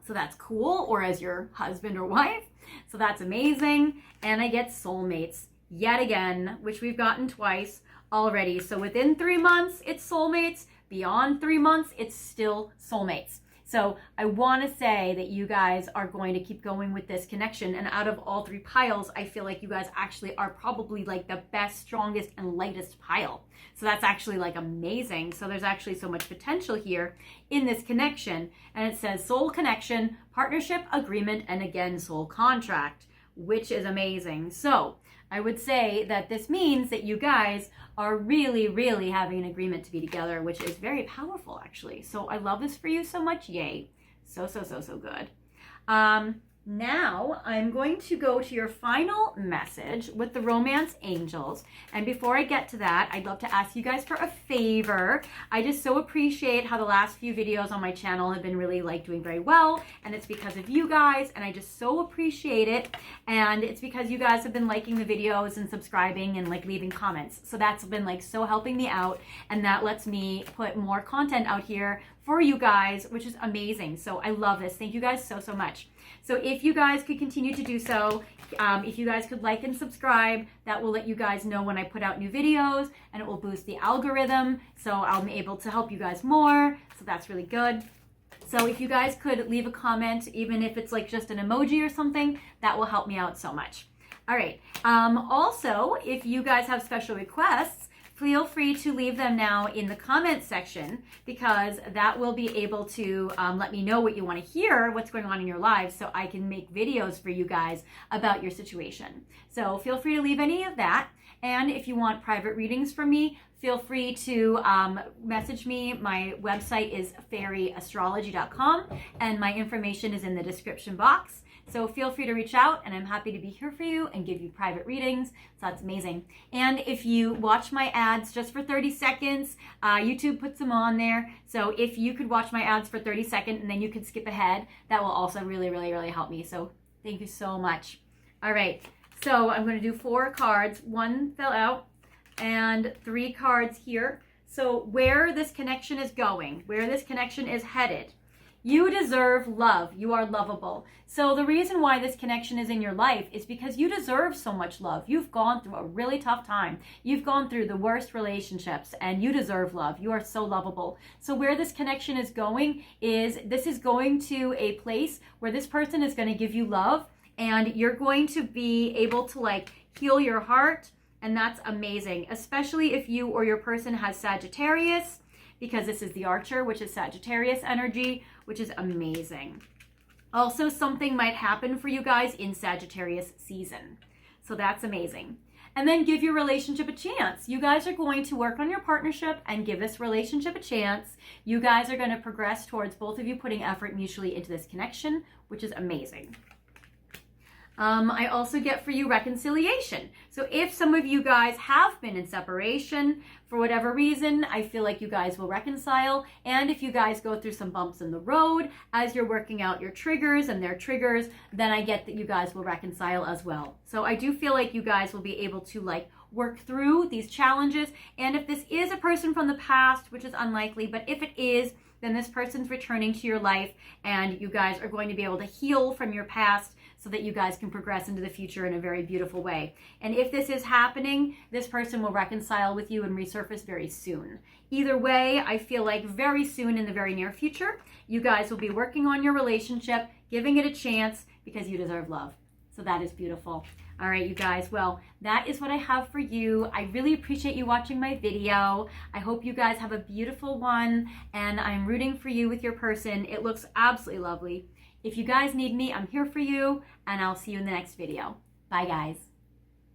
So that's cool, or as your husband or wife. So that's amazing. And I get soulmates yet again, which we've gotten twice already. So within 3 months, it's soulmates. Beyond 3 months, it's still soulmates. So I want to say that you guys are going to keep going with this connection. And out of all 3 piles, I feel like you guys actually are probably like the best, strongest, and lightest pile. So that's actually like amazing. So there's actually so much potential here in this connection. And it says soul connection, partnership, agreement, and again, soul contract, which is amazing. So I would say that this means that you guys are really, really having an agreement to be together, which is very powerful, actually. So I love this for you so much. Yay. So good. Now I'm going to go to your final message with the romance angels. And before I get to that, I'd love to ask you guys for a favor. I just so appreciate how the last few videos on my channel have been really doing very well. And it's because of you guys. And I just so appreciate it. And it's because you guys have been liking the videos and subscribing and leaving comments. So that's been so helping me out. And that lets me put more content out here for you guys, which is amazing. So I love this. Thank you guys so, so much. So if you guys could continue to do so, if you guys could like and subscribe, that will let you guys know when I put out new videos, and it will boost the algorithm. So I'm able to help you guys more. So that's really good. So if you guys could leave a comment, even if it's just an emoji or something, that will help me out so much. All right. Also, if you guys have special requests, feel free to leave them now in the comment section, because that will be able to let me know what you want to hear, what's going on in your lives, so I can make videos for you guys about your situation. So feel free to leave any of that. And if you want private readings from me, feel free to message me. My website is fairyastrology.com, and my information is in the description box. So feel free to reach out, and I'm happy to be here for you and give you private readings. So that's amazing. And if you watch my ads just for 30 seconds, YouTube puts them on there. So if you could watch my ads for 30 seconds and then you could skip ahead, that will also really, really, really help me. So thank you so much. All right. So I'm going to do 4 cards. 1 fell out and 3 cards here. So where this connection is going, where this connection is headed. You deserve love. You are lovable. So the reason why this connection is in your life is because you deserve so much love. You've gone through a really tough time. You've gone through the worst relationships, and you deserve love. You are so lovable. So where this connection is going is this is going to a place where this person is going to give you love, and you're going to be able to heal your heart. And that's amazing, especially if you or your person has Sagittarius, because this is the Archer, which is Sagittarius energy, which is amazing. Also, something might happen for you guys in Sagittarius season. So that's amazing. And then give your relationship a chance. You guys are going to work on your partnership and give this relationship a chance. You guys are going to progress towards both of you putting effort mutually into this connection, which is amazing. I also get for you reconciliation. So if some of you guys have been in separation for whatever reason, I feel like you guys will reconcile. And if you guys go through some bumps in the road as you're working out your triggers and their triggers, then I get that you guys will reconcile as well. So I do feel like you guys will be able to work through these challenges. And if this is a person from the past, which is unlikely, but if it is, then this person's returning to your life, and you guys are going to be able to heal from your past so that you guys can progress into the future in a very beautiful way. And if this is happening, this person will reconcile with you and resurface very soon. Either way, I feel like very soon in the very near future, you guys will be working on your relationship, giving it a chance, because you deserve love. So that is beautiful. All right, you guys, well, that is what I have for you. I really appreciate you watching my video. I hope you guys have a beautiful one, and I'm rooting for you with your person. It looks absolutely lovely. If you guys need me, I'm here for you, and I'll see you in the next video. Bye, guys.